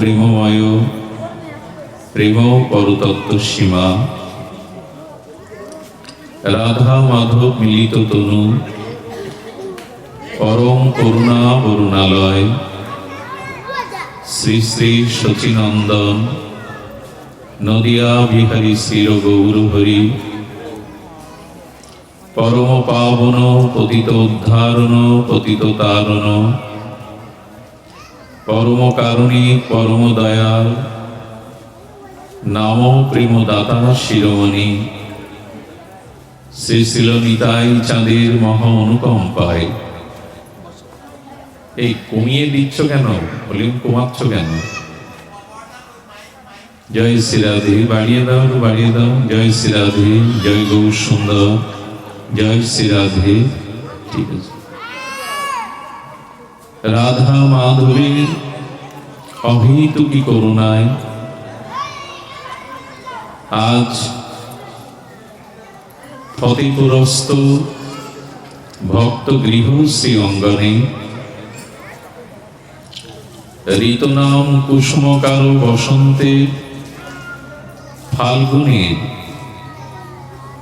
প্রেমময়, প্রেম পরতত্ত্ব সীমা। রাধা মাধব মিলিত তনু, পরম করুণা বরুণালয়। শ্রী শ্রী শচীনন্দন, নদিয়া বিহারী শ্রীর গৌরহরি। পরম পাবন পতিত উদ্ধারণ, পতিত তারণ, পরম কারণিক পরম দয়াল, নাম প্রেম দাতা শিরোমণি। শ্রী শিল নিতাই চাঁদের মহা অনুকম্পায়। এই কমিয়ে দিচ্ছ কেন? ভলিউম কমাচ্ছ কেন? জয় শ্রী রাধে, বাড়িয়ে দাও, বাড়িয়ে দাও। জয় শ্রী রাধে, জয় গৌর সুন্দর, জয় শ্রী রাধে। ঠিক আছে। রাধা মাধবীর অহেতুকী করুণায় আজ ফতেপুরস্থ ভক্ত গৃহ শ্রী অঙ্গনে ঋতুনাম কুসুমকার বসন্তে ফাল্গুনের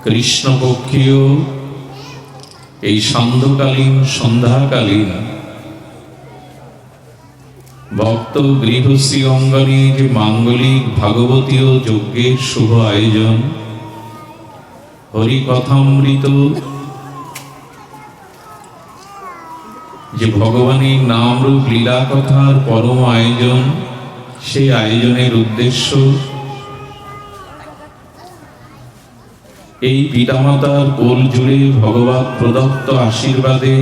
কৃষ্ণপক্ষীয় এই সান্ধ্যকালীন সন্ধ্যাকালীন ভক্ত গৃহশ্রী অঙ্গনে যে মাঙ্গলিক ভাগবতীয় যজ্ঞের শুভ আয়োজন, হরিকথামৃত যে ভগবানের নামরূপ লীলা কথার পরম আয়োজন, সেই আয়োজনের উদ্দেশ্য এই পিতামাতার কোল জুড়ে ভগবৎ প্রদত্ত আশীর্বাদে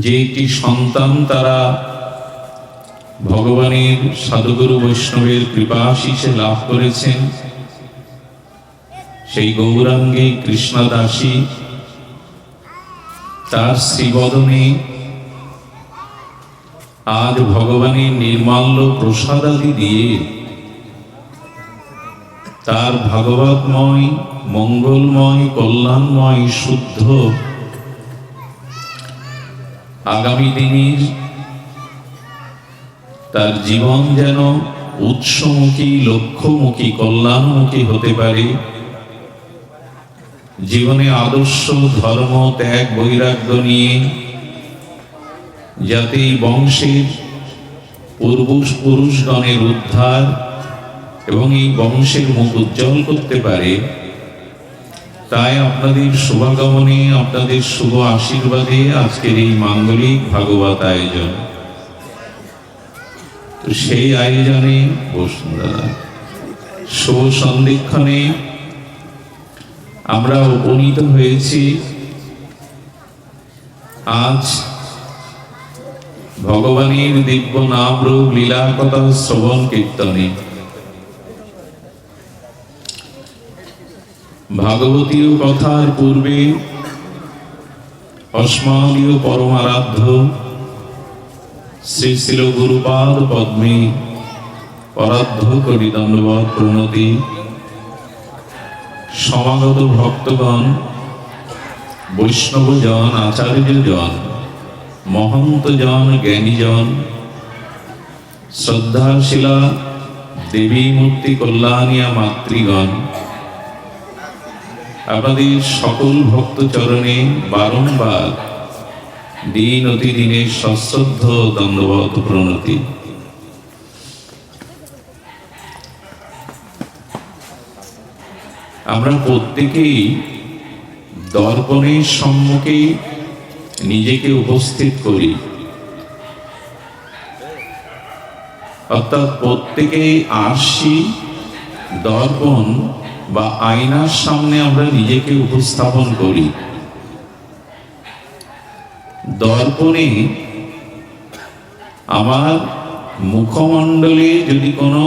যে একটি সন্তান তারা ভগবানের সাধুগুরু বৈষ্ণবের কৃপাশিসে লাভ করেছেন, সেই গৌরাঙ্গী কৃষ্ণদাসী তার শ্রীবদনে আজ ভগবানের নির্মাল্য প্রসাদাদি দিয়ে তার ভাগবতময়, মঙ্গলময়, কল্যাণময়, শুদ্ধ আগামী দিনের তার জীবন যেন উৎসমুখী, লক্ষ্যমুখী, কল্যাণমুখী হতে পারে। জীবনে আদর্শ, ধর্ম, ত্যাগ, বৈরাগ্য নিয়ে যাতে বংশের পুরুষগণের উদ্ধার এবং এই বংশের মুখ উজ্জ্বল করতে পারে, তাই আপনাদের শুভাগমনে, আপনাদের শুভ আশীর্বাদে আজকের এই মাঙ্গলিক ভাগবত আয়োজন। তো সেই আয়োজনে বসুন্ধরা শুভ সন্ধিক্ষণে আমরা উপনীত হয়েছি আজ ভগবানের দিব্য নাম রূপ লীলা কথা শ্রবণ কীর্তনে। ভাগবতীয় কথার পূর্বে অস্মালীয় পরমারাধ্য শ্রী শিল গুরুপাদ পদ্মে পরাধ্য করি দণ্ডবৎ প্রণতি। সমাগত ভক্তগণ, বৈষ্ণবজন, আচার্যজন, মহন্তজন, জ্ঞানীজন, শ্রদ্ধাশীলা দেবী মূর্তি কল্যাণিয়া মাতৃগণ, আপনাদের সকল ভক্ত চরণে বারংবার দিন অতি দিনে সশ্রদ্ধ দণ্ডবৎ প্রণতি। আমরা প্রত্যেকেই দর্পণের সম্মুখে নিজেকে উপস্থিত করি, অর্থাৎ প্রত্যেকেই আসি দর্পণ বা আয়নার সামনে আমরা নিজেকে উপস্থাপন করি। দর্পণে আমার মুখমণ্ডলে যদি কোনো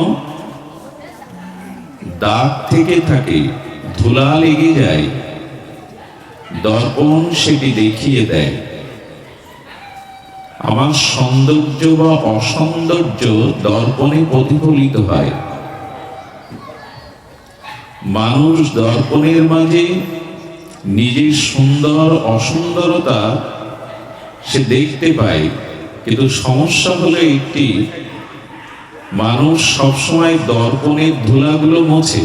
দাগ থেকে থাকে, ধুলা লেগে যায়, দর্পণ সেটি দেখিয়ে দেয়। আমার সৌন্দর্য বা অসৌন্দর্য দর্পণে প্রতিফলিত হয়। মানুষ দর্পণের মাঝে নিজের সুন্দর অসুন্দরতা সে দেখতে পায়, কিন্তু সমস্যা হলো একটি, মানুষ সবসময় দর্পণের ধুলাগুলো মোছে,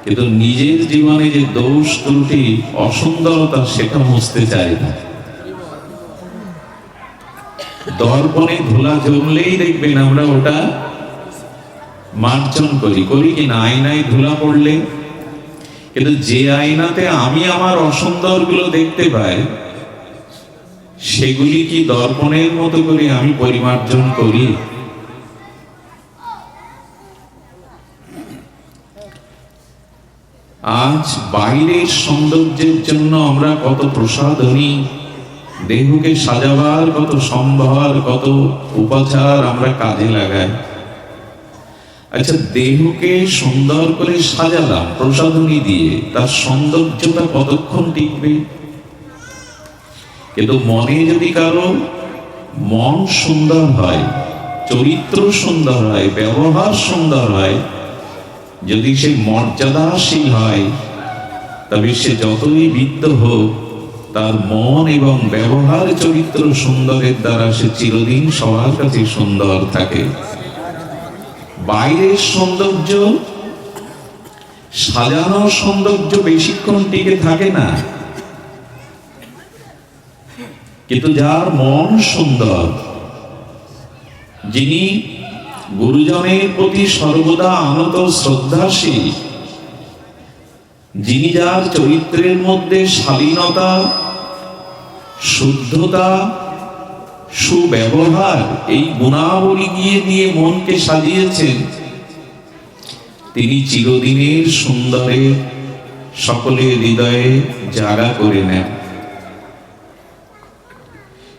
কিন্তু নিজের জীবনে যে দোষ ত্রুটি অসুন্দরতা সেটা মুছতে চায় না। দর্পণে ধুলা জমলেই দেখবেন আমরা ওটা মার্জন করি কি না, আয়নায় ধুলা পড়লে। কিন্তু যে আয়নাতে আমি আমার অসুন্দর গুলো দেখতে পাই, সেগুলি কি দর্পণের মতো করে আমি পরিমার্জন করি? আজ বাইরের সৌন্দর্যের জন্য আমরা কত প্রসাধনী, দেহকে সাজাবার কত সম্ভার, কত উপাচার আমরা কাজে লাগাই। আচ্ছা, দেহকে সুন্দর করে সাজালাম প্রসাধনী দিয়ে, তার সৌন্দর্যটা কতক্ষণ টিকবে? কিন্তু মনে যদি কারো মন সুন্দর হয়, চরিত্র সুন্দর হয়, ব্যবহার সুন্দর হয়, যদি সে মর্যাদাশীল হয়, তবে সে যতই বিদ্য হোক, তার মন এবং ব্যবহার চরিত্র সুন্দরের দ্বারা সে চিরদিন সবার কাছে সুন্দর থাকে। বাইরের সৌন্দর্য, সাজানো সৌন্দর্য বেশিক্ষণ টিকে থাকে না, কিন্তু যার মন সুন্দর, যিনি গুরুজনের প্রতি সর্বদা আনত শ্রদ্ধাশীল, যিনি যার চরিত্রের মধ্যে শালীনতা, শুদ্ধতা, সুব্যবহার এই গুণাবলী দিয়ে মনকে সাজিয়েছেন, তিনি চিরদিনের সুন্দরে সকলের হৃদয়ে জায়গা করে নেন।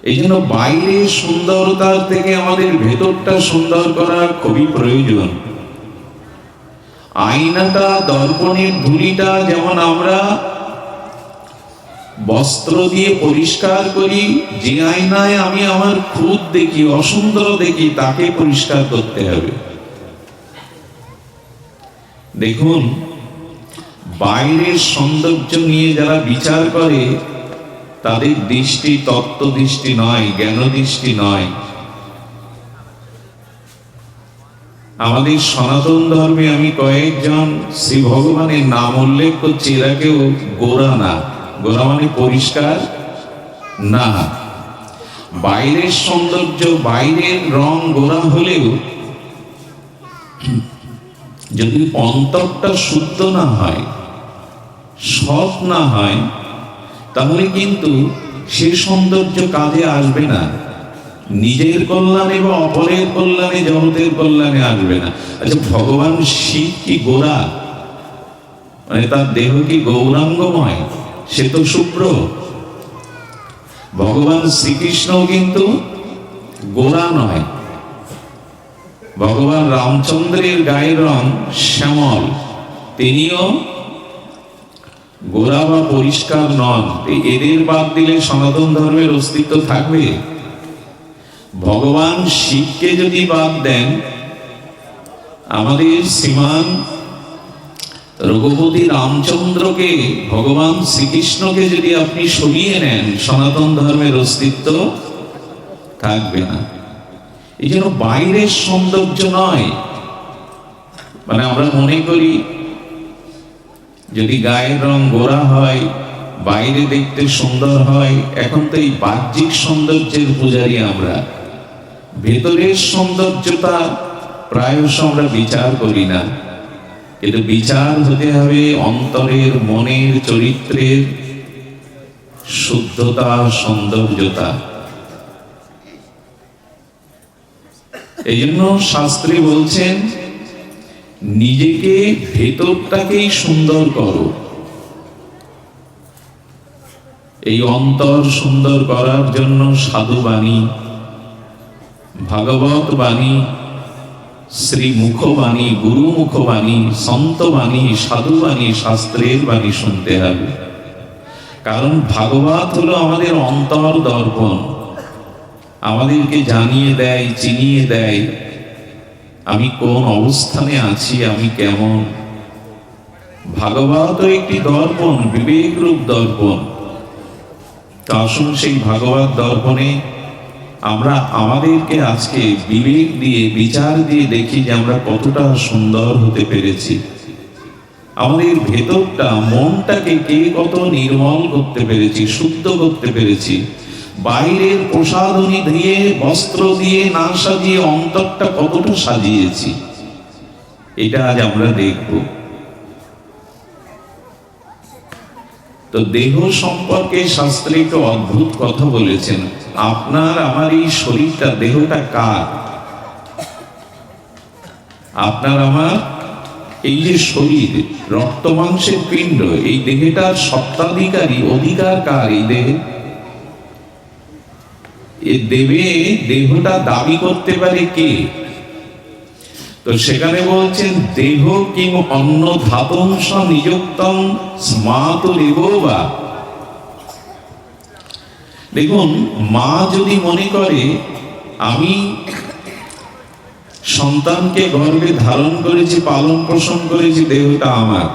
এই জন্য বাইরের সুন্দরতার থেকে আমাদের ভেতরটা সুন্দর করা খুবই প্রয়োজন। আয়নাটা, দর্পণের ধুলিটা যেমন আমরা বস্ত্র দিয়ে পরিষ্কার করি, যে আয়নায় আমি আমার খুদ দেখি, অসুন্দর দেখি, তাকে পরিষ্কার করতে হবে। দেখুন, বাইরের সৌন্দর্য নিয়ে যারা বিচার করে, তাদের দৃষ্টি তত্ত্ব দৃষ্টি নয়, জ্ঞান দৃষ্টি নয়। আমাদের সনাতন ধর্মে আমি কয়েকজন শ্রী ভগবানের নাম উল্লেখ করছি, এরা কেউ গোরা না। গোরা মানে পরিষ্কার না। বাইরের সৌন্দর্য, বাইরের রং গোরা হলেও যদি অন্তরটা শুদ্ধ না হয়, সৎ না হয়, তাহলে কিন্তু সে সৌন্দর্য কাজে আসবে না। নিজের কল্যাণে বা অপরের কল্যাণে, জগতের কল্যাণে আসবে না। আচ্ছা, ভগবান শিব কি গোরা? মানে তার দেহ কি গৌরাঙ্গময়? সে তো শুভ্র। ভগবান শ্রীকৃষ্ণ কিন্তু গোরা নয়। ভগবান রামচন্দ্রের গায়ের রং শ্যামল, তিনিও গোরা বা পরিষ্কার নন। এদের বাদ দিলে সনাতন ধর্মের অস্তিত্ব থাকবে? ভগবান শিবকে যদি বাদ দেন, আমাদের শ্রীমান রঘুপতি রামচন্দ্রকে, ভগবান শ্রীকৃষ্ণকে যদি আপনি সরিয়ে নেন, সনাতন ধর্মের অস্তিত্ব থাকবে না। এই জন্য বাইরের সৌন্দর্য নয়, মানে আমরা মনে করি যদি গায়ের রং গোরা হয়, বাইরে দেখতে সুন্দর হয়। এখন তো এই বাহ্যিক সৌন্দর্যের পূজারী আমরা, ভেতরের সৌন্দর্যতা প্রায়শ আমরা বিচার করি না। কিন্তু বিচার হতে হবে অন্তরের, মনের, চরিত্রের শুদ্ধতা, সৌন্দর্যতা। এই জন্য শাস্ত্রে বলছেন, নিজেকে, ভেতরটাকেই সুন্দর করো। এই অন্তর সুন্দর করার জন্য সাধু বাণী, ভাগবত বাণী, শ্রী মুখবাণী, গুরু মুখবাণী, সন্ত বাণী, সাধু বাণী, শাস্ত্রের বাণী শুনতে হবে। কারণ ভাগবত হলো আমাদের অন্তর দর্পণ, আমাদেরকে জানিয়ে দেয়, চিনিয়ে দেয় আমি কোন অবস্থানে আছি, আমি কেমন। ভাগবত একটি দর্পণ, বিবেক রূপ দর্পণ। আসুন সেই ভাগবত দর্পণে আমরা আমাদেরকে আজকে বিবেক দিয়ে বিচার দিয়ে দেখি যে আমরা কতটা সুন্দর হতে পেরেছি। আমাদের ভেতরটা মনটাকে কে কত নির্মল করতে পেরেছি, শুদ্ধ করতে পেরেছি। বাইরের প্রসাধনী দিয়ে বস্ত্র দিয়ে না সাজিয়ে অন্তরটা কতটা সাজিয়েছি, এটা আজ আমরা দেখব। তো দেহ সম্পর্কে শাস্ত্রে একটু অদ্ভুত কথা বলেছেন। আপনার আমার এই শরীরটা, দেহটা কার? আপনার আমার এই যে শরীর, রক্ত মাংসের পিণ্ড, এই দেহটার সত্ত্বাধিকারী, অধিকার কার? এই দেহে দেহটা দাবি করতে পারে কে? তো সেখানে বলছেন দেহ কিং অন্ন ধাতংস নিযুক্তং স্মাতুরিবোবা। দেখুন, মা যদি মনে করে আমি সন্তানকে গর্ভে ধারণ করেছি, পালন পোষণ করেছি, দেহটা আমার,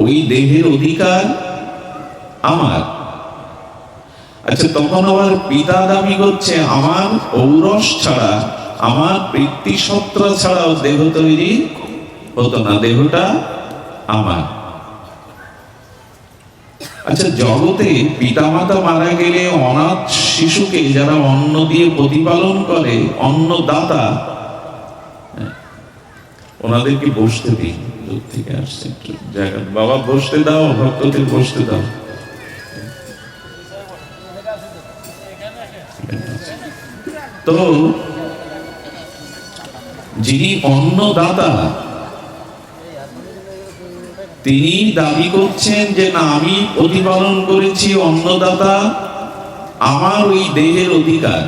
ওই দেহের অধিকার আমার। আচ্ছা, তখন আবার পিতা দাবি করছে আমার ঔরস ছাড়া, আমার পিতৃসত্র ছাড়াও দেহ তৈরি হতো না, দেহটা আমার। আচ্ছা, জগতে পিতামাতা মারা গেলে অনাথ শিশুকে যারা অন্ন দিয়ে প্রতিপালন করে, অন্নদাতা, ওনাদেরকে বসতে দিই। দূর থেকে আসছে জায়গা, বাবা বসতে দাও, ভক্তদের বসতে দাও। তো যিনি অন্নদাতা, তিনি দাবি করছেন যে না, আমি প্রতিপালন করেছি, অন্নদাতা আমার ওই দেহের অধিকার।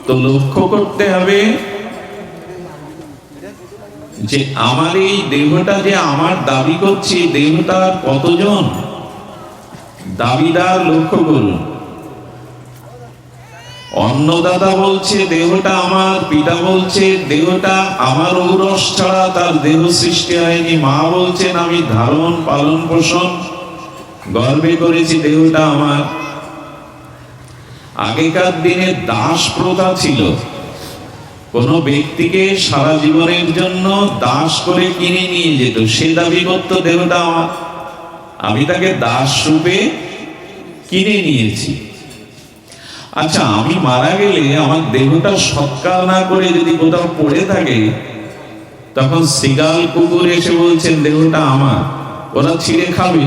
তো লক্ষ্য করতে হবে যে আমার এই দেহটা যে আমার দাবি করছি, দেহটার কতজন দাবিদার লক্ষ্য করুন। অন্নদাতা বলছে দেহটা আমার, পিতা বলছে দেহটা আমার, ঔরস ছাড়া তার দেহ সৃষ্টি হয়নি। মা বলছেন আমি ধারণ পালন পোষণ গর্ভে করেছি, দেহটা আমার। আগেকার দিনে দাস প্রথা ছিল। কোন ব্যক্তিকে সারা জীবনের জন্য দাস করে কিনে নিয়ে যেত, সে দাবি করত দেহটা আমার, আমি তাকে দাস রূপে কিনে নিয়েছি। আচ্ছা, আমি মারা গেলে আমার দেহটা সৎকার না করে যদি কোথাও পড়ে থাকে, তখন শিগাল কুকুর এসে বলছেন দেহটা আমার, ওরা ছিঁড়ে খাবে।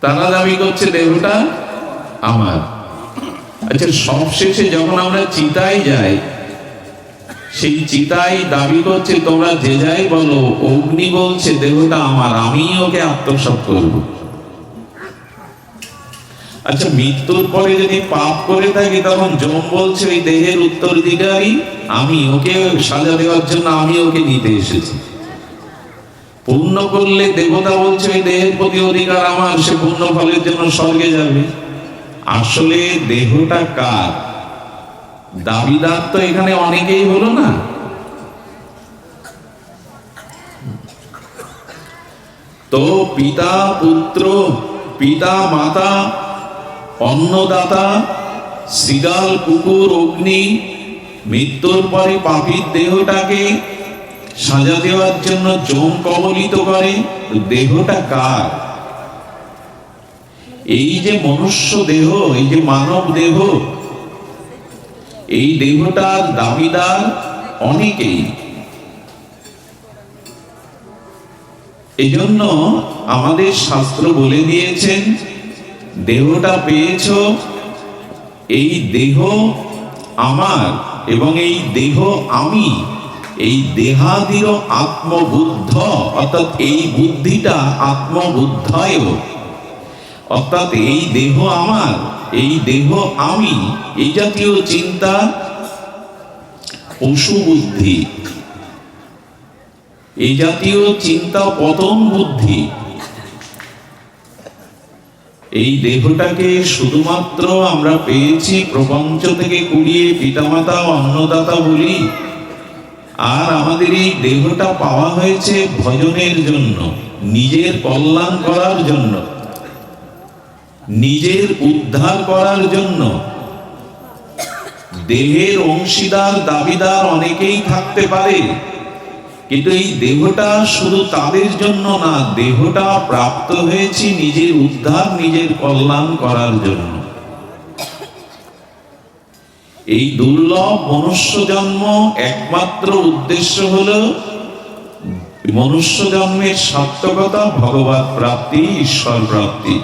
তারা দাবি করছে দেহটা আমার। আচ্ছা, সবশেষে যখন আমরা চিতায় যাই, সেই চিতায় দাবি করছে তোমরা যে যাই বলো, অগ্নি বলছে দেহটা আমার, আমি ওকে আত্মসাৎ করব। আচ্ছা, মৃত্যুর পরে যদি পাপ করে থাকি, তখন যম বলছে ওই দেহের উত্তরাধিকারী আমি, ওকে সাজা দেওয়ার জন্য আমি ওকে নিতে এসেছি। পুণ্য করলে দেবতা বলছে ওই দেহের প্রতি অধিকার আমার, সে পুণ্য ফলের জন্য স্বর্গে যাবে। আসলে দেহটা কার? দাবিদার তো এখানে অনেকেই হলো না। তো পিতা পুত্র, পিতা মাতা, অন্নদাতা, শিগাল কুকুর, অগ্নি, মৃত্যুর পরে পাপীর দেহটাকে সাজা দেওয়ার জন্য যম কবলিত করে। দেহটা কার? এই যে মনুষ্য দেহ, এই যে মানব দেহ, এই দেহটার দাবিদার অনেকেই। এজন্য আমাদের শাস্ত্র বলে দিয়েছেন দেহটা পেয়েছ, এই দেহ আমার এবং এই দেহ আমি, এই দেহাদির আত্মবুদ্ধ, অর্থাৎ এই বুদ্ধিটা আত্মবুদ্ধায়, অর্থাৎ এই দেহ আমার, এই দেহ আমি, এই জাতীয় চিন্তা পশু বুদ্ধি, এই জাতীয় চিন্তা পতন বুদ্ধি। এই দেহটাকে শুধুমাত্র আমরা পেয়েছি প্রপঞ্চ থেকে কুড়িয়ে পিতামাতা অন্নদাতা বলি, আর আমাদের এই দেহটা পাওয়া হয়েছে ভজনের জন্য, নিজের কল্যাণ করার জন্য, নিজের উদ্ধার করার জন্য। দেহের অংশীদার দাবিদার অনেকেই থাকতে পারে, কিন্তু এই দেহটা শুধু তাদের জন্য না, দেহটা প্রাপ্ত হয়েছে নিজের উদ্ধার, নিজের কল্যাণ করার জন্য। এই দুর্লভ মনুষ্য জন্ম একমাত্র উদ্দেশ্য হলো মনুষ্য জন্মের সার্থকতা, ভগবৎ প্রাপ্তি, ঈশ্বর প্রাপ্তি।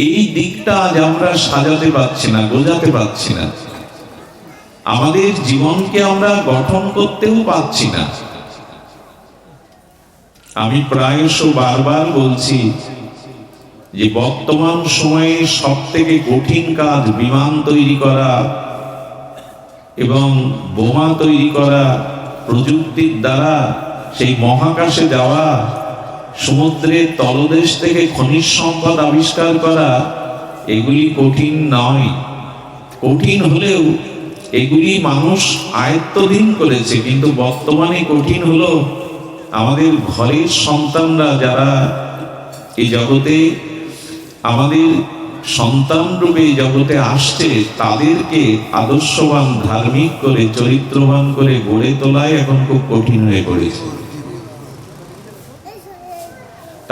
এই দিকটা আজ আমরা সাজাতে পারছি না, বোঝাতে পারছি না। আমাদের জীবনকে আমরা গঠন করতেও পারছি না। আমি প্রায়শ বারবার বলছি যে বর্তমান সময়ে সব থেকে কঠিন কাজ বিমান তৈরি করা এবং বোমা তৈরি করা, প্রযুক্তির দ্বারা সেই মহাকাশে যাওয়া, সমুদ্রের তলদেশ থেকে খনিজ সম্পদ আবিষ্কার করা, এগুলি কঠিন নয়। কঠিন হলেও এগুলি মানুষ আয়ত্তধীন করেছে। কিন্তু বর্তমানে কঠিন হলো আমাদের ঘরের সন্তানরা যারা এই জগতে আমাদের সন্তান রূপে জগতে আসছে, তাদেরকে আদর্শবান, ধার্মিক করে, চরিত্রবান করে গড়ে তোলাই এখন খুব কঠিন হয়ে পড়েছে।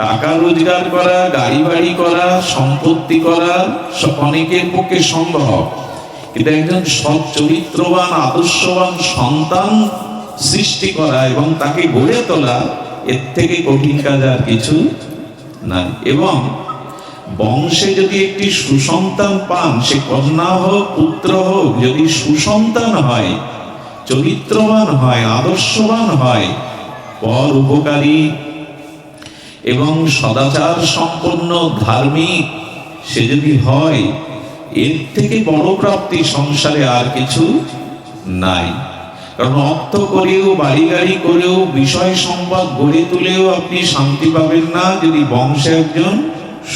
টাকা রোজগার করা, গাড়ি বাড়ি করা, সম্পত্তি করা অনেকের পক্ষে সম্ভব, কিন্তু একজন সৎ চরিত্রবান, আদর্শবান সন্তান সৃষ্টি করা এবং তাকে গড়ে তোলা, এর থেকে কঠিন কাজ আর কিছু নাই। এবং বংশে যদি একটি সুসন্তান পান, সে কন্যা হোক পুত্র হোক, যদি সুসন্তান হয়, চরিত্রবান হয়, আদর্শবান হয়, পর উপকারী এবং সদাচার সম্পন্ন, ধার্মিক সে যদি হয়, এর থেকে বড় প্রাপ্তি সংসারে আর কিছু নাই। কারণ অর্থ করেও, বাড়ি গাড়ি করেও, বিষয় সম্পদ গড়ে তুলেও আপনি শান্তি পাবেন না যদি বংশে একজন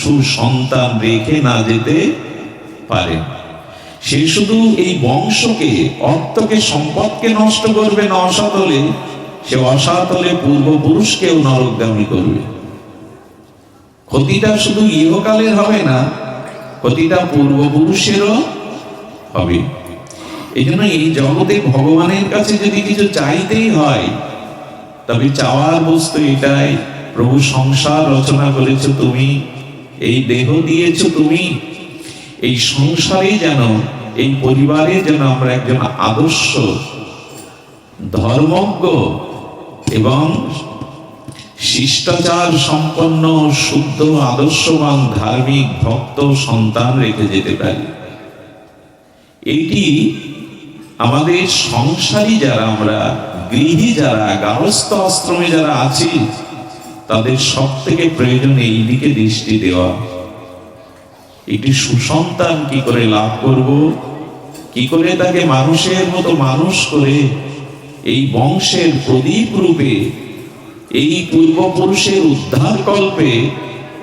সুসন্তান রেখে না যেতে পারে। সে শুধু এই বংশকে, অর্থকে, সম্পদকে নষ্ট করবে না অসৎ হলে, সে অসৎ হলে পূর্বপুরুষকেও নরকগামী করবে। ক্ষতিটা শুধু ইহকালের হবে না, ক্ষতিটা পূর্বপুরুষেরও হবে। এই জন্য এই জগতে ভগবানের কাছে যদি কিছু চাইতেই হয়, তবে চাওয়ার বস্তু এটাই, প্রভু সংসার রচনা করেছো তুমি, এই দেহ দিয়েছো তুমি, এই সংসারে যেন, এই পরিবারে যেন আমরা একজন আদর্শ, ধর্মজ্ঞ এবং শিষ্টাচার সম্পন্ন, শুদ্ধ, আদর্শবান, ধার্মিক, ভক্ত সন্তান রেখে যেতে পারি। এইটি আমাদের সংসারী যারা, আমরা গৃহী যারা, গার্হস্থ্য আশ্রমে যারা আছি, তাদের সব থেকে প্রয়োজন এই দিকে দৃষ্টি দেওয়া। একটি সুসন্তান কি করে লাভ করব, কি করে তাকে মানুষের মতো মানুষ করে এই বংশের প্রদীপ রূপে, এই পূর্বপুরুষের উদ্ধার কল্পে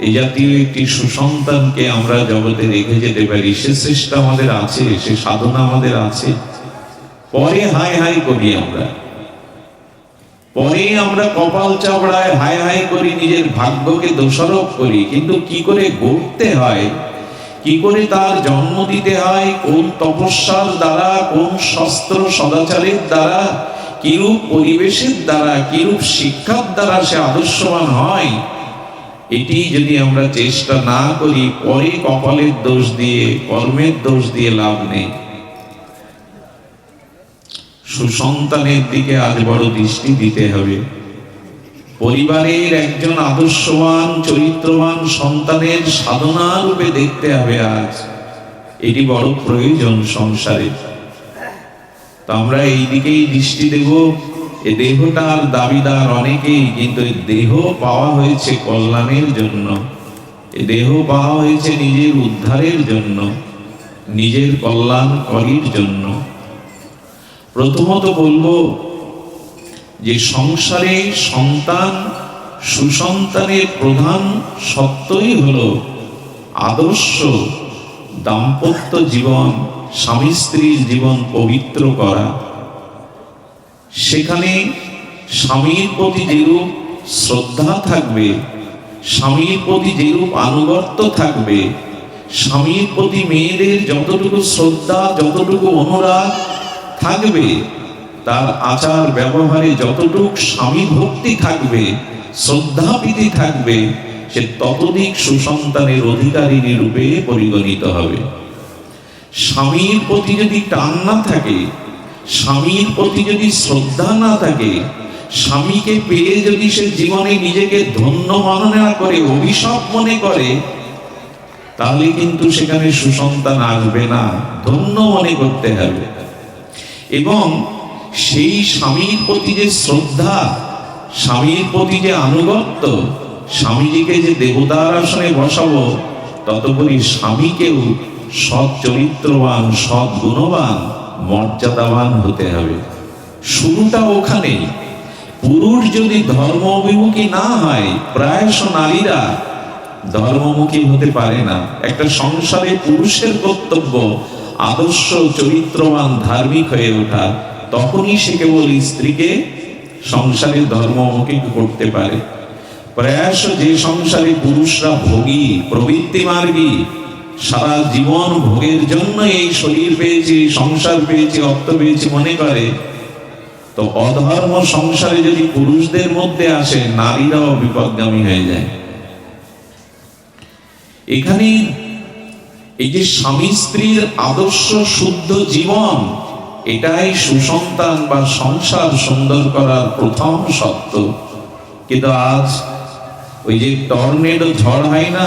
এই জাতীয় একটি সুসন্তানকে আমরা জগতে রেখে যেতে পারি, সে চেষ্টা আমাদের আছে, সে সাধনা আমাদের আছে। পরে হাই হাই করি আমরা, পরে আমরা কপাল চাপড়ায় হাই হাই করি, নিজের ভাগ্যকে দোষারোপ করি। কিন্তু কি করে গড়তে হয়, কি করে তার জন্ম দিতে হয়, কোন তপস্যার দ্বারা, কোন শস্ত্র সদাচারের দ্বারা, কিরূপ পরিবেশের দ্বারা, কিরূপ শিক্ষার দ্বারা সে আদর্শবান হয়, এটি যদি আমরা চেষ্টা না করি, পরে কপালের দোষ দিয়ে, কর্মের দোষ দিয়ে লাভ নেই। সুসন্তানের দিকে আজ বড় দৃষ্টি দিতে হবে। পরিবারের একজন আদর্শবান, চরিত্রবান সন্তানের সাধনা রূপে দেখতে হবে আজ। এটি বড় প্রয়োজন সংসারে। তো আমরা এই দিকেই দৃষ্টি দেব। এ দেহটার দাবিদার অনেকেই, কিন্তু এই দেহ পাওয়া হয়েছে কল্যাণের জন্য, এ দেহ পাওয়া হয়েছে নিজের উদ্ধারের জন্য, নিজের কল্যাণ করির জন্য। প্রথমত বলবো যে সংসারে সন্তান, সুসন্তানের প্রধান সত্যই হলো আদর্শ দাম্পত্য জীবন, স্বামী স্ত্রীর জীবন পবিত্র করা। সেখানে স্বামীর প্রতি যেরূপ শ্রদ্ধা থাকবে, স্বামীর প্রতি যেরূপ আনুগত্য থাকবে, স্বামীর প্রতি মেয়েদের যতটুকু শ্রদ্ধা, যতটুকু অনুরাগ থাকবে, তার আচার ব্যবহারে যতটুকু স্বামী ভক্তি থাকবে, শ্রদ্ধা প্রীতি থাকবে, সে ততোধিক সুসন্তানের অধিকারিণী রূপে পরিগণিত হবে। স্বামীর প্রতি যদি টান না থাকে, স্বামীর প্রতি যদি শ্রদ্ধা না থাকে, স্বামীকে পেয়ে যদি সে জীবনে নিজেকে ধন্য মনে করে, অভিশাপ মনে করে, তাহলে কিন্তু সেখানে সুসন্তান আসবে না, ধন্য মনে করতে হবে। এবং সেই স্বামীর প্রতি যে শ্রদ্ধা, স্বামীর প্রতি যে আনুগত্য, স্বামীজিকে যে দেবতার আসনে বসাবো, ততপরি স্বামীকেও সৎ চরিত্রবান, সৎ গুণবান, মর্যাদাবান হতে হবে। শুরুটা ওখানেই। পুরুষ যদি ধর্ম অভিমুখী না হয়, প্রায়শ নারীরা ধর্মমুখী হতে পারে না। একটা সংসারে পুরুষের কর্তব্য আদর্শ, চরিত্রবান, ধার্মিক হয়ে ওঠা। তখনই সে কেবল স্ত্রীকে সংসারে ধর্মমুখী করতে পারে। প্রায়শ যে সংসারে পুরুষরা ভোগী, প্রবৃত্তি মার্গী, সারা জীবন ভোগের জন্য এই শরীর পেয়েছি, সংসার পেয়েছি, অর্থ পেয়েছি মনে করে, তো অধর্ম সংসারে যদি পুরুষদের মধ্যে আসে, নারীরাও বিপদগামী হয়ে যায়। এখানে এই যে স্বামী স্ত্রীর আদর্শ শুদ্ধ জীবন, এটাই সুসন্তান বা সংসার সুন্দর করার প্রথম শর্ত। কিন্তু আজ ওই যে টর্নেডো ঝড় হয় না,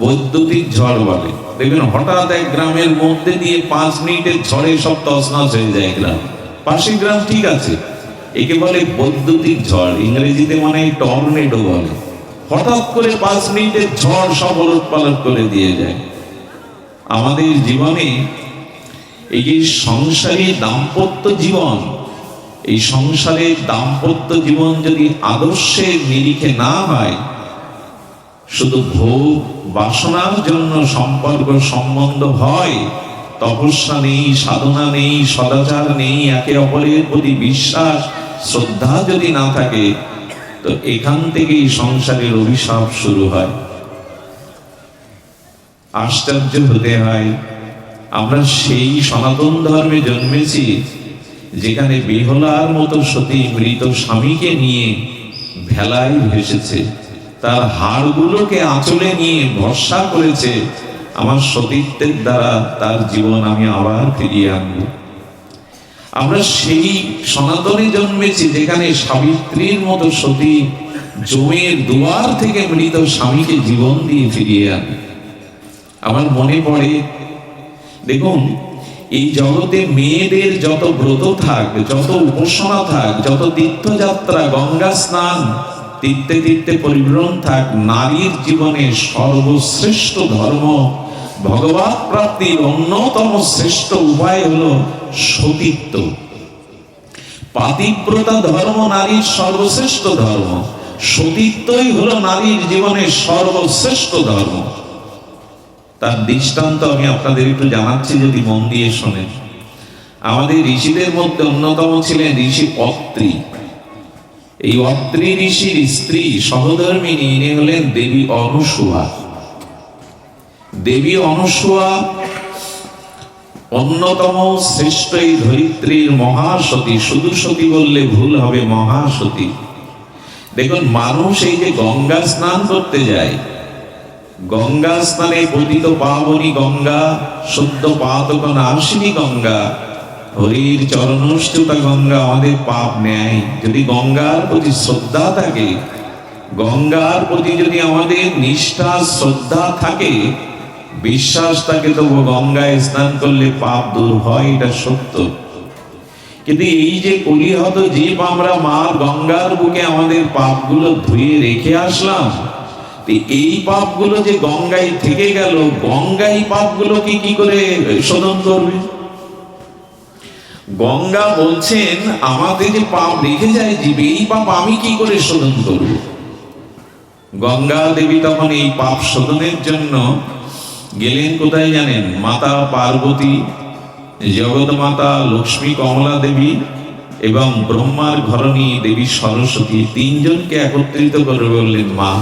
বৈদ্যুতিক ঝড় বলে, দেখবেন হঠাৎ এক গ্রামের মধ্যে দিয়ে 5 মিনিটের ঝড়ে সব তছনছ হয়ে যায় গ্রাম। পাশের গ্রাম ঠিক আছে, একে বলে বৈদ্যুতিক ঝড়, ইংরেজিতে মানে টর্নেডো বলে। হঠাৎ করে 5 মিনিটের ঝড় সব ওলট পালট করে দিয়ে যায়। আমাদের জীবনে এই যে সংসারী দাম্পত্য জীবন, এই সংসারের দাম্পত্য জীবন যদি আদর্শের নিরিখে না হয়, শুধু ভোগ বাসনার জন্য সম্পর্ক সম্বন্ধ হয়, তপস্যা নেই, সাধনা নেই, সদাচার নেই, একে অপরের প্রতি বিশ্বাস, শ্রদ্ধা যদি না থাকে, তো এখান থেকেই সংসারের অভিশাপ শুরু হয়। আশ্চর্য হতে হয়, আমরা সেই সনাতন ধর্মে জন্মেছি যেখানে বেহুলার মতো সতী মৃত স্বামীকে নিয়ে ভেলায় ভেসেছে, তার হাড়গুলোকে আঁচলে নিয়ে ভরসা করেছে, আমার সতীত্বের দ্বারা তার জীবন আমি আবার ফিরিয়ে আনব। আমরা সেই সনাতনে জন্মেছি যেখানে সাবিত্রীর মতো সতী জমের দুয়ার থেকে মৃত স্বামীকে জীবন দিয়ে ফিরিয়ে আনে। আমার মনে পড়ে, দেখুন, এই জগতে মেয়েদের যত ব্রত থাক, যত উপাসনা থাক, যত তীর্থযাত্রা, গঙ্গা স্নান, তীর্থে তীর্থে পরিভ্রমণ থাক, নারীর জীবনে সর্বশ্রেষ্ঠ ধর্ম, ভগবৎ প্রাপ্তির অন্যতম শ্রেষ্ঠ উপায় হলো সতীত্ব। পাতিব্রতা ধর্ম নারীর সর্বশ্রেষ্ঠ ধর্ম, সতীত্বই হলো নারীর জীবনের সর্বশ্রেষ্ঠ ধর্ম। তার দৃষ্টান্ত আমি আপনাদের একটু জানাচ্ছি, যদি মন দিয়ে শোনেন। আমাদের ঋষিদের মধ্যে অন্যতম ছিলেন ঋষি অত্রি। এই অত্রি ঋষির স্ত্রী সহধর্মিণী, ইনি হলেন দেবী অনুসূয়া। দেবী অনুসূয়া অন্যতম শ্রেষ্ঠ এই ধরিত্রীর মহাসতী। শুধু সতী বললে ভুল হবে, মহাসতী। দেখুন, মানুষ এই যে গঙ্গা স্নান করতে যায়, গঙ্গা স্নানে পতিত পাবনী গঙ্গা, শুদ্ধ পাতক নাশিনী গঙ্গা, হরির চরণচ্যুতা গঙ্গা আমাদের পাপ নেয়। যদি গঙ্গার প্রতি শ্রদ্ধা থাকে, গঙ্গার প্রতি যদি আমাদের নিষ্ঠা শ্রদ্ধা থাকে, বিশ্বাস থাকে, তবু গঙ্গায় স্নান করলে পাপ দূর হয়, এটা সত্য। কিন্তু এই যে কলিহত জীব আমরা, মা গঙ্গার বুকে আমাদের পাপগুলো ধুয়ে রেখে আসলাম, এই পাপগুলো যে গঙ্গায় থেকে গেল, গঙ্গাই পাপগুলোকে কি করে শোধন করবে? গঙ্গা বলছেন আমাদের যে পাপ রেখে যায় জীবে, এই পাপ আমি কি করে শোধন করব? গঙ্গা দেবী তখন এই পাপ শোধনের জন্য গেলেন কোথায় জানেন? মাতা পার্বতী, জগৎ মাতা লক্ষ্মী, কমলা দেবী এবং ব্রহ্মার ঘরণী দেবী সরস্বতী তিনজনকে একত্রিত করে বললেন, মা,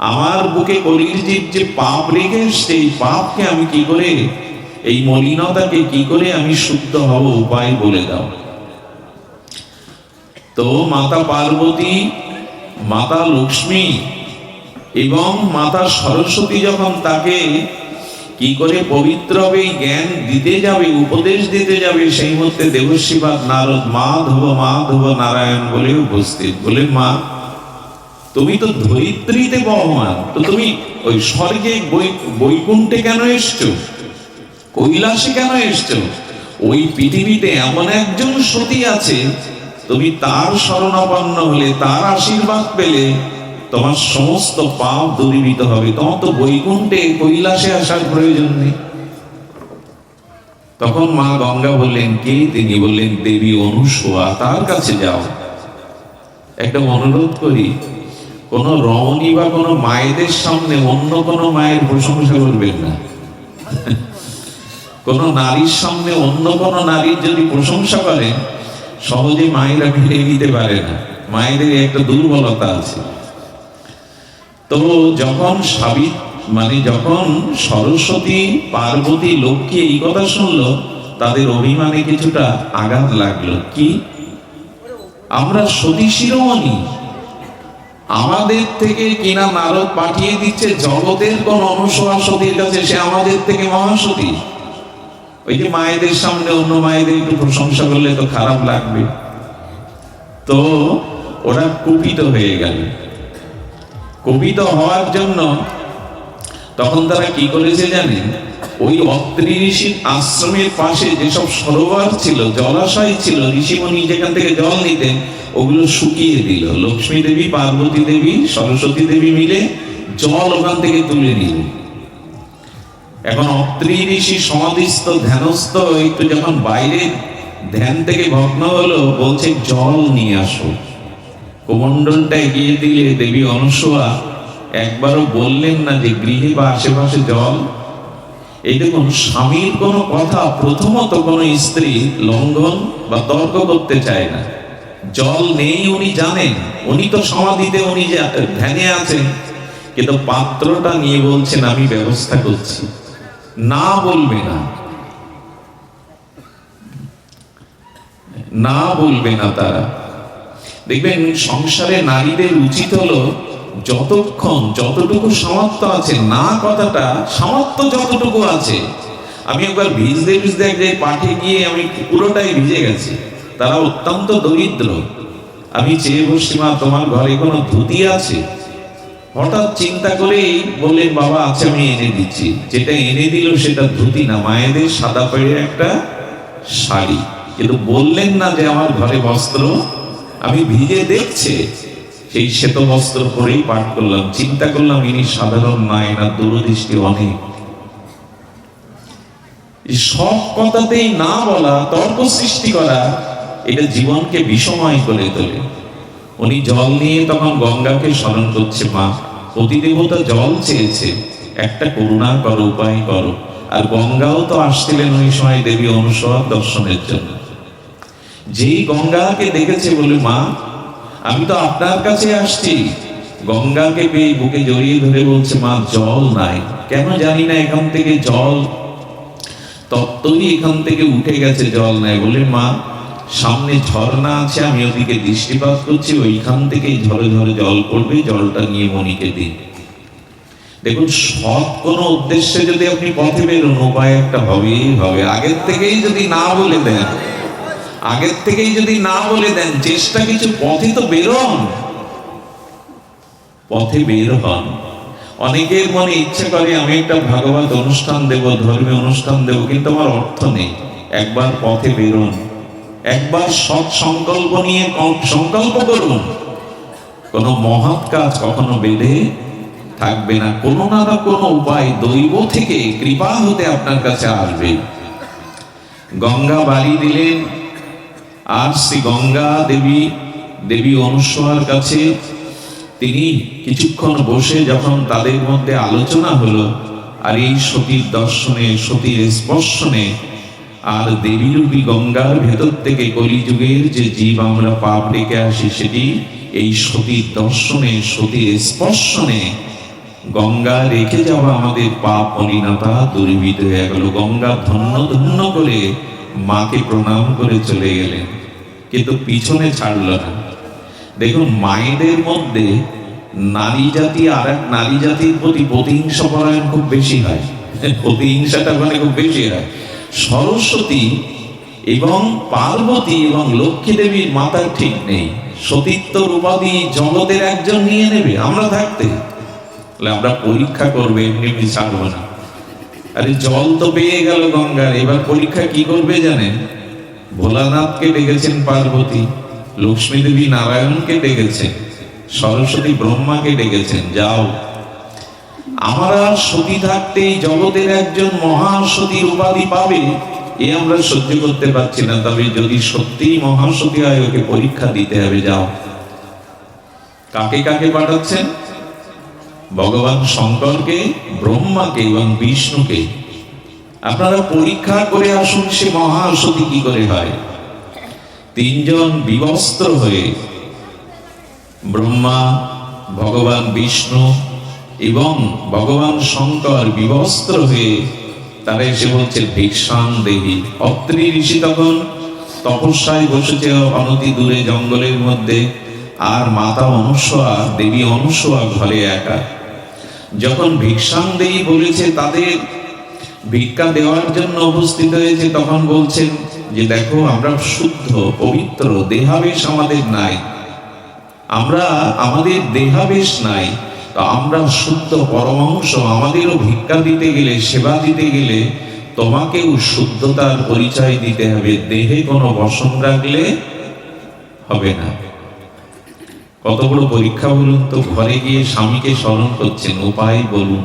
আমার বুকে কলির জীব যে পাপ রেখে এসছে, এই পাপকে আমি কি করে, এই মলিনতাকে কি করে আমি শুদ্ধ হব, উপায় বলে দাও। তো মাতা পার্বতী, মাতা লক্ষ্মী এবং মাতা সরস্বতী যখন তাকে কি করে পবিত্র হবে জ্ঞান দিতে যাবে, উপদেশ দিতে যাবে, সেই মধ্যে দেবর্ষিপাদ নারদ মাধব নারায়ণ বলে উপস্থিত। বলে, মা, তুমি তো ধরিত্রীতে বহমান, তো তুমি ওই স্বর্গে বৈকুণ্ঠে কেন এসছো, কৈলাসে কেন এসছো? ওই পৃথিবীতে এমন একজন সতী আছে, তুমি তার শরণাপন্ন হলে, তার আশীর্বাদ পেলে তোমার সমস্ত পাপ দূরীভূত হবে, তোমার তো বৈকুণ্ঠে কৈলাসে আসার প্রয়োজন নেই। তখন মা গঙ্গা বললেন, কে তিনি? বললেন, দেবী অনুসূয়া, তার কাছে যাও। একটা অনুরোধ করি, কোন রমণী বা কোন মায়েদের সামনে অন্য কোন মায়ের প্রশংসা করবেন না। কোন নারীর সামনে অন্য কোন নারীর যদি প্রশংসা করেন, সহজে মায়েরা মেনে নিতে পারে না, মায়েদের একটা দুর্বলতা আছে। তো যখন যখন সরস্বতী, পার্বতী, লক্ষ্মী এই কথা শুনলো, তাদের অভিমানে কিছুটা আঘাত লাগলো। কি, আমরা সতী শিরোমণি, আমাদের থেকে কিনা নারদ পাঠিয়ে দিচ্ছে জগতের কোন অনুসূয়া সতীর কাছে, সে আমাদের থেকে মহাসতী। ওই যে মায়েদের সামনে অন্য মায়েদের একটু প্রশংসা করলে তো খারাপ লাগবে। তো ওরা কুপিত হয়ে গেল। কুপিত হওয়ার জন্য তখন তারা কি করেছে জানেন? ওই অত্রি ঋষির আশ্রমের পাশে যেসব সরোবর ছিল, জলাশয় ছিল, ঋষিমণি যেখান থেকে জল নিতেন, ওগুলো শুকিয়ে দিল। লক্ষ্মী দেবী, পার্বতী দেবী, সরস্বতী দেবী মিলে জল ওখান থেকে তুলে নিল। এখন অত্রি ঋষি সমাধিস্থ, ধ্যানস্থ, একটু যখন বাইরে ধ্যান থেকে ভগ্ন হলো, বলছে জল নিয়ে আসো। কমণ্ডলটা এগিয়ে দিলে দেবী অনুসূয়া একবারও বললেন না যে গৃহে বা আশেপাশে জল। এই দেখুন, স্বামীর কোনো কথা প্রথমত কোনো স্ত্রী লঙ্ঘন বা তর্ক করতে চায় না। জল নেই উনি জানেন, উনি তো সমাধিতে, উনি ধ্যানে আছেন, কিন্তু পাত্রটা নিয়ে বলছেন আমি ব্যবস্থা করছি। না বলবে না, না বলবে না তারা। দেখবেন সংসারে নারীদের উচিত হলো যতক্ষণ যতটুকু সামর্থ্য আছে, না কথাটা সামর্থ্য যতটুকু আছে। আমি একবার ভিজতে ভিজতে এক জায়গায় পাঠে গিয়ে আমি পুরোটাই ভিজে গেছি। তারা অত্যন্ত দরিদ্র। আমি চেয়ে বসছি, মা, তোমার ঘরে কোনো ধুতি আছে? হঠাৎ চিন্তা করেই বললেন, বাবা আছে, আমি এনে দিচ্ছি। যেটা এনে দিল সেটা ধুতি না, মায়েদের সাদা পাড়ের একটা শাড়ি। কিন্তু বললেন না যে আমার ঘরে বস্ত্র। আমি ভিজে দেখছে সেই শ্বেত বস্ত্র পরেই পাঠ করলাম। চিন্তা করলাম ইনি সাধারণ নয়, না দূরদৃষ্টি অনেক। সব কথাতেই না বলা, তর্ক সৃষ্টি করা, এটা জীবনকে বিষময় করে তোলে। উনি জল নিয়ে তখন গঙ্গাকে স্মরণ করছে, মা, অতিদেবতা জল চেয়েছে, একটা করুণা করো, উপায় করো। আর গঙ্গাও তো আসছিলেন ওই সময় দেবী অনুসূয়া দর্শনের জন্য। যেই গঙ্গাকে দেখেছে বলে, মা, আমি তো আপনার কাছে আসছি। গঙ্গাকে পেয়ে বুকে জড়িয়ে ধরে বলছে, মা, জল নাই, কেন জানি না, এখান থেকে জল তত্ত্বই এখান থেকে উঠে গেছে, জল নাই। বলে, মা, সামনে ঝর্ণা আছে, আমি ওদিকে দৃষ্টিপাত করছি, ওইখান থেকেই ঝরে ঝরে জল পড়বে, জলটা নিয়ে মণিকে দিন। দেখুন, সৎ কোনো উদ্দেশ্যে যদি আপনি পথে বেরোন, উপায় একটা হবেই হবে। আগের থেকেই যদি না বলে দেন, আগের থেকেই যদি না বলে দেন, চেষ্টা কিছু, পথে তো বেরোন, পথে বের হন। অনেকের মনে ইচ্ছে করে আমি একটা ভাগবত অনুষ্ঠান দেব, ধর্মীয় অনুষ্ঠান দেব, কিন্তু আমার অর্থ নেই। একবার পথে বেরোন, একবার সৎ সংকল্প নিয়ে সংকল্প করুন। কোন মহৎ কাজ কখনো বেঁধে থাকবে না। কোনো না কোনো উপায় দৈব থেকে কৃপা হতে আপনার কাছে আসবে। গঙ্গা বাড়ি দিলেন, আর শ্রী গঙ্গা দেবী অনুসূয়ার কাছে তিনি কিছুক্ষণ বসে যখন তাদের মধ্যে আলোচনা হলো, আর এই সতীর দর্শনে, সতীর স্পর্শনে আর দেবীরূপী গঙ্গার ভেতর থেকে কলিযুগের যে জীব আমরা পাপ রেখে আসি, সেটি এই সতীর দর্শনে, সতীর স্পর্শনে গঙ্গা রেখে যাওয়া আমাদের পাপ মলিনতা দূরীভূত হয়ে গেল। গঙ্গা ধন্য ধন্য করে মাকে প্রণাম করে চলে গেলেন, কিন্তু পিছনে ছাড়ল না। দেখুন, মায়েদের মধ্যে নারী জাতি আর এক নারী জাতির প্রতি প্রতিহিংসা পরায়ণ খুব বেশি হয়, প্রতিহিংসাটা মানে খুব বেশি হয়। সরস্বতী এবং পার্বতী এবং লক্ষ্মী দেবীর মাথার ঠিক নেই, সতীত্বর উপাধি জগতের একজন নিয়ে নেবে আমরা থাকতে। আমরা পরীক্ষা করবে, এমনি এমনি ছাড়বো না। আরে জল তো পেয়ে গেল গঙ্গার, এবার পরীক্ষা কি করবে জানেন? ভোলানাথকে ডেকেছেন পার্বতী, লক্ষ্মী দেবী নারায়ণকে ডেকেছেন, সরস্বতী ব্রহ্মাকে ডেকেছেন, যাও আমরা সতী থাকতেই জগতের একজন মহাসতীর উপাধি পাবে, এ আমরা সহ্য করতে পারছি না। তবে যদি সত্যিই মহাসতী হয়, ওকে পরীক্ষা দিতে হবে, যাও। কাকে কাকে পাঠাচ্ছেন? ভগবান শঙ্করকে, ব্রহ্মাকে এবং বিষ্ণুকে। আপনারা পরীক্ষা করে আসুন সে মহাসতী কি করে হয়। তিনজন বিবস্ত্র হয়ে, ব্রহ্মা, ভগবান বিষ্ণু এবং ভগবান শঙ্কর বিবস্ত্র হয়ে তারা এসে বলছে ভিক্ষাং দেহি। অত্রি ঋষি তখন তপস্যায় বসেছে অনতি দূরে জঙ্গলের মধ্যে, আর মাতা অনুসয়া, দেবী অনুসয়া ঘরে একা। যখন ভিক্ষাং দেহি বলেছে, তাদের ভিক্ষা দেওয়ার জন্য উপস্থিত হয়েছে, তখন বলছেন যে দেখো, আমরা শুদ্ধ পবিত্র, দেহাবেশ আমাদের নাই, আমরা আমাদের দেহাবেশ নাই, তো আমরা শুদ্ধ পরমাংশ, আমাদেরও ভিক্ষা দিতে গেলে, সেবা দিতে গেলে তোমাকেও শুদ্ধতার পরিচয় দিতে হবে, দেহে কোনো বসন রাখলে হবে না। কত বড় পরীক্ষা বলুন তো। ঘরে গিয়ে স্বামীকে স্মরণ করছেন, উপায় বলুন,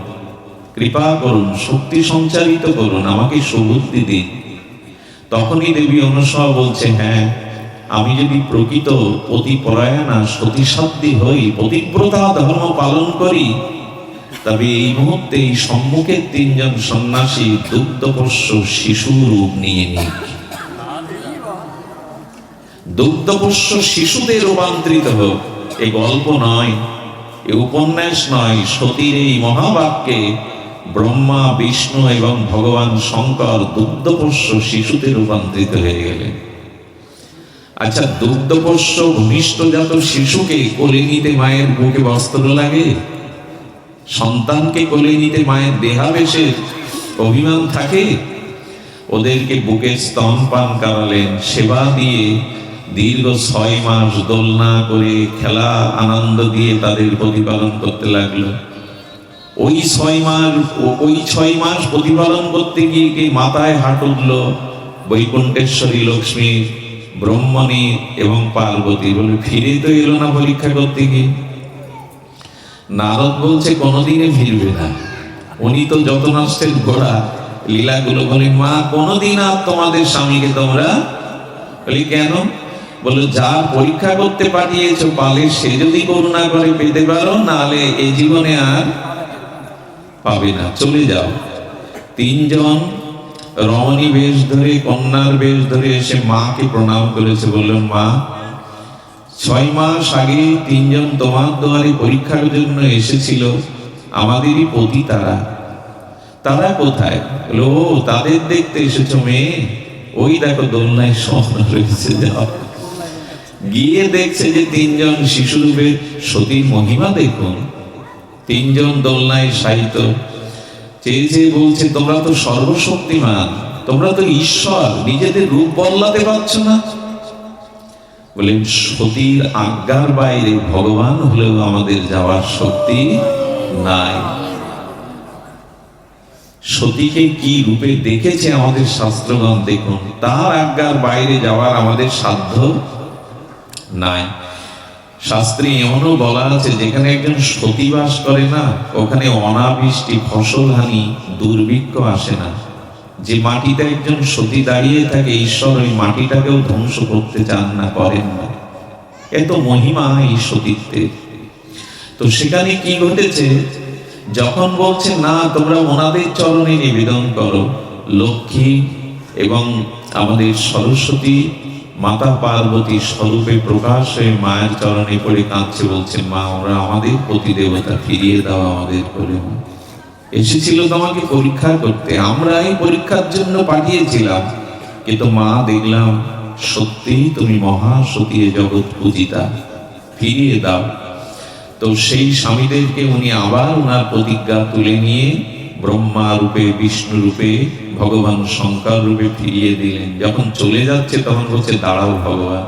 কৃপা করুন, শক্তি সঞ্চারিত করুন, আমাকে সুবুদ্ধি দিন। তখনই দেবী অনুসয়া বলছে, হ্যাঁ, আমি যদি প্রকৃত পতিপরায়ণা সতীসাধ্যী হই, পতিব্রতা ধর্ম পালন করি, তবে এই মুহূর্তে এই সম্মুখের তিনজন সন্ন্যাসী দুগ্ধপোষ্য শিশু রূপ নিয়ে নিক, দুগ্ধপোষ্য শিশুতে রূপান্তরিত হোক। এই গল্প নয়, এ উপন্যাস নয়, সতীর এই মহাবাক্যে ব্রহ্মা, বিষ্ণু এবং ভগবান শঙ্কর দুগ্ধপোষ্য শিশুতে রূপান্তরিত হয়ে গেলেন। আচ্ছা, দুগ্ধপোষ্য ভূমিষ্ঠজাত শিশুকে কোলে নিতে মায়ের বুকে বস্ত্র লাগে? সন্তানকে কোলে নিতে মায়ের দেহাবেশের অভিমান থাকে? ওদেরকে বুকে স্তনপান করালেন, সেবা দিয়ে দীর্ঘ 6 মাস দোলনা করে, খেলা আনন্দ দিয়ে তাদের প্রতিপালন করতে লাগলো। ওই 6 মাস প্রতিপালন করতে গিয়ে কি মাথায় হাত উঠল বৈকুণ্ঠেশ্বরী লক্ষ্মী, ব্রহ্মণী এবং পার্বতী, বলে ফিরে তো এলো না পরীক্ষা করতে গিয়ে। নারদ বলছে কোনোদিনে ফিরবে না, উনি তো যত নষ্টের ঘোড়া। লীলাগুলো বলে, মা কোনোদিন আর তোমাদের স্বামীকে তোমরা, বলি কেন? বলে যা পরীক্ষা করতে পাঠিয়েছো পালে, সে যদি করুণা করে পেতে পারো, নাহলে এই জীবনে আর পাবে না, চলে যাও। তিনজন রমণী বেশ ধরে, কন্যার বেশ ধরে এসে মাকে প্রণাম করেছে, বললেন মা, 6 মাস আগে তিনজন তোমার দুয়ারে পরীক্ষার জন্য এসেছিল, আমাদেরই পতি, তারা কোথায়? বলো, তাদের দেখতে এসেছো মেয়ে? ওই দেখো দোলনায় শোয়ানো রয়েছে, যাও। গিয়ে দেখছে যে তিনজন শিশুরূপে সতীর মহিমা দেখুন, তিনজন দোলনায় শায়িত। চেয়েছে বলছে, তোমরা তো সর্বশক্তিমান, তোমরা তো ঈশ্বর, নিজেদের রূপ বদলাতে পারছো না। বলেন, সতীর আজ্ঞার বাইরে ভগবান হলেও আমাদের যাওয়ার শক্তি নাই। সতীকে কি রূপে দেখেছে আমাদের শাস্ত্রগণ দেখুন, তার আজ্ঞার বাইরে যাওয়ার আমাদের সাধ্য নাই। শাস্ত্রে এমনও বলা আছে, যেখানে একজন সতী বাস করে না, ওখানে অনাবৃষ্টি, ফসলহানি, দুর্ভিক্ষ আসে না। যে মাটিতে একজন সতী দাঁড়িয়ে থাকে, ঈশ্বর ওই মাটিটাকেও ধ্বংস করতে চান না, করেন না। এত মহিমা এই সতীত্বের। তো সেখানে কি ঘটেছে? যখন বলছে না, তোমরা ওনাদের চরণে নিবেদন করো, লক্ষ্মী এবং আমাদের সরস্বতী মাতা পার্বতী স্বরূপে প্রকাশ হয়ে মায়ের চরণে পড়ে কাঁদছে, বলছেন মা ওরা আমাদের প্রতিদেবতা, ফিরিয়ে দাও আমাদের করে। এসেছিল তোমাকে পরীক্ষা করতে, আমরা এই পরীক্ষার জন্য পাঠিয়েছিলাম, কিন্তু মা দেখলাম সত্যিই তুমি মহাসতী জগৎ পূজিতা, ফিরিয়ে দাও। তো সেই স্বামীদেরকে উনি আবার ওনার প্রতিজ্ঞা তুলে নিয়ে ব্রহ্মা রূপে, বিষ্ণু রূপে, ভগবান শঙ্কর রূপে ফিরিয়ে দিলেন। যখন চলে যাচ্ছে তখন বলছে দাঁড়াও ভগবান,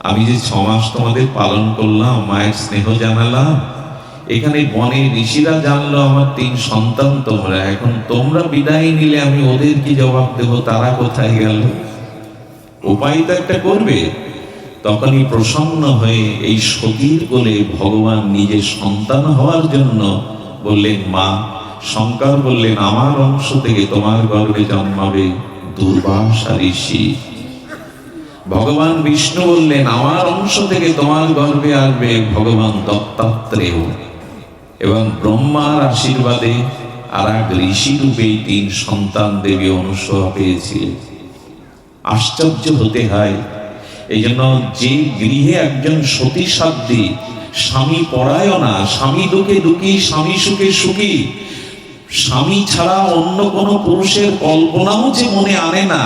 আমি যে 6 মাস তোমাদের পালন করলাম, মায়ের স্নেহ জানালাম, এখানে বনে ঋষিরা জানলো আমার 3 সন্তান তোমরা, এখন তোমরা বিদায় নিলে আমি ওদের কি জবাব দেব, তারা কোথায় গেল? উপায় তো একটা করবে। তখনই প্রসন্ন হয়ে এই সতীর কোলে ভগবান নিজের সন্তান হওয়ার জন্য বললেন মা, শঙ্কর বললেন আমার অংশ থেকে তোমার গর্ভে জন্মাবে দুর্বাসা ঋষি। ভগবান বিষ্ণু বললেন আমার অংশ থেকে তোমার গর্ভে আসবে ভগবান দত্তাত্রেয়। এবং ব্রহ্মার আশীর্বাদে আর এক ঋষি রূপে 3 সন্তান দেবী অনুসয়া পেয়েছিলেন। আশ্চর্য হতে হয়। এই জন্য যে গৃহে একজন সতী সাধ্বী, স্বামী পরায়ণা, স্বামী দুঃখে দুঃখী, স্বামী সুখে সুখী, স্বামী ছাড়া অন্য কোন পুরুষের কল্পনাও যে মনে আনে না,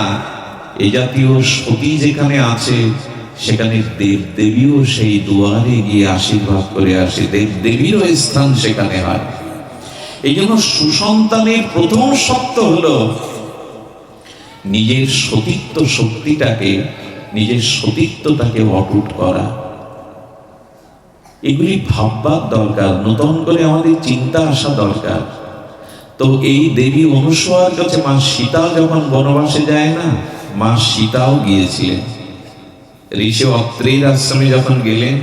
এই জাতীয় সতী যেখানে আছে সেখানে দেব দেবীও সেই দুয়ারে গিয়ে আশীর্বাদ করে আসে, দেব দেবীরও স্থান সেখানে হয়। এই জন্য সুসন্তানের প্রথম শর্ত হলো নিজের সতীত্ব শক্তিটাকে, নিজের সতীত্বটাকে অটুট করা। এগুলি ভাববার দরকার, নতুন করে আমাদের চিন্তা আসা দরকার। তো এই দেবী অনুসয়ার কাছে মা সীতা যখন বনবাসে যায় না, মা সীতাও গিয়েছিলেন। ঋষি অত্রের আশ্রমে যখন গেলেন,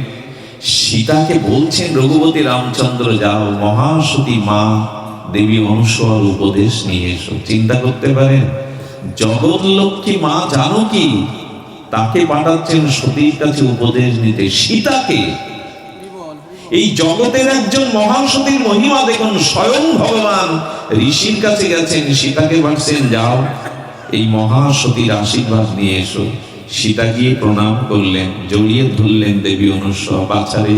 সীতাকে বলছেন রঘুপতি রামচন্দ্র যাও মহাসতী মা দেবী অনুসয়ার উপদেশ নিয়ে এসো। চিন্তা করতে পারেন, জগৎ লক্ষ্মী মা জানকী তাকে পাঠাচ্ছেন সতীর কাছে উপদেশ নিতে, সীতাকে। এই জগতের একজন মহাসতীর মহিমা দেখুন, স্বয়ং ভগবান ঋষির কাছে গেছেন, সীতাকে পাঠাচ্ছেন যাও এই মহাসতীর আশীর্বাদ নিয়ে এসো। সীতা গিয়ে প্রণাম করলেন, জড়িয়ে ধরলেন দেবী অনুসয়া। বাছারে,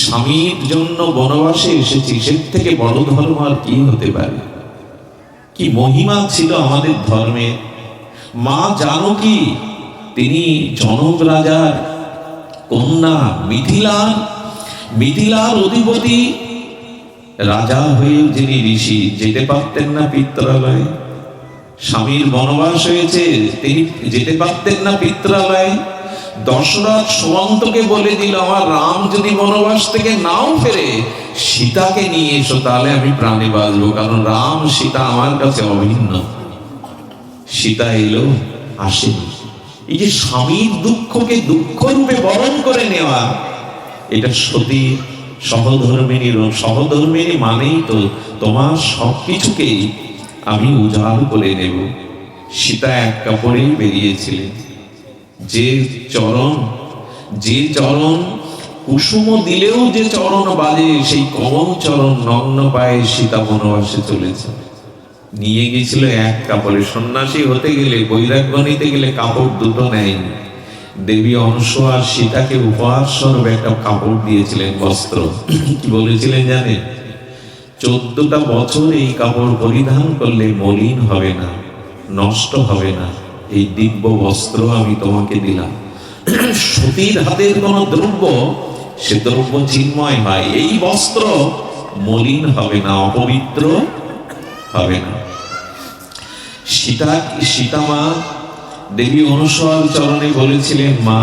স্বামীর জন্য বনবাসে এসেছি, সে থেকে বড় ধর্ম আর কি হতে পারে? কি মহিমা ছিল আমাদের ধর্মে। মা জানকী তিনি জনক রাজার কন্যা, মিথিলার অধিপতি রাজা হয়ে যিনি ঋষি, যেতে পারতেন না পিত্রালয়ে। স্বামীর বনবাস হয়েছে, তিনি যেতে পারতেন না পিত্রালয়ে। দশরথ সুমন্তকে বলে দিল আমার রাম যদি বনবাস থেকে নাও ফেরে, সীতাকে নিয়ে এসো, তাহলে আমি প্রাণে বাঁচবো, কারণ রাম সীতা আমার কাছে অভিন্ন। সীতা এলো, আসেনি। এই যে স্বামীর দুঃখকে দুঃখ রূপে বরণ করে নেওয়া, এটা সতী সহধর্মিনী মানেই তো তোমার সবকিছুকেই আমি উজাড় করে নেব। সীতা এক কাপড়েই বেরিয়েছিলেন। যে চরণ কুসুম দিলেও যে চরণ বাজে, সেই কমল চরণ নগ্ন পায়ে সীতা বনবাসে চলেছে। নিয়ে গেছিল এক কাপড়ে। সন্ন্যাসী হতে গেলে, বৈরাগ্য নিতে গেলে কাপড় দুটো নেয়নি। দেবী অনুসয়া সীতাকে উপহার স্বরূপ একটা কাপড় দিয়েছিলেন, বস্ত্র। কি বলেছিলেন জানেন? 14টা বছর এই কাপড় পরিধান করলে মলিন হবে না, নষ্ট হবে না, এই দিব্য বস্ত্র আমি তোমাকে দিলাম। সতীর হাতের কোন দ্রব্য, সে দ্রব্য চিন্ময় হয়, এই বস্ত্র মলিন হবে না, অপবিত্র হবে না। সীতা মা দেবী অনুসয়ার চরণে বলেছিলেন মা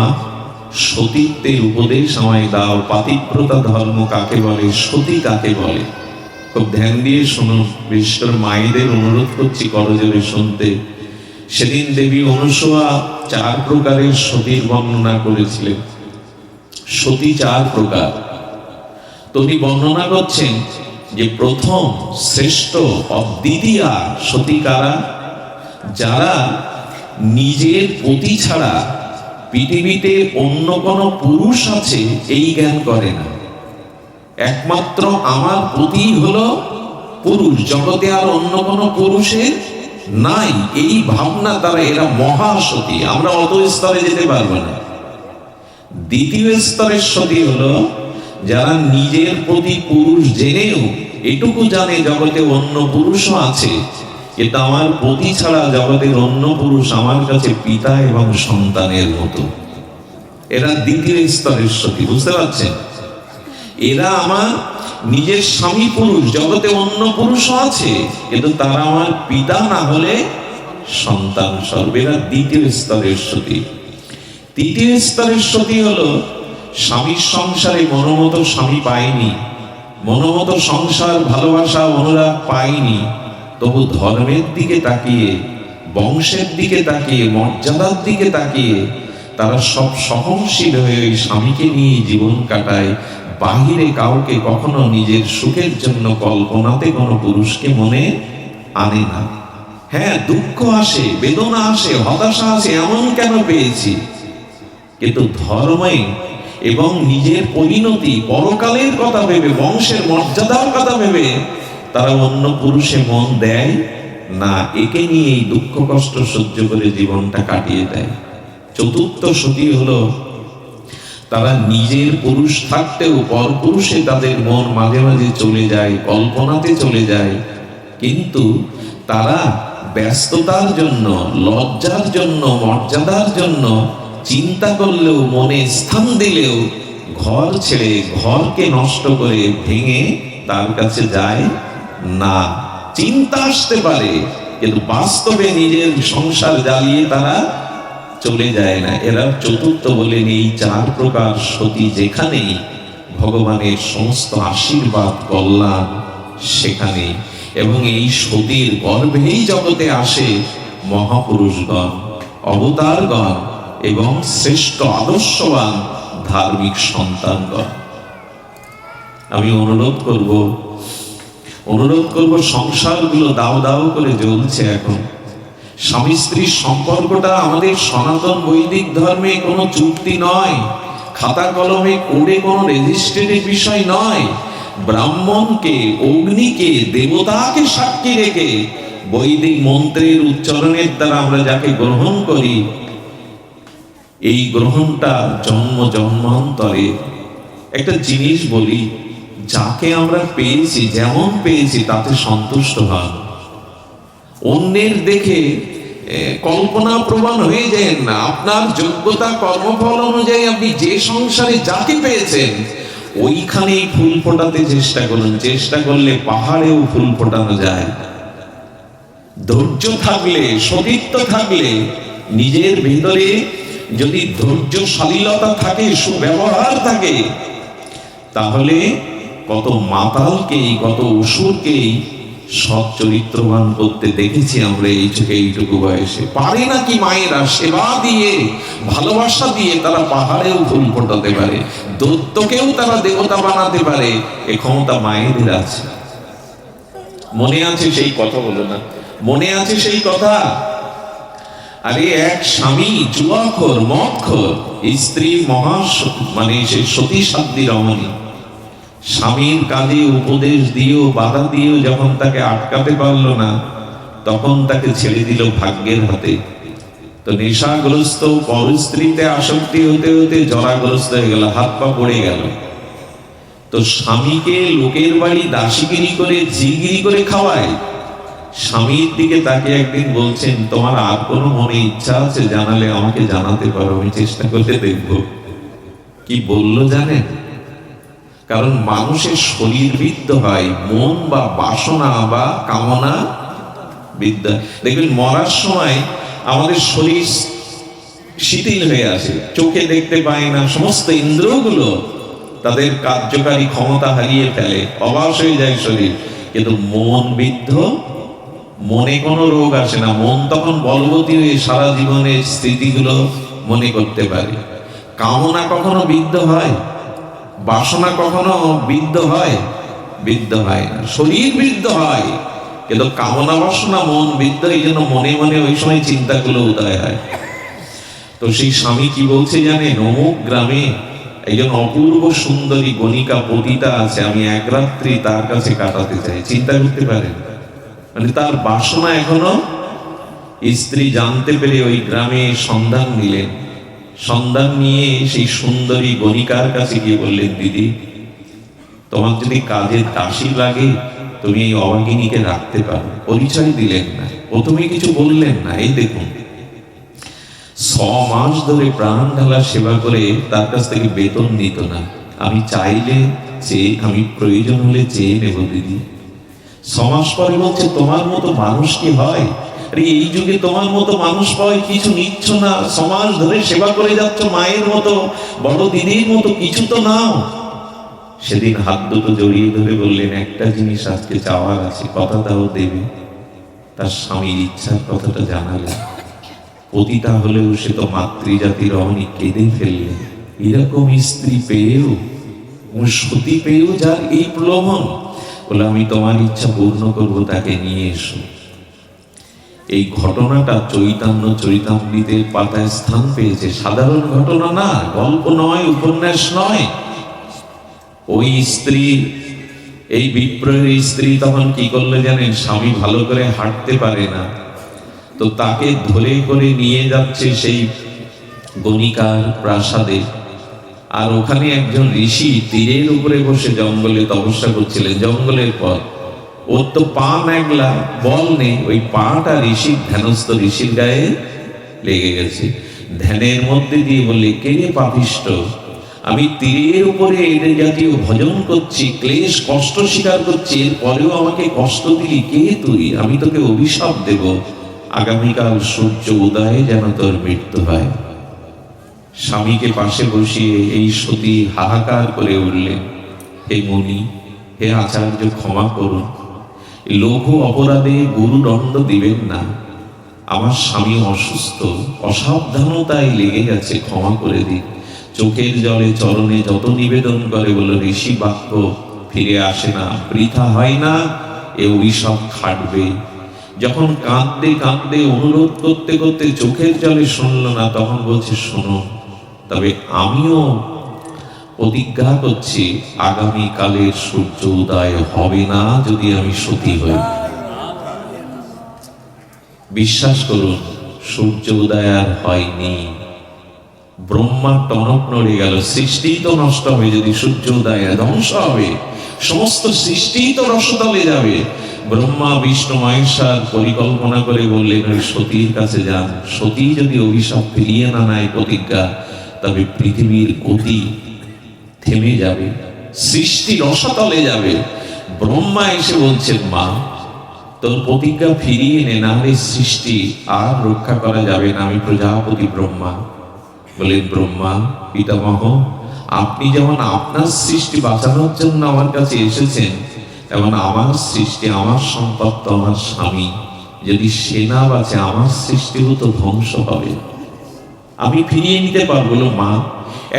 সতীত্বের উপদেশ আমায় দাও, পাতিব্রতা ধর্ম কাকে বলে, সতী কাকে বলে। খুব ধ্যান দিয়ে শুনুন, বিশেষ করে মায়েদের অনুরোধ করছি করজোরে শুনতে। সেদিন দেবী অনুসয়া 4 প্রকারের সতীর বর্ণনা করেছিলেন। সতী 4 প্রকার। তিনি বর্ণনা করছেন যে প্রথম শ্রেষ্ঠ অদ্বিতীয়া সতী কারা? যারা নিজের পতি ছাড়া পৃথিবীতে অন্য কোনো পুরুষ আছে এই জ্ঞান করে না। একমাত্র আমার পতি হলো পুরুষ, জগতে আর অন্য কোনো পুরুষের নাই, এই ভাবনা তারা, এরা মহাসতী। আমরা অত স্তরে যেতে পারবো না। দ্বিতীয় স্তরের সতী হলো যারা নিজের প্রতি পুরুষ জেনেও এটুকু জানে জগতে অন্য পুরুষও আছে, কিন্তু আমার পতি ছাড়া জগতের অন্য পুরুষ আমার কাছে পিতা এবং সন্তানের মতো। এরা দ্বিতীয় স্তরের সতী, বুঝতে পারছেন? এরা আমার নিজের স্বামী পুরুষ, জগতে অন্য পুরুষও আছে, কিন্তু তারা আমার পিতা না হলে সন্তান স্বরূপ। এরা দ্বিতীয় স্তরের সতী। তৃতীয় স্তরের সতী হলো স্বামীর সংসারে মনোমত স্বামী পায়নি, মনোমত সংসার ভালোবাসা অনুরাগ পায়নি, তবু ধর্মের দিকে তাকিয়ে, বংশের দিকে তাকিয়ে, মর্যাদার দিকে তাকিয়ে তারা সব সহনশীল হয়ে ওই স্বামীকে নিয়ে জীবন কাটায়। বাহিরে কাউকে কখনো নিজের সুখের জন্য কল্পনাতে কোনো পুরুষকে মনে আনে না। হ্যাঁ, দুঃখ আসে, বেদনা আসে, হতাশা আসে, এমন কেন পেয়েছি, কিন্তু ধর্মে এবং নিজের পরিণতি, পরকালের কথা ভেবে, বংশের মর্যাদার কথা ভেবে তারা অন্য পুরুষে মন দেয় না। একে নিয়ে এই দুঃখ কষ্ট সহ্য করে জীবনটা কাটিয়ে দেয়। চতুর্থ সতী হলো তারা নিজের পুরুষ থাকতেও পর পুরুষে তাদের মন মাঝে মাঝে চলে যায়, কল্পনাতে চলে যায়, কিন্তু তারা ব্যস্ততার জন্য, লজ্জার জন্য, মর্যাদার জন্য চিন্তা করলেও, মনে স্থান দিলেও ঘর ছেড়ে, ঘরকে নষ্ট করে ভেঙে তার কাছে যায় না। চিন্তা আসতে পারে, কিন্তু বাস্তবে নিজের সংসার জ্বালিয়ে তারা চলে যায় না। এরা চতুর্থ বলেন এই চার প্রকার সতী যেখানেই ভগবানের সমস্ত আশীর্বাদ কল্যাণ সেখানে, এবং এই সতীর গর্ভেই জগতে আসে মহাপুরুষগণ, অবতারগণ এবং শ্রেষ্ঠ আদর্শবান ধার্মিক সন্তানগণ। আমি অনুরোধ করব সংসারগুলো দাও দাও করে জ্বলছে এখন। স্বামী স্ত্রীর সম্পর্কটা আমাদের সনাতন বৈদিক ধর্মে কোনো চুক্তি নয়, খাতা কলমে করে কোনো রেজিস্ট্রেটের বিষয় নয়। ব্রাহ্মণকে, অগ্নিকে, দেবতাকে সাক্ষী রেখে বৈদিক মন্ত্রের উচ্চারণের দ্বারা আমরা যাকে গ্রহণ করি, এই গ্রহণটা জন্ম জন্মান্তরে। একটা জিনিস বলি, যাকে আমরা পেয়েছি, যেমন পেয়েছি তাতে সন্তুষ্ট হন। অন্যের দেখে কল্পনা প্রমাণ হয়ে যায় না। আপনার যোগ্যতা, কর্মফল অনুযায়ী আপনি যে সংসারে যাকে পেয়েছেন ওইখানেই ফুল ফোটাতে চেষ্টা করুন। চেষ্টা করলে পাহাড়েও ফুল ফোটানো যায়। ধৈর্য থাকলে, সতীত্ব থাকলে, নিজের ভিতরে যদি ধৈর্যশালীলতা থাকে, সুব্যবহার থাকে, তাহলে কত মাতালকেই, কত অসুরকেই সৎ চরিত্রবান করতে দেখেছি আমরা এই চোখে, এইটুকু বয়সে। পারে নাকি মায়েরা সেবা দিয়ে, ভালোবাসা দিয়ে তারা পাহাড়েও ফুল ফোটাতে পারে, দৈত্যকেও তারা দেবতা বানাতে পারে। এ ক্ষমতা মায়েদের আছে। মনে আছে সেই কথা, বলো না, মনে আছে সেই কথা? আরে এক স্বামী জুয়াখোর, মদখোর, স্ত্রী মানে সেই সতী সাধ্বী রমণী, স্বামীর কাজে উপদেশ দিয়েও, বাধা দিয়েও যখন তাকে আটকাতে পারলো না, তখন তাকে ছেড়ে দিল ভাগ্যের হাতে। তো নেশাগ্রস্ত, পরস্ত্রীতে আসক্তি হতে হতে জরাগ্রস্ত হয়ে গেল, হাত পা পড়ে গেল। তো স্বামীকে লোকের বাড়ি দাসীগিরি করে, ঝিগিরি করে খাওয়ায়। স্বামীর দিকে তাকে একদিন বলছেন, তোমার আর কোনো মনে ইচ্ছা আছে জানালে আমাকে জানাতে পারো, আমি চেষ্টা করে দেখবো। কি বললো জানেন? কারণ মানুষের শরীর বিদ্ধ হয়, মন বা বাসনা বা কামনা বিদ্যা। দেখবেন মরার সময় আমাদের শরীর শিথিল হয়ে আসে, চোখে দেখতে পায় না, সমস্ত ইন্দ্রিয়গুলো তাদের কার্যকারী ক্ষমতা হারিয়ে ফেলে, অবশ হয়ে যায় শরীর। কিন্তু মন বিদ্ধ, মনে কোনো রোগ আসে না। মন তখন বলবতী হয়ে সারা জীবনের স্মৃতিগুলো মনে করতে পারে। কামনা কখনো বিদ্ধ হয়? বাসনা কখনো বিদ্ধ হয়? বিদ্ধ হয় না। শরীর বিদ্ধ হয়, কিন্তু কামনা বাসনা মন বিদ্ধ। এই জন্য মনে মনে ওই সময় চিন্তাগুলো উদয় হয়। তো সেই স্বামী কি বলছে জানেন? অমুক গ্রামে একজন অপূর্ব সুন্দরী গণিকা পতিতা আছে, আমি এক রাত্রি তার কাছে কাটাতে চাই। চিন্তা করতে পারেন? মানে তার বাসনা এখনো স্ত্রী জানতে পেরে ওই গ্রামে সন্ধান নিলেন। সন্ধান নিয়ে সেই সুন্দরী গণিকার কাছে গিয়ে বললেন, দিদি, তোমার যদি কাজের দাসী লাগে তুমি এই অভাগিনীকে রাখতে পারো। পরিচয় দিলেন না, প্রথমে কিছু বললেন না। এই দেখুন, 6 মাস ধরে প্রাণ ঢালা সেবা করে তার কাছ থেকে বেতন নিত না। আমি চাইলে আমি প্রয়োজন হলে চেয়ে নেব দিদি। 6 মাস পরে বলছে, তোমার মতো মানুষ কি হয়? আরে এই যুগে তোমার মতো মানুষ পাওয়া, কিছু নিচ্ছ না, 6 মাস ধরে সেবা করে যাচ্ছ, মায়ের মতো, বড় দিদির মতো, কিছু তো নাও। সেদিন হাত দুটো জড়িয়ে ধরে বললেন, একটা জিনিস আজকে চাওয়ার আছে, কথা দাও দেবে। তার স্বামীর ইচ্ছার কথাটা জানালেন। পতিতা হলেও সে তো মাতৃজাতির অহনি কেঁদে ফেললেন। এরকম স্ত্রী পেয়েও, সতী পেয়েও যার এই প্রলোভন, বলে আমি তোমার ইচ্ছা পূর্ণ করব, তাকে নিয়ে এসো। এই ঘটনাটা চৈতন্য চরিতামৃতের পাতায় স্থান পেয়েছে। সাধারণ ঘটনা না, গল্প নয়, উপন্যাস নয়। ওই স্ত্রী, এই বিপ্রের স্ত্রী তখন কি করলে জানেন? স্বামী ভালো করে হাঁটতে পারে না, তো তাকে ধরে করে নিয়ে যাচ্ছে সেই গণিকার প্রাসাদে। আর ওখানে একজন ঋষি তীরের উপরে বসে জঙ্গলে তপস্যা করছিলেন, জঙ্গলের পথ। ওর তো পা মেঘলা, বল নেই, ওই পাটা ঋষির ধ্যানস্থ ঋষির গায়ে লেগে গেছে। ধ্যানের মধ্যে দিয়ে বললে, কে রে পাপিষ্ট, আমি তীরের উপরে এই জাতীয় ভজন করছি, ক্লেশ কষ্ট স্বীকার করছি, এরপরেও আমাকে কষ্ট দিলি, কে তুই? আমি তোকে অভিশাপ দেব, আগামীকাল সূর্য উদয়ে যেন তোর মৃত্যু হয়। স্বামীকে পাশে বসিয়ে এই সতী হাহাকার করে উঠলেন, হে মুনি, হে আচার্য, ক্ষমা করুন, লঘু অপরাধে গুরুদণ্ড দিবেন না। আমার স্বামী অসুস্থ, অসাবধানতায় লেগে গেছে, ক্ষমা করে দিন। চোখের জলে চরণে যত নিবেদন করে, বলল ঋষি বাক্য ফিরে আসে না, বৃথা হয় না, এ অভিশাপ খাটবে। যখন কাঁদতে কাঁদতে অনুরোধ করতে করতে চোখের জলে শুনল না, তখন বলছে, শোনো, তবে আমিও প্রতিজ্ঞা করছি, আগামী কালের সূর্য উদয় হবে না যদি আমি সতী হই। বিশ্বাস করুন, সূর্য উদয় আর হয়নি। ব্রহ্মা টনক নড়ে গেল, সৃষ্টি তো নষ্ট হবে যদি সূর্য উদয়, ধ্বংস হবে, সমস্ত সৃষ্টি তো রসতলে যাবে। ব্রহ্মা বিষ্ণু মহেশ্বর পরিকল্পনা করে বললেন, ওই সতীর কাছে যান। সতী যদি অভিশাপ ফিরিয়ে না নেয় প্রতিজ্ঞা, তবে পৃথিবীর গতি থেমে যাবে, সৃষ্টি রসতলে যাবে। ব্রহ্মা এসে বলছেন, মা, তোর প্রতিজ্ঞা ফিরিয়ে নে, না হলে সৃষ্টি আর রক্ষা করা যাবে না। আমি প্রজাপতি ব্রহ্মা। বলেন, ব্রহ্মা পিতামহ, আপনি যেমন আপনার সৃষ্টি বাঁচানোর জন্য আমার কাছে এসেছেন, তেমন আমার সৃষ্টি, আমার সম্পদ তো আমার স্বামী, যদি সে না বাঁচে আমার সৃষ্টিও তো ধ্বংস হবে। আমি ফিরিয়ে নিতে পারবো না মা,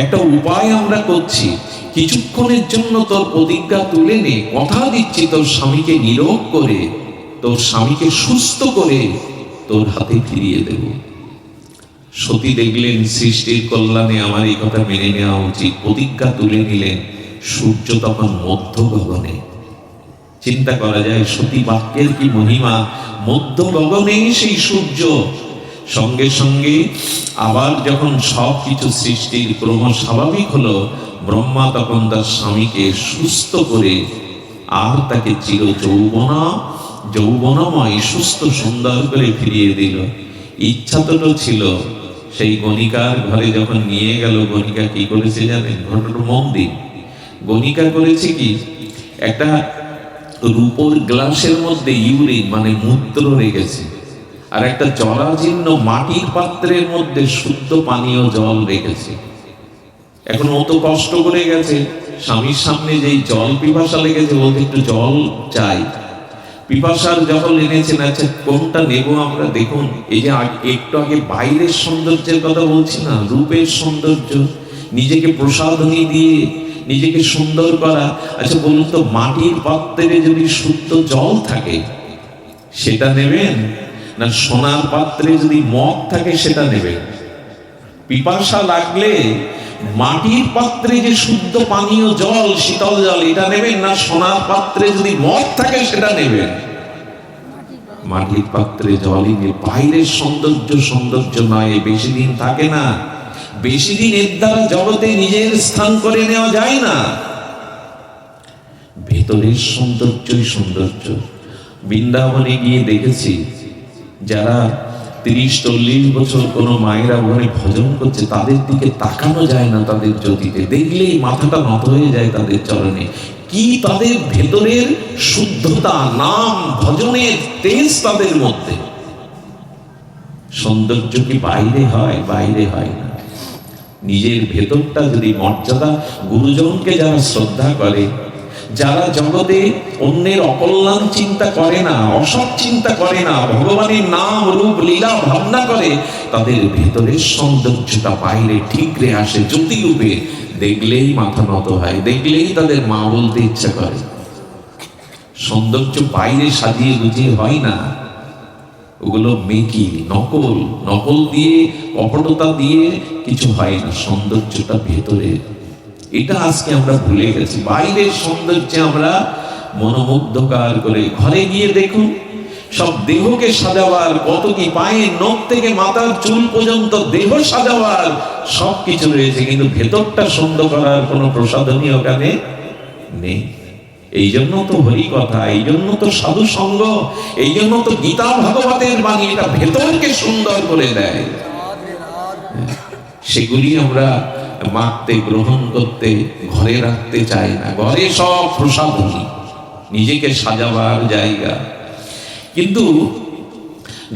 একটা উপায় আমরা করছি, কিছুক্ষণের জন্য তোর প্রতিজ্ঞা তুলে নে, কথা দিচ্ছি তোর স্বামীকে নিরোগ করে, তোর স্বামীকে সুস্থ করে তোর হাতে ফিরিয়ে দেব। সতী দেখলেন সৃষ্টির কল্যাণে আমার এই কথা মেনে নেওয়া উচিত, প্রতিজ্ঞা তুলে নিলেন। সূর্য তখন মধ্য গগনে। চিন্তা করা যায় সতী বাক্যের কি মহিমা, মধ্য গগনে সেই সূর্য। সঙ্গে সঙ্গে আবার যখন সব কিছু সৃষ্টির ক্রম স্বাভাবিক হলো, ব্রহ্মা তখন তার স্বামীকে সুস্থ করে আর তাকে চির যৌবনময় সুস্থ সুন্দর করে ফিরিয়ে দিল। ইচ্ছা তো ছিল, সেই গণিকার ঘরে যখন নিয়ে গেল, গণিকা কি করেছে জানেন? ঘটনা মন দিন। গণিকা করেছে কি, একটা রূপোর গ্লাসের মধ্যে ইউরিন মানে মূত্র রেখেছে, আর একটা জরাজীর্ণ মাটির পাত্রের মধ্যে শুদ্ধ পানীয় জল রেখেছে। এখন ও তো কষ্ট করে গেছে, স্বামীর সামনে যেই জল পিপাসা লেগেছে, বলতে একটু জল চাই। পিপাসার জল এনেছেন, আচ্ছা কোনটা নেব আমরা? দেখুন, এই যে একটু আগে বাইরের সৌন্দর্যের কথা বলছি না, রূপের সৌন্দর্য, নিজেকে প্রসাধনী দিয়ে নিজেকে সুন্দর করা। আচ্ছা বলুন তো, মাটির পাত্রে যদি শুদ্ধ জল থাকে সেটা নেবেন, না সোনার পাত্রে যদি মদ থাকে সেটা নেবেন? পিপাসা লাগলে মাটির পাত্রে যে শুদ্ধ পানীয় জল, শীতল জল, এটা নেবেন, না সোনার পাত্রে যদি মদ থাকে সেটা নেবেন? মাটির পাত্রে জলই নেই। বাইরের সৌন্দর্য সৌন্দর্য নয়, বেশি দিন থাকে না, বেশি দিন এর দ্বারা জগতে নিজের স্থান করে নেওয়া যায় না। ভেতরের সৌন্দর্যই সৌন্দর্য। বৃন্দাবনে গিয়ে দেখেছি যারা 30-40 বছর কোনো মায়েরা ঘরে ভজন করছে, তাদের দিকে তাকানো যায় না, তাদের জ্যোতিতে দেখলেই মাথাটা নত হয়ে যায় তাদের চরণে। কি তাদের ভেতরের শুদ্ধতা, নাম ভজনের তেজ তাদের মধ্যে। সৌন্দর্য কি বাইরে হয়? বাইরে হয় না। নিজের ভেতরটা যদি মর্যাদা, গুরুজনকে যারা শ্রদ্ধা করে, যারা জগতে অন্যের অকল্যাণ চিন্তা করে না, অসৎ চিন্তা করে না, ভগবানের নাম রূপ লীলা ভাবনা করে, তাদের ভেতরের সৌন্দর্যটা বাইরে ঠিকরে আসে জ্যোতি রূপে। দেখলেই মাথা নত হয়, দেখলেই তাদের মা বলতে ইচ্ছা করে। সৌন্দর্য বাইরে সাজিয়ে গুজিয়ে হয় না, ওগুলো মেকি, নকল। নকল দিয়ে, কপটতা দিয়ে কিছু হয় না। সৌন্দর্যটা ভেতরে, এটা আজকে আমরা ভুলে গেছি। বাইরের সৌন্দর্যে আমরা মনোমুগ্ধকার করে। ঘরে গিয়ে দেখুন, সব দেহকে সাজাবার কত কি, পায়ের নখ থেকে মাথার চুল পর্যন্ত দেহ সাজাবার সব কিছু রয়েছে, কিন্তু ভেতরটা সুন্দর করার কোনো প্রসাধনী ওখানে নেই। এই জন্য তো হরি কথা, এই জন্য তো সাধু সঙ্গ, এই জন্য তো গীতা ভাগবতের বাণী, এটা ভেতরকে সুন্দর করে দেয়। সেগুলি আমরা মাখতে, গ্রহণ করতে, ঘরে রাখতে চাই না। ঘরে সব প্রসাধনী, নিজেকে সাজাবার জায়গা। কিন্তু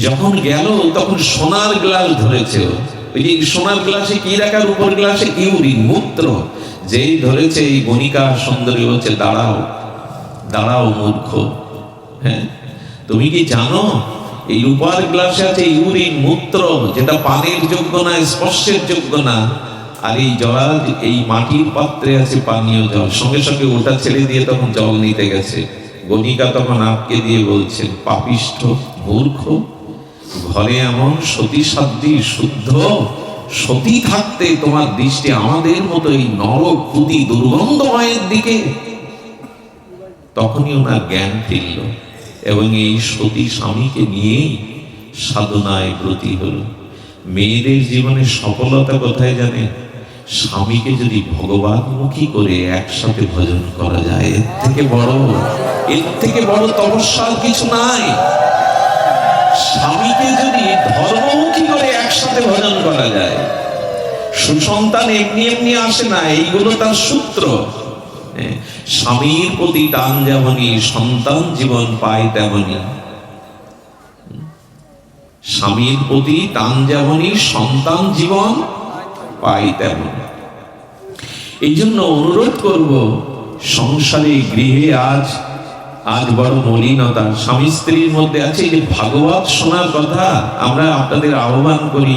যখন গেল তখন সোনার গ্লাস ধরেছে। ওই যে সোনার গ্লাসে কি রাখার, উপর গ্লাসে ইউরিন, মূত্র। যেই ধরেছে এই গণিকা সুন্দরী বলছে, দাঁড়াও দাঁড়াও মূর্খ, হ্যাঁ তুমি কি জানো এই রূপার গ্লাসে আছে ইউরিন, মূত্র, যেটা পানের যোগ্য না, স্পর্শের যোগ্য না। আর এই জল, এই মাটির পাত্রে আছে পানীয় জল। সঙ্গে সঙ্গে ওটা ছেড়ে দিয়ে তখন জল নিতে গেছে। গণিকা তখন আটকে দিয়ে বলছেন, পাপিষ্ঠ মূর্খ, ঘরে এমন সতী সাধ্বী শুদ্ধ সতী থাকতে তোমার দৃষ্টি আমাদের মতো এই নরক পুতি দুর্গন্ধময়ের দিকে। তখনই ওনার জ্ঞান ফিরল এবং এই সতী স্বামীকে নিয়েই সাধনায় ব্রতী হল। মেয়েদের জীবনে সফলতা কোথায় জানেন? স্বামীকে যদি ভগবানমুখী করে একসাথে ভজন করা যায়, এর থেকে বড় তপস্যার কিছু নাই। স্বামীকে যদি ধর্মমুখী করে একসাথে ভজন করা যায়, সুসন্তান এমনি এমনি আসে না, এইগুলো তার সূত্র। স্বামীর প্রতি টান যেমনই সন্তান জীবন পায় তেমনি, স্বামীর প্রতি টান যেমনই সন্তান জীবন পায় তেমন। এই জন্য অনুরোধ করব, সংসারে গৃহে আজ বড় মলিনতা স্বামী স্ত্রীর মধ্যে আছে। এই যে ভাগবত শোনার কথা আমরা আপনাদের আহ্বান করি,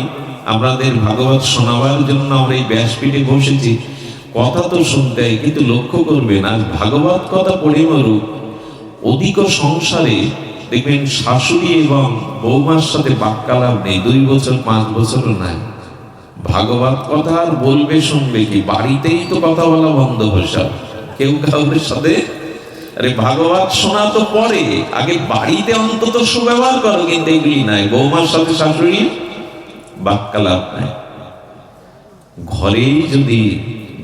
আপনাদের ভাগবত শোনাবার জন্য আমরা এই ব্যাসপীঠে বসেছি। কথা তো শুনতে হয়, কিন্তু লক্ষ্য করবেন আজ ভাগবত কথা পড়ে মরুক। অধিক সংসারে দেখবেন শাশুড়ি এবং বৌমার সাথে বাক্যালাপ নেই, 2 বছর 5 বছরও নাই। ভাগবত কথা আর বলবে, শুনবে কি? বাড়িতেই তো কথা বলা বন্ধ হয়ে, কেউ কাউদের সাথে। আরে ভাগবত শোনা তো পরে, আগে বাড়িতে অন্তত সুব্যবহার করো, কিন্তু এগুলি নাই। বৌমার সাথে শাশুড়ি বাক্যালাপ নাই।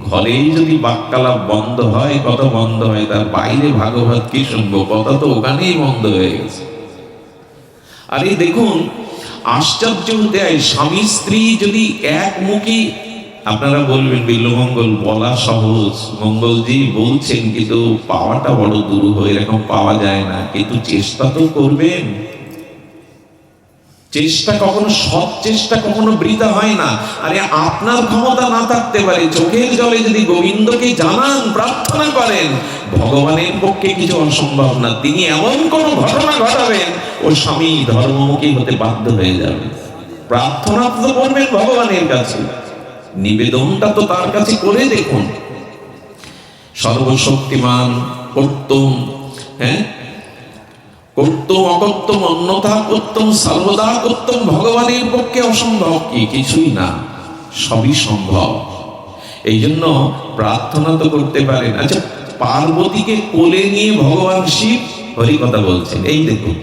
ঘরেই যদি বাক্যালাপ বন্ধ হয়, কথা বন্ধ হয়, তার বাইরে ভাগবত কি শুনবো? কথা তো ওখানেই বন্ধ হয়ে গেছে। আরে দেখুন, আশ্চর্য হতে হয়, স্বামী স্ত্রী যদি একমুখী। আপনারা বলবেন বিল্লমঙ্গল বলা সহজ, মঙ্গলজি বলছেন, কিন্তু পাওয়াটা বড় দুরূহ, এরকম পাওয়া যায় না। কিন্তু চেষ্টা তো করবেন। চেষ্টা কখনো, সৎ চেষ্টা কখনো বৃথা হয় না। আরে আপনার ক্ষমতা না থাকতে পারে, চোখের জলে যদি গোবিন্দকে জানান, প্রার্থনা করেন, ভগবানের পক্ষে কিছু অসম্ভব না। তিনি এমন কোন ঘটনা ঘটাবেন, ওর স্বামী ধর্মমুখী হতে বাধ্য হয়ে যাবে। প্রার্থনা তো করবেন ভগবানের কাছে, নিবেদনটা তো তার কাছে করে দেখুন। সর্বশক্তিমান কর্তম, হ্যাঁ, কর্তম অকর্তম অন্যথা কর্তম সর্বদা কর্তম, ভগবানের পক্ষে অসম্ভব কি? কিছুই না, সবই সম্ভব। এই জন্য প্রার্থনা তো করতে পারেন। আচ্ছা, পার্বতীকে কোলে নিয়ে ভগবান শিব হরি কথা বলছেন, এই দেখুন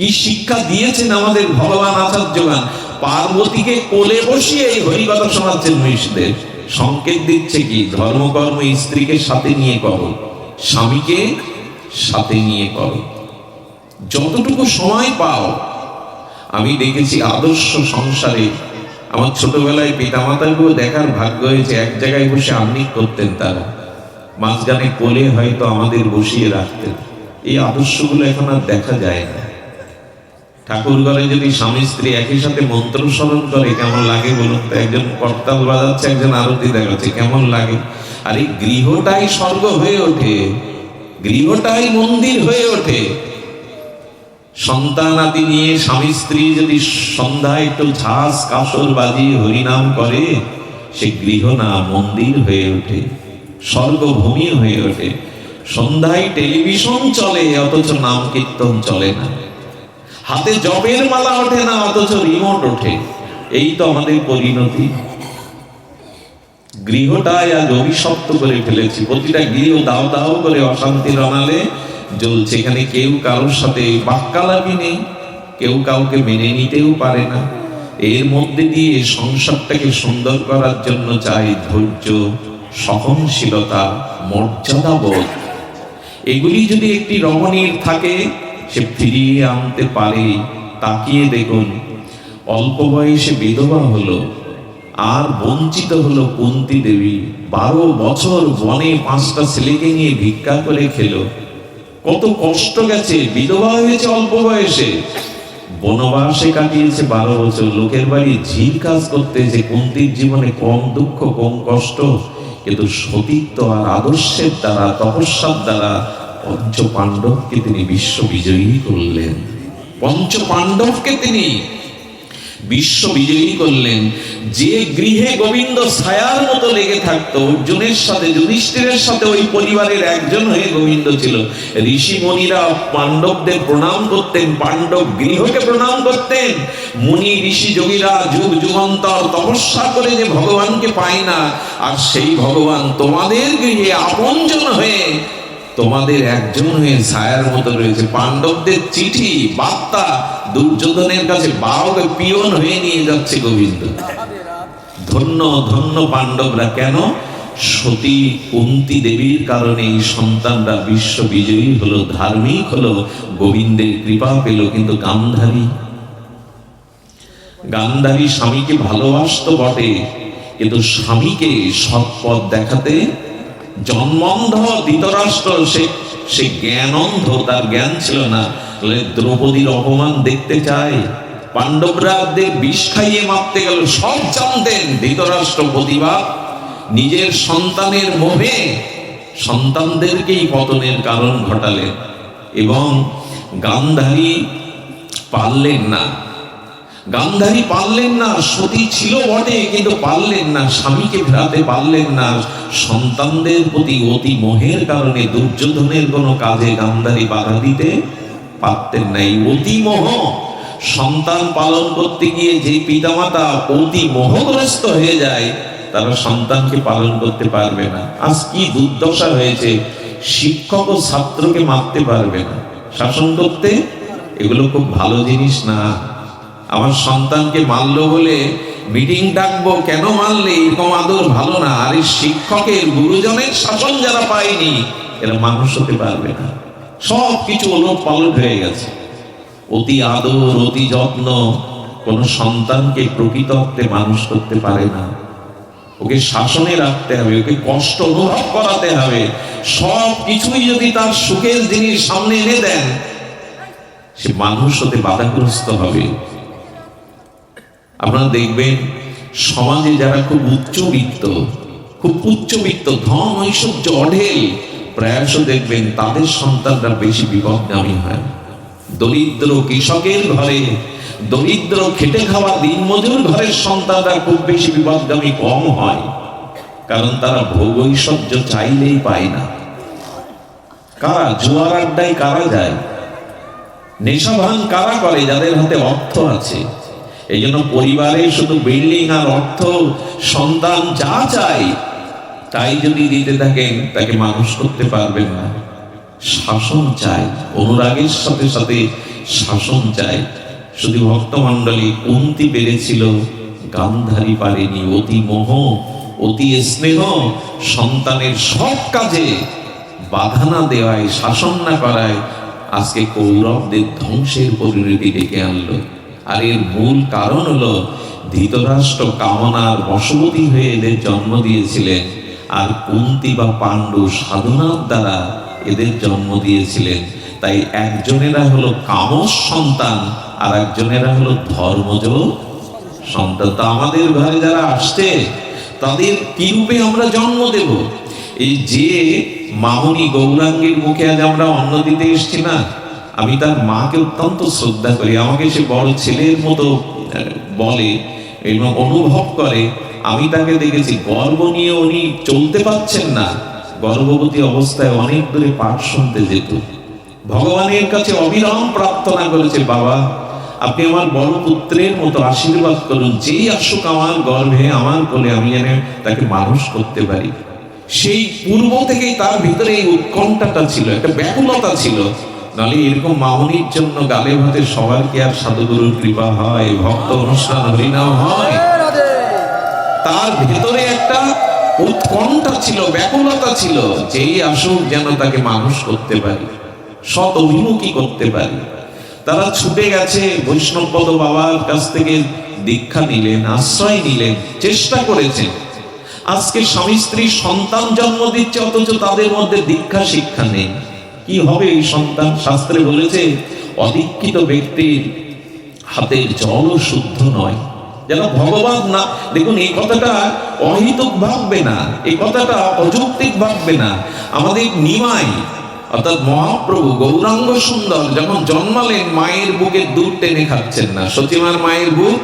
কি শিক্ষা দিয়েছেন আমাদের ভগবান আচার্যগণ। পার্বতীকে কোলে বসিয়ে এই হরিকথা শোনাচ্ছেন মহিষীদের। সংকেত দিচ্ছে কি, ধর্মকর্ম স্ত্রীকে সাথে নিয়ে করো, স্বামীকে সাথে নিয়ে করো, যতটুকু সময় পাও। আমি দেখেছি আদর্শ সংসারে, আমার ছোটবেলায় পিতামাতাকেও দেখার ভাগ্য হয়েছে, এক জায়গায় বসে আহ্নিক করতেন তারা, মাঝখানে কোলে হয়তো আমাদের বসিয়ে রাখতেন। এই আদর্শগুলো এখন আর দেখা যায় না। ঠাকুর ঘরে যদি স্বামী স্ত্রী একই সাথে মন্ত্র স্মরণ করে কেমন লাগে বলুন তো? একজন করতাল বাজাচ্ছে, একজন আরতি দেখাচ্ছে, কেমন লাগে? আর এই গৃহটাই স্বর্গ হয়ে ওঠে, গৃহটাই মন্দির হয়ে ওঠে। সন্তান আদি নিয়ে স্বামী স্ত্রী যদি সন্ধ্যায় একটু ঝাঁস কাসর বাজিয়ে হরিনাম করে, সে গৃহ না মন্দির হয়ে ওঠে, স্বর্গভূমি হয়ে ওঠে। সন্ধ্যায় টেলিভিশন চলে অথচ নাম কীর্তন চলে না, হাতে জপের মালা ওঠে না অথচ রিমোট ওঠে। এই তো আমাদের পরিণতি। গৃহটাই আজ অভিশপ্ত করে ফেলেছি। প্রতিটা গৃহ দাও দাও করে অশান্তির অনালে জ্বলছে। এখানে কেউ কারোর সাথে বাক্যালাপি নেই, কেউ কাউকে মেনে নিতেও পারে না। এর মধ্যে দিয়ে সংসারটাকে সুন্দর করার জন্য চাই ধৈর্য, সহনশীলতা, মর্যাদাবোধ। এগুলি যদি একটি রমণীর থাকে, সে ফিরিয়ে আনতে পারে। তাকিয়ে দেখুন, অল্প বয়সে বিধবা হলো আর বঞ্চিত হলো কুন্তী দেবী। 12 বছর বনে 5টা ছেলেকে নিয়ে ভিক্ষা করে খেলো। কত কষ্ট গেছে, বিধবা হয়েছে অল্প বয়সে, বনবাসে কাটিয়েছে 12 বছর। লোকের বাড়ি ঝির কাজ করতে, যে কুন্তীর জীবনে কম দুঃখ কম কষ্ট, কিন্তু সতীত্ব আর আদর্শের দ্বারা, তপস্যার দ্বারা পঞ্চ পাণ্ডবকে তিনি বিশ্ব বিজয়ী করলেন। পঞ্চ পাণ্ডবকে তিনি বিশ্ব বিজয়ী করলেন। যে গৃহে গোবিন্দ ছায়ার মতো লেগে থাকতো, অর্জুনের সাথে যুধিষ্ঠিরের সাথে ওই পরিবারের একজন হয়ে গোবিন্দ ছিল। ঋষি মুনিরা পাণ্ডবদের প্রণাম করতেন, পাণ্ডব গৃহকে প্রণাম করতেন। মুনি ঋষি যোগীরা যুগ যুগান্তর তপস্যা করে যে ভগবানকে পায় না, আর সেই ভগবান তোমাদের গৃহে আপনজন হয়ে, তোমাদের একজন হয়ে ছায়ার মতো রয়েছে। পাণ্ডবদের চিঠি বার্তা দুর্যোধনের কাছে 12 পিয়ন হয়ে নিয়ে যাচ্ছে গোবিন্দ। ধন্য ধন্য পাণ্ডবরা। কেন? সতী কুন্তী দেবীর কারণে এই সন্তানরা বিশ্ব বিজয়ী হলো, ধার্মিক হলো, গোবিন্দের কৃপা পেল। কিন্তু গান্ধারী স্বামীকে ভালোবাসতো বটে, কিন্তু স্বামীকে সৎ পথ দেখাতে জন্মন্ধ ধৃতরাষ্ট্র, সে জ্ঞানন্ধ, তার জ্ঞান ছিল না। দ্রৌপদীর অপমান দেখতে চায়, পাণ্ডবরা বিষ খাইয়ে মারতে গেল, সব জানতেন। ধৃতরাষ্ট্র প্রতিবাদ, নিজের সন্তানের মোহে সন্তানদেরকেই পতনের কারণ ঘটালেন। এবং গান্ধারী পারলেন না, সতী ছিল বটে, কিন্তু পারলেন না, স্বামীকে ফেরাতে পারলেন না। সন্তানদের প্রতি অতি মোহের কারণে দুর্যোধনের কোনো কাজে গান্ধারী বাধা দিতে পারতেন না। এই অতি মোহ, সন্তান পালন করতে গিয়ে যে পিতামাতা অতি মোহগ্রস্ত হয়ে যায়, তারা সন্তানকে পালন করতে পারবে না। আজ কি দুর্দশা হয়েছে, শিক্ষক ও ছাত্রকে মারতে পারবে না, শাসন করতে। এগুলো খুব ভালো জিনিস না। আমার সন্তানকে মারলো বলে মিটিং ডাকবো, কেন মারলে, এরকম আদর ভালো না। আর এই শিক্ষকের গুরুজনের শাসন যারা পায়নি, এরা মানুষ হতে পারবে না। সব কিছু ওলট পালট হয়ে গেছে। অতি আদর, অতি যত্ন কোন সন্তানকে প্রকৃত অর্থে মানুষ করতে পারে না। ওকে শাসনে রাখতে হবে, ওকে কষ্ট অনুভব করাতে হবে। সব কিছুই যদি তার সুখের জিনিস সামনে এনে দেন, সে মানুষ হতে বাধাগ্রস্ত হবে। আপনারা দেখবেন সমাজে যারা খুব উচ্চবিত্ত, ধন ঐশ্বর্য অঢেল, প্রায়শ দেখবেন তাদের সন্তানরা বেশি বিপদগামী হয়। দরিদ্র কৃষকের ঘরে, দরিদ্র খেটে খাওয়া দিনমজুর ঘরের সন্তানরা খুব বেশি বিপদগামী কম হয়। কারণ তারা ভোগ ঐশ্বর্য চাইলেই পায় না। কারা জুয়ার আড্ডায় কারা যায়, নেশাভান কারা করে? যাদের হাতে অর্থ আছে। এই জন্য পরিবারে শুধু বিল্ডিং আর অর্থ, সন্তান যা চাই তাই যদি দিতে থাকেন, তাকে মানুষ করতে পারবেন না। শাসন চাই, অনুরাগের সাথে সাথে শাসন চায়। শুধু ভক্তমণ্ডলী, কুন্তী পেরেছিল, গান্ধারী পারেনি। অতি মোহ, অতি স্নেহ, সন্তানের সব কাজে বাধা না দেওয়ায়, শাসন না করায় আজকে কৌরবদের ধ্বংসের পরিণতি ডেকে আনলো। আর এর মূল কারণ হলো ধৃতরাষ্ট্র কামনার বশবর্তী হয়ে এদের জন্ম দিয়েছিলেন, আর কুন্তী বা পাণ্ডু সাধনার দ্বারা এদের জন্ম দিয়েছিলেন। তাই একজনেরা হলো কামস সন্তান, আর একজনেরা হলো ধর্মজ সন্তান। তা আমাদের ঘরে যারা আসছে তাদের কি রূপে আমরা জন্ম দেব? এই যে মামনি গৌরাঙ্গীর মুখে আজ আমরা অন্ন দিতে এসছি না, আমি তার মাকে অত্যন্ত শ্রদ্ধা করি। আমাকে সে বড় ছেলের মতো বলে এবং অনুভব করে। আমি তাকে দেখেছি গর্ব নিয়ে উনি চলতে পারছেন না, গর্ভবতী অবস্থায় অনেক দূরে পাঠ শুনতে যেত। ভগবানের কাছে অবিরাম প্রার্থনা করেছে, বাবা আপনি আমার বড় পুত্রের মতো আশীর্বাদ করুন, যেই আসুক আমার গর্ভে, আমার কোলে, আমি যেন তাকে মানুষ করতে পারি। সেই পূর্ব থেকেই তার ভিতরে এই উৎকণ্ঠাটা ছিল, একটা ব্যাকুলতা ছিল। নাহলে এরকম মামনির জন্য গালে ভাতে সবার কি আর সাধুগুরুর কৃপা হয়, ভক্ত অনুষ্ঠান হরিনাম হয়? তার ভেতরে একটা উৎকণ্ঠা ছিল, ব্যাকুলতা ছিল, যেই আসুক যেন তাকে মানুষ করতে পারি, সৎ অভিমুখী করতে পারি। তারা ছুটে গেছে, বৈষ্ণবপদ বাবার কাছ থেকে দীক্ষা নিলেন, আশ্রয় নিলেন, চেষ্টা করেছেন। আজকে স্বামী স্ত্রী সন্তান জন্ম দিচ্ছে, অথচ তাদের মধ্যে দীক্ষা শিক্ষা নেই। কি হবে এই সন্তান? শাস্ত্রে বলেছে অদীক্ষিত ব্যক্তির হাতের জলও শুদ্ধ নয়। যারা ভগবান না, দেখুন এই কথাটা অহিতুক ভাববে না, এই কথাটা অযৌক্তিক ভাববে না। আমাদের নিমাই অর্থাৎ মহাপ্রভু গৌরাঙ্গ সুন্দর যখন জন্মালেন, মায়ের বুকে দুধ টেনে খাচ্ছেন না। সতীমার মায়ের বুক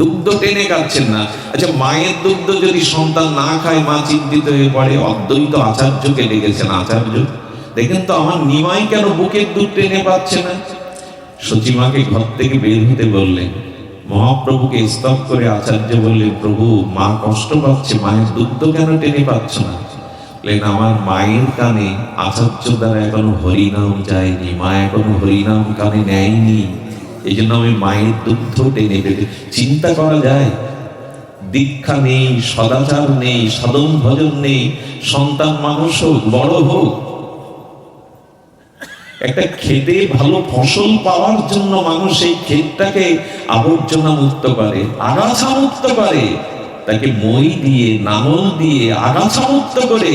দুগ্ধ টেনে খাচ্ছেন না। আচ্ছা, মায়ের দুগ্ধ যদি সন্তান না খায়, মা চিন্তিত হয়ে পড়ে। অদ্বৈত আচার্যকে ডেকেছেন, আচার্য দেখেন তো আমার নিমাই কেন বুকের দুধ টেনে পাচ্ছে না? সতীমাকে ঘর থেকে বের হতে বললেন। মহাপ্রভুকে স্তব করে আচার্য বললেন, প্রভু মা কষ্ট পাচ্ছে, মায়ের দুগ্ধ কেন টেনে পাচ্ছ না? আমার মায়ের কানে আচার্য দ্বারা এখনো হরিনাম যায়নি, মা এখনো হরিনাম কানে নেয়নি, এই জন্য আমি মায়ের দুগ্ধ টেনে পেতে। চিন্তা করা যায়, দীক্ষা নেই, সদাচার নেই, সাধন ভজন নেই, সন্তান মানুষ হোক, বড় হোক, একটা খেতে ভালো ফসল পাওয়ার জন্য মানুষ এই ক্ষেতটাকে আবর্জনা মুক্ত করে, আগাছা মুক্ত করে, তাকে মই দিয়ে, নাঙল দিয়ে আগাছা মুক্ত করে,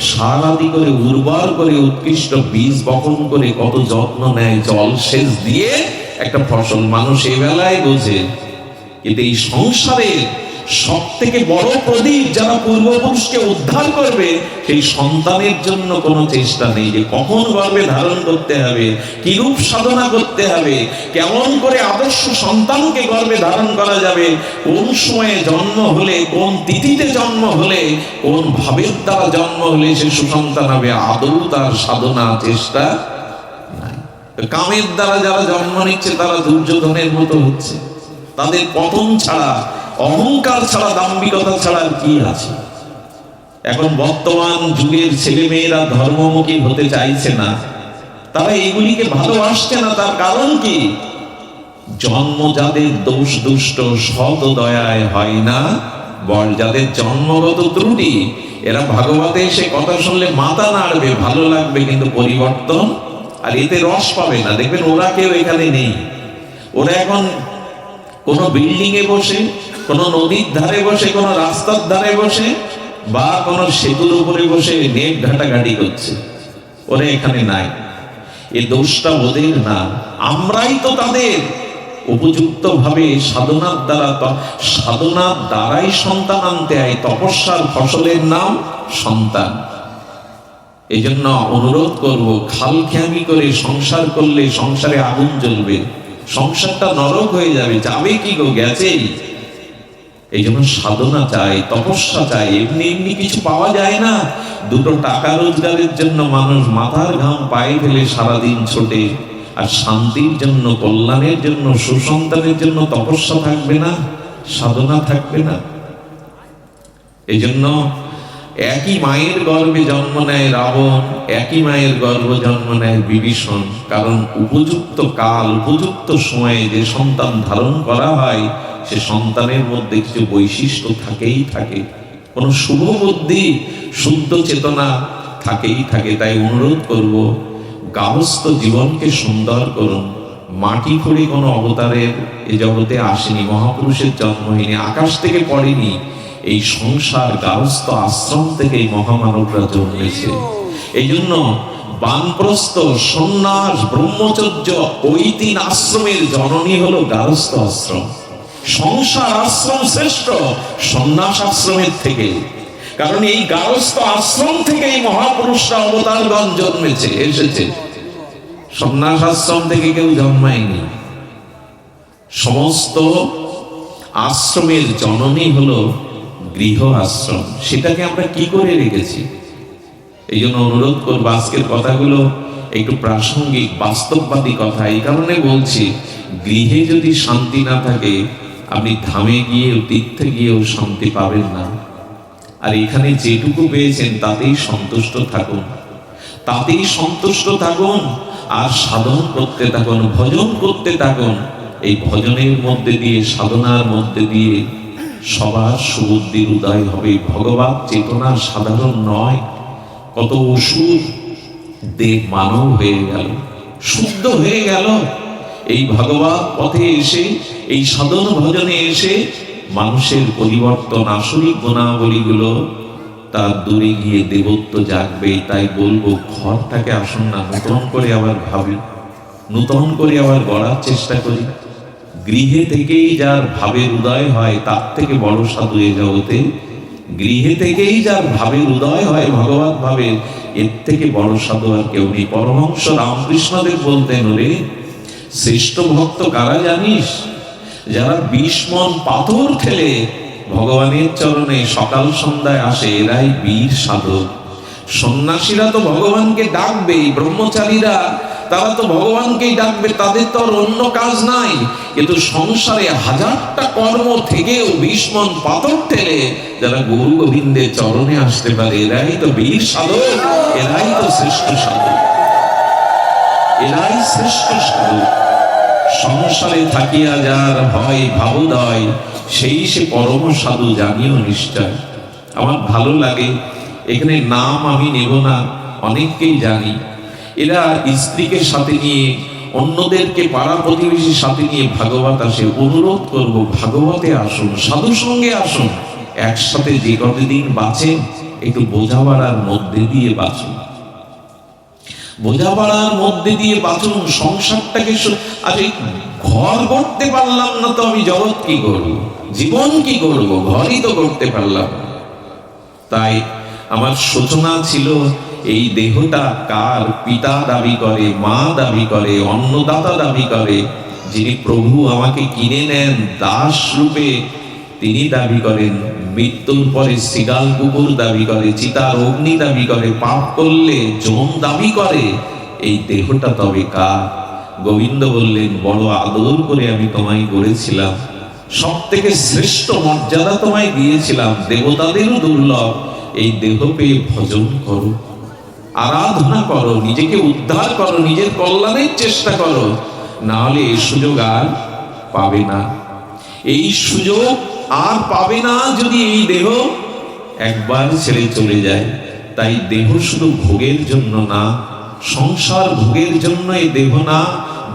সার আদি করে, উর্বর করে, উৎকৃষ্ট বীজ বপন করে, কত যত্ন নেয়, জল সেচ দিয়ে একটা ফসল মানুষ এ বেলায় বোঝে। কিন্তু এই সংসারের সব থেকে বড় প্রদীপ যারা পূর্বপুরুষকে উদ্ধার করবে, সেই সন্তানের জন্য কোনো চেষ্টা নেই যে কখন গর্ভে ধারণ করতে হবে, কিরূপ সাধনা করতে হবে, কেমন করে আদর্শ সন্তানকে গর্ভে ধারণ করা যাবে, কোন সময়ে জন্ম হলে, কোন তিথিতে জন্ম হলে, কোন ভাবের দ্বারা জন্ম হলে সে সুসন্তান হবে, আদৌ তার সাধনা চেষ্টা নাই। কামের দ্বারা যারা জন্ম নিচ্ছে তারা দুর্যোধনের মতো হচ্ছে। তাদের পতন ছাড়া, অহংকার ছাড়া, দাম্ভিকতা ছাড়া আর কি আছে? এখন বর্তমান যুগের ছেলে মেয়েরা ধর্মমুখী হতে চাইছে না, তারা এগুলিকে ভালোবাসছে না। তার কারণ কি? জন্ম যাদের দোষ দুষ্ট, সৎ দয়ায় হয় না, বল যাদের জন্মগত ত্রুটি, এরা ভাগবতে এসে কথা শুনলে মাথা নাড়বে, ভালো লাগবে, কিন্তু পরিবর্তন আর এতে রস পাবে না। দেখবেন ওরা কেউ এখানে নেই। ওরা এখন কোনো বিল্ডিং এ বসে, কোনো নদীর ধারে বসে, কোনো রাস্তার ধারে বসে, বা কোনো সেতুর উপরে বসে নেট ঘাটাঘাটি করছে। ওরা এখানে নাই। এই দোষটা ওদের না, আমরাই তো তাদের উপযুক্ত ভাবে সাধনার দ্বারাই সন্তান আনতে হয়। তপস্যার ফসলের নাম সন্তান। এই জন্য অনুরোধ করব, খালখেয়ামি করে সংসার করলে সংসারে আগুন জ্বলবে, সংসারটা নরক হয়ে যাবে। যাবে কি গো, গেছেই। এই জন্য সাধনা চাই, তপস্যা চাই। এমনি এমনি কিছু পাওয়া যায় না। দুটো টাকা রোজগারের জন্য মানুষ মাথার ঘাম পায়ে ফেলে সারাদিন ছোটে, আর শান্তির জন্য, কল্যাণের জন্য, সুসন্তানের জন্য তপস্যা থাকবে না, সাধনা থাকবে না। এই জন্য একই মায়ের গর্ভে জন্ম নেয় রাবণ, একই মায়ের গর্ভে জন্ম নেয় বিভীষণ। কারণ উপযুক্ত কাল, উপযুক্ত সময়ে যে সন্তান ধারণ করা হয়, সে সন্তানের মধ্যে কিছু বৈশিষ্ট্য থাকেই থাকে, কোনো শুভ বুদ্ধি, শুদ্ধ চেতনা থাকেই থাকে। তাই অনুরোধ করব, গার্হস্থ্য জীবনকে সুন্দর করুন। মাটি খুঁড়ে কোনো অবতারের এ জগতে আসেনি, মহাপুরুষের জন্ম হয়নি, আকাশ থেকে পড়েনি। এই সংসার গার্হস্থ্য আশ্রম থেকে এই মহামানবরা জন্মেছে। এই জন্য বানপ্রস্থ, সন্ন্যাস, ব্রহ্মচর্য, ওই তিন আশ্রমের জননী হলো গার্হস্থ্য আশ্রম। সংসার আশ্রম শ্রেষ্ঠ সন্ন্যাস আশ্রমের থেকে, কারণ এই গার্হস্থ্য আশ্রম থেকে এই মহাপুরুষরা অবতারগণ জন্মেছে, এসেছে। সন্ন্যাস আশ্রম থেকে কেউ জন্মায়নি। সমস্ত আশ্রমের জননী হলো গৃহ আশ্রম। সেটাকে আমরা কি করে রেখেছি? এই জন্য অনুরোধ করবো, আজকের কথাগুলো একটু প্রাসঙ্গিক, বাস্তববাদী কথা। এই কারণে বলছি, গৃহে যদি শান্তি না থাকে, আপনি ধামে গিয়ে, তীর্থে গিয়েও শান্তি পাবেন না। আর এখানে যেটুকু পেয়েছেন তাতেই সন্তুষ্ট থাকুন, তাতেই সন্তুষ্ট থাকুন। আর সাধন করতে থাকুন, ভজন করতে থাকুন। এই ভজনের মধ্যে দিয়ে, সাধনার মধ্যে দিয়ে সবার সুবুদ্ধির উদয় হবে। ভগবত চেতনা সাধারণ নয়। কত অসুর দেব মানব হয়ে গেল, শুদ্ধ হয়ে গেল। এই ভগবত পথে এসে, এই সাধন ভজনে এসে মানুষের পরিবর্তন, আসরিক গুণাবলীগুলো তার দূরে গিয়ে দেবত্ব জাগবে। তাই বলবো, ঘরটাকে আসুন না নূতন করে আবার ভাবি, নূতন করে আবার গড়ার চেষ্টা করি। গৃহে থেকেই যার ভাবের উদয় হয়, তার থেকে বড় সাধু এ জগতে। গৃহে থেকেই যার ভাবের উদয় হয় ভগবত ভাবে, এর থেকে বড় সাধু আর কেউ নেই। পরমহংস রামকৃষ্ণদেব বলতেন, ওরে শ্রেষ্ঠ ভক্ত কারা জানিস? যারা 20 মণ পাথর ঠেলে ভগবানের চরণে সকাল সন্ধ্যায় আসে, এরাই বীর সাধক। সন্ন্যাসীরা তো ভগবানকে ডাকবেই, ব্রহ্মচারীরা তারা তো ভগবানকেই ডাকবে, তাদের তো আর অন্য কাজ নাই। কিন্তু সংসারে হাজারটা কর্ম থেকেও 20 মণ পাথর ঠেলে যারা গুরু গোবিন্দের চরণে আসতে পারে, এরাই তো বীর সাধক, এরাই তো শ্রেষ্ঠ সাধক, এরাই শ্রেষ্ঠ সাধক। সংসারে থাকিয়া যার হয় ভাবোদয়, সেই সে পরম সাধু জানিও নিশ্চয়। আমার ভালো লাগে, এখানে নাম আমি নেব না, অনেককেই জানি। এরা স্ত্রীকে সাথে নিয়ে, অন্যদেরকে পাড়া প্রতিবেশীর সাথে নিয়ে ভাগবত আসে। অনুরোধ করব, ভাগবতে আসুন, সাধু সঙ্গে আসুন। একসাথে যে কতদিন বাঁচেন, একটু বোঝাপড়ার মধ্যে দিয়ে বাঁচুন, বোঝাপড়ার মধ্যে দিয়ে বাঁচুন। সংসারটাকে, আরে ঘর করতে পারলাম না তো আমি জগৎ কি করব, জীবন কি করব? ঘরই তো করতে পারলাম। তাই আমার সূচনা ছিল, এই দেহটা কার? পিতা দাবি করে, মা দাবি করে, অন্নদাতা দাবি করে। যিনি প্রভু আমাকে কিনে নেন দাস রূপে, তিনি দাবি করেন। মৃত্যুর পরে শৃগাল কুকুর দাবি করে, চিতার অগ্নি দাবি করে, পাপ করলে যম দাবি করে। এই দেহটা তবে কার? গোবিন্দ বললেন, বড় আদর করে আমি তোমায় গড়েছিলাম, সব থেকে শ্রেষ্ঠ মর্যাদা তোমায় দিয়েছিলাম, দেবতাদেরও দুর্লভ। এই দেহ পেয়ে ভজন করো, আরাধনা করো, নিজেকে উদ্ধার করো, নিজের কল্যাণের চেষ্টা করো, না হলে এই সুযোগ আর পাবে না। এই সুযোগ আর পাবে না যদি এই দেহ একবার ছেড়ে চলে যায়। তাই দেহ শুধু ভোগের জন্য না, সংসার ভোগের জন্য এই দেহ না।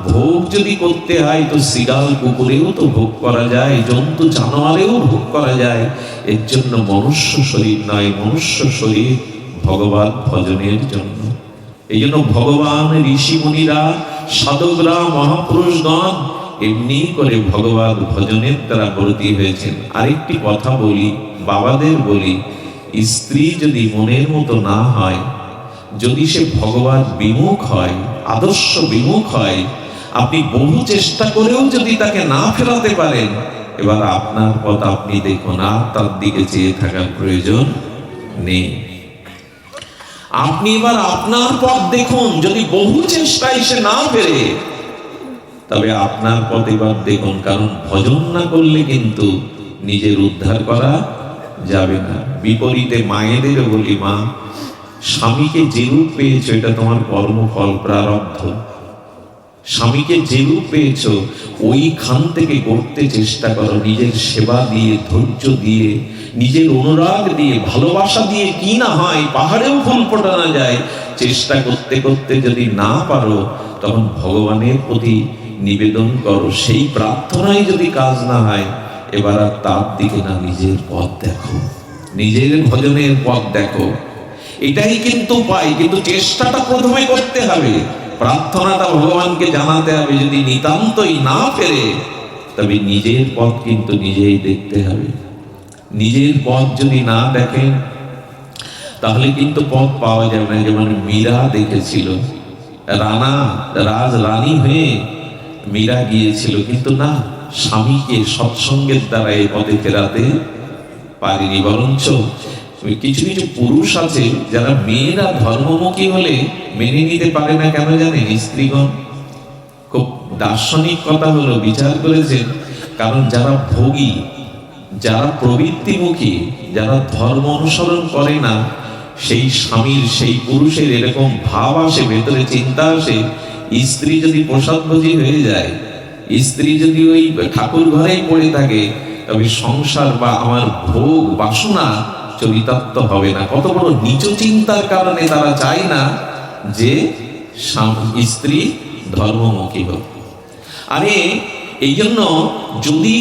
ভোগ যদি করতে হয় তো শৃগাল কুকুরেও তো ভোগ করা যায়, জন্তু জানোয়ারেও ভোগ করা যায়। এর জন্য মনুষ্য শরীর নয়, মনুষ্য শরীর ভগবান ভজনের জন্য। এই জন্য ভগবান, ঋষি মুনিরা, সাধকরা, মহাপুরুষগণ এমনি করে ভগবান ভজনের দ্বারা ব্রতী হয়েছেন। আরেকটি কথা বলি, বাবাদের বলি, স্ত্রী যদি মনের মতো না হয়, যদি সে ভগবান বিমুখ হয়, আদর্শ বিমুখ হয়, আপনি বহু চেষ্টা করেও যদি তাকে না ফেরাতে পারেন, এবার আপনার পথ আপনি দেখুন, আর তার দিকে চেয়ে থাকার প্রয়োজন নেই। আপনি এবার আপনার পথ দেখুন। যদি বহু চেষ্টায় সে না ফেরে, তবে আপনার পথ এবার দেখুন। কারণ ভজন না করলে কিন্তু নিজের উদ্ধার করা যাবে না। বিপরীতে মায়েদেরও বলি, মা, স্বামীকে যেরূপ পেয়েছো এটা তোমার কর্মফল, প্রারব্ধ। স্বামীকে যেরূপ পেয়েছো ওইখান থেকে করতে চেষ্টা করো, নিজের সেবা দিয়ে, ধৈর্য দিয়ে, নিজের অনুরাগ দিয়ে, ভালোবাসা দিয়ে। কি না হয়, পাহাড়েও ফুল ফোটানো যায়। চেষ্টা করতে করতে যদি না পারো, তখন ভগবানের প্রতি নিবেদন করো। সেই প্রার্থনায় যদি কাজ না হয়, এবার আর তার দিকে না, নিজের পথ দেখো, নিজের ভজনের পথ দেখো। এটাই কিন্তু পাই, কিন্তু চেষ্টাটা প্রথমে করতে হবে, প্রার্থনাটা ভগবানকে জানাতে হবে। যদি নিতান্তই না ফেরে, তবে নিজের পথ কিন্তু নিজেই দেখতে হবে। নিজের পথ যদি না দেখেন, তাহলে কিন্তু পথ পাওয়া যাবে না। যেমন মীরা দেখেছিল, রানী হয়ে মীরা গিয়েছিল, কিন্তু না, স্বামীকে সৎসঙ্গের দ্বারা এই পথে ফেরাতে পারেনি। বরঞ্চ কিছু কিছু পুরুষ আছে যারা মেয়েরা ধর্মমুখী হলে মেনে নিতে পারে না। কেন জানেন? স্ত্রীগণ, খুব দার্শনিক কথা হলো, বিচার করেছেন, কারণ যারা ভোগী, যারা প্রবৃত্তিমুখী, যারা ধর্ম অনুসরণ করে না, সেই স্বামীর, সেই পুরুষের এরকম ভাব আসে, ভেতরে চিন্তা আসে, স্ত্রী যদি প্রসাদভোজী হয়ে যায়, স্ত্রী যদি ওই ঠাকুর ঘরেই পড়ে থাকে, তবে সংসার বা আমার ভোগ বাসনা চরিতার্থ হবে না। কত বড় নিচ চিন্তার কারণে তারা চায় না যে স্ত্রী ধর্মমুখী হোক। আরে এই জন্য যদি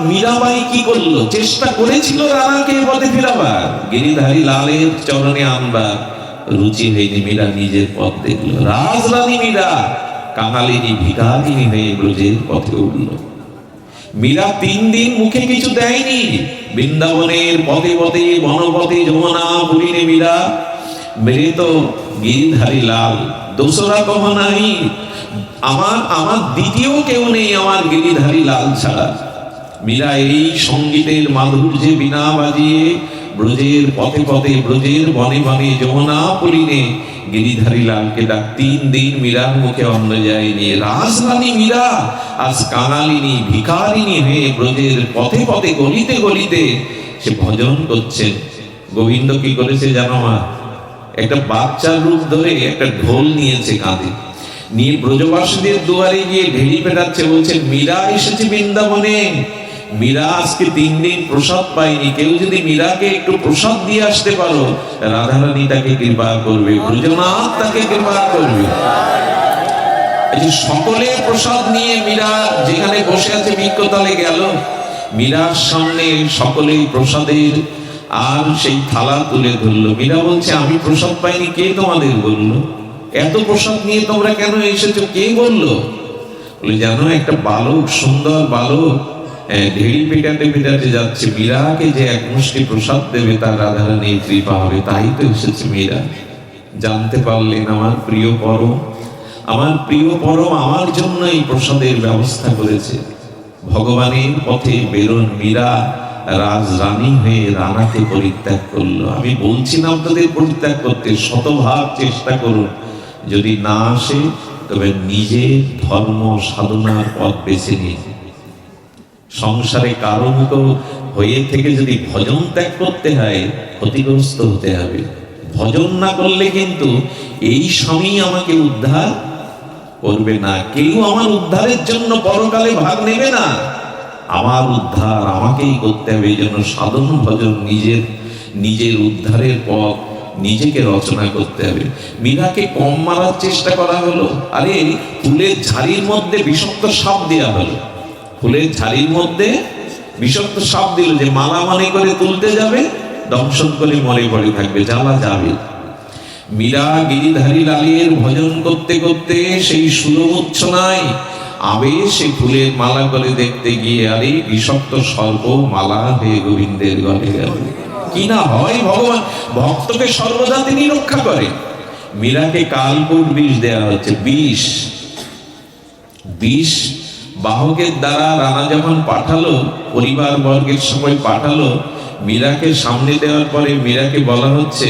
মীরাবাই কি করলো, চেষ্টা করেছিল রানাকে পথে ফেরাবার, গিরিধারী লালের চরণে আনবার, রুচি হয়নি। মীরা নিজের পথ দেখলো। রাজরানী মীরা কাঙালিনী ভিখারিনী হয়ে ব্রজের পথে উঠল। মীরা 3 দিন মুখে কিছু দেয়নি। বৃন্দাবনের পথে পথে, বনপথে, যমুনা পুরীনে মীরা মেরে তো গিরিধারী লাল, দোসরা কহ নাই, আমার দ্বিতীয় কেউ নেই আমার গিরিধারী লাল ছাড়া। মীরা এই সঙ্গীতের মাধুর্যে বীণা বাজিয়ে ব্রজের পথে পথে, ব্রজের বনে বনে, যমুনা পুরীনে গিরিধারী লালকে ডাক। 3 দিন মীরার মুখে অন্ন যায়নি। রাজরানী মীরা আজ কাঙালিনী ভিখারিনী হয়ে ব্রজের পথে পথে, গলিতে গলিতে সে ভজন করছেন। গোবিন্দ কি করেছে জানো মা? একটা বাচ্চার রূপ ধরে একটা ঢোল নিয়েছে কাঁধে, নিয়ে ব্রজবাসীদের দুয়ারে গিয়ে ঢেলি পেটাচ্ছে, বলছে, মীরা এসেছে বৃন্দাবনে। মীরা আজকে 3 দিন প্রসাদ পায়নি। কেউ যদি মীরাকে একটু প্রসাদ দিয়ে আসতে পারো, রাধারানী তাকে কৃপা করবে, ব্রজনাথ তাকে কৃপা করবে। এই যে সকলে প্রসাদ নিয়ে মীরা যেখানে বসে আছে বৃক্ষতলে গেল, মীরার সামনে সকলেই প্রসাদের আর সেই থালা তুলে ধরলো। মীরা বলছে, আমি প্রসাদ পাইনি, কে তোমাদের বললো? এত প্রসাদ নিয়ে তোমরা কেন এসেছো, কে বললো? বলে, জানো, একটা বালক, সুন্দর বালক ঢেড়ি পেটাতে পেটাতে যাচ্ছে, মীরাকে যে এক মুষ্টি প্রসাদ দেবে তার রাধারানীর কৃপা হবে, তাই তো এসেছে মীরা। জানতে পারলেন আমার প্রিয় পরম, আমার প্রিয় পরম আমার জন্য এই প্রসাদের ব্যবস্থা করেছে। ভগবানের পথে বেরোন মীরা রাজরানী হয়ে রানাকে পরিত্যাগ করলো। আমি বলছি না আপনাদের পরিত্যাগ করতে, শতভাগ চেষ্টা করুন। যদি না আসে, তবে নিজে ধর্ম সাধনার পথ বেছে নিন। সংসারে কারো মতো হয়ে থেকে যদি ভজন ত্যাগ করতে হয়, ক্ষতিগ্রস্ত হতে হবে। ভজন না করলে কিন্তু এই স্বামী আমাকে উদ্ধার করবে না। কেউ আমার উদ্ধারের জন্য পরকালে ভাগ নেবে না। আমার উদ্ধার আমাকেই করতে হবে। এই জন্য সাধন ভজন, নিজের উদ্ধারের পথ নিজেকে রচনা করতে হবে। মীরাকে কম মারার চেষ্টা করা হলো। আরে ফুলের ঝাড়ির মধ্যে বিষাক্ত সাপ দেওয়া হলো। ফুলের ঝাড়ির মধ্যে বিষাক্ত সাপ দিল, যে মালা মনে করে তুলতে যাবে, দংশন করে মরে পড়ে থাকবে, জ্বালা যাবে। মীরা গিরিধারী লালের ভজন করতে করতে সেই সুরমূর্ছনায় আবেশে ফুলের মালা করে দেখতে গিয়ে, আরে বিষাক্ত সর্প মালা হয়ে গোবিন্দের গলে গেল। কি না হয়, ভগবান ভক্তকে সর্বদা তিনি রক্ষা করে। মীরাকে কালকূট বিষ দেওয়া হচ্ছে। বিষ বাহকের দ্বারা রানা যখন পাঠালো, পরিবার বর্গের সময় পাঠালো, মীরাকে সামনে দেওয়ার পরে মীরাকে বলা হচ্ছে,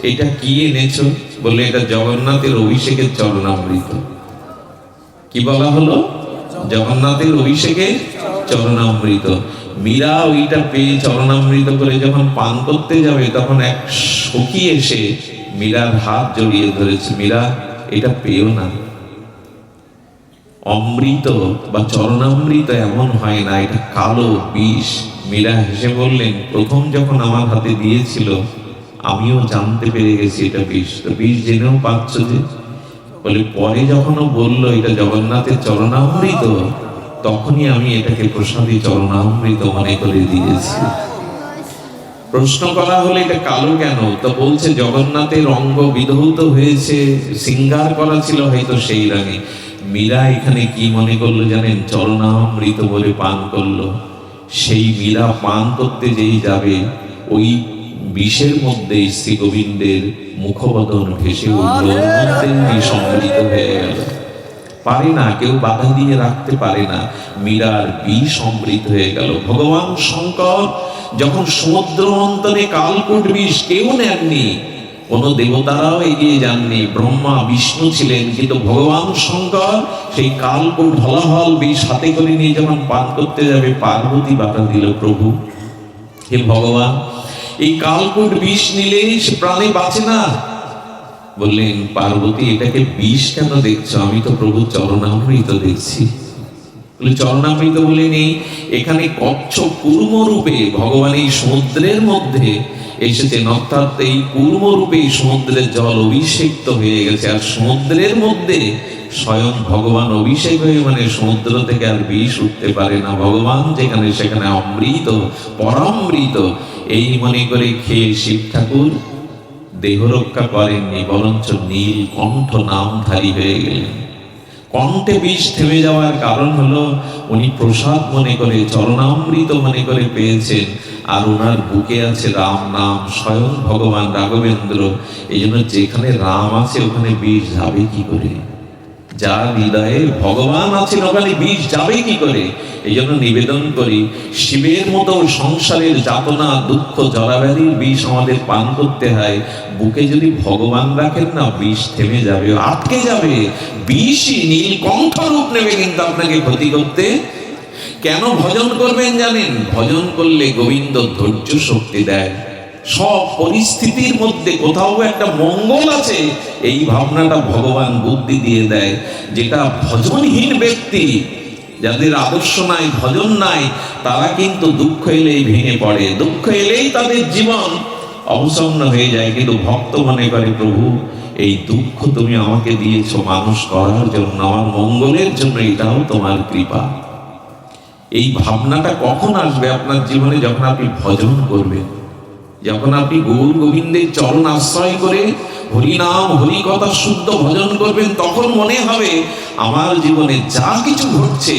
এটা কি এনেছো? বলে, এটা জগন্নাথের অভিষেকের চরণামৃত। কি বলা হলো? জগন্নাথের অভিষেকে চরণামৃত। মীরা ওইটা পেয়ে চরণামৃত করে যখন পান করতে যাবে, তখন এক সখী এসে মীরার হাত জড়িয়ে ধরেছে, মীরা এটা পেও না, অমৃত বা চরণামৃত এমন হয় না, এটা কালো বিষ। মীরা হেসে বললেন, প্রথম যখন আমার হাতে দিয়েছিল আমিও জানতে পেরে গেছি এটা বিষ, তো বিষ জেনেও পাচ্ছ যে? বলে পরে যখন ও বললো এটা জগন্নাথের চরণামৃত, তখনই আমি এটাকে প্রসাদী চরণামৃত মনে করে দিয়েছি। প্রশ্ন করা হলে এটা কালো কেন, তো বলছে জগন্নাথের অঙ্গ বিধৌত হয়েছে, শৃঙ্গার করা ছিল হয়তো সেই রঙে। মীরা এখানে কি মনে করলো জানেন? চরণামৃত বলে পান করলো। সেই মীরা পান করতে যেই যাবে, ওই বিষের মধ্যে শ্রী গোবিন্দের মুখবদন ভেসে উঠল, বিষ অমৃত হয়ে গেল। পারে না, কেউ বাধা দিয়ে রাখতে পারে না, মীরার বিষ অমৃত হয়ে গেল। ভগবান শঙ্কর যখন সমুদ্র মন্থনে কালকূট বিষ কেউ নেননি, কোন দেবতারাও এগিয়ে যাননি, ব্রহ্মা বিষ্ণু ছিলেন, কিন্তু ভগবান শঙ্কর সেই কালকূট হলাহল বিষ হাতে করে নিয়ে যখন পান করতে যাবে, পার্বতী বাধা দিল, প্রভু হে ভগবান, এই কালকূট বিষ নিলে সে প্রাণে বাঁচে না। বললেন, পার্বতী এটাকে বিষ কেন দেখছো? আমি তো প্রভু চরণামৃত দেখছি। চরণামৃত বলে নেই, এখানে কচ্ছপ কুর্ম রূপে ভগবান এই সমুদ্রের মধ্যে এসেছেন, অর্থাৎ এই কুর্ম রূপে সমুদ্রের জল অভিষেক্ত হয়ে গেছে, আর সমুদ্রের মধ্যে স্বয়ং ভগবান অভিষেক হয়ে, মানে সমুদ্র থেকে আর বিষ উঠতে পারে না। ভগবান যেখানে সেখানে অমৃত, পরামৃত, এই মনে করে খেয়ে শিব ঠাকুর দেহ রক্ষা করেননি, বরঞ্চ নীল কণ্ঠ নামধারী হয়ে গেলেন। কণ্ঠে বিষ থেমে যাওয়ার কারণ হলো উনি প্রসাদ মনে করে, চরণামৃত মনে করে পেয়েছেন, আর ওনার বুকে আছে রাম নাম, স্বয়ং ভগবান রাঘবেন্দ্র। এই জন্য যেখানে রাম আছে ওখানে বিষ যাবে কি করে? যার হৃদয়ে ভগবান আছেন ওখানে বিষ যাবে কি করে? এই জন্য নিবেদন করি, শিবের মতো সংসারের যাতনা, দুঃখ, জরাব্যাধির বিষ আমাদের পান করতে হয়। বুকে যদি ভগবান রাখেন না, বিষ থেমে যাবে, আটকে যাবে। বিষই নীলকণ্ঠ রূপ নেবে কিন্তু আপনাকে ক্ষতি করতে। কেন ভজন করবেন জানেন? ভজন করলে গোবিন্দ ধৈর্য শক্তি দেয়। সব পরিস্থিতির মধ্যে কোথাও একটা মঙ্গল আছে, এই ভাবনাটা ভগবান বুদ্ধি দিয়ে দেয়। যেটা ভজনহীন ব্যক্তি, যাদের আদর্শ নাই, ভজন নাই, তারা কিন্তু দুঃখ এলেই ভেঙে পড়ে, দুঃখ এলেই তাদের জীবন অবসন্ন হয়ে যায়। কিন্তু ভক্ত মনে করে, প্রভু এই দুঃখ তুমি আমাকে দিয়েছো মানুষ করার জন্য, আমার মঙ্গলের জন্য, এটাও তোমার কৃপা। এই ভাবনাটা কখন আসবে আপনার জীবনে? যখন আপনি ভজন করবেন, যখন আপনি গৌর গোবিন্দের চরণ আশ্রয় করে হরিনাম হরি কথা শুদ্ধ ভজন করবেন, তখন মনে হবে আমার জীবনে যা কিছু ঘটছে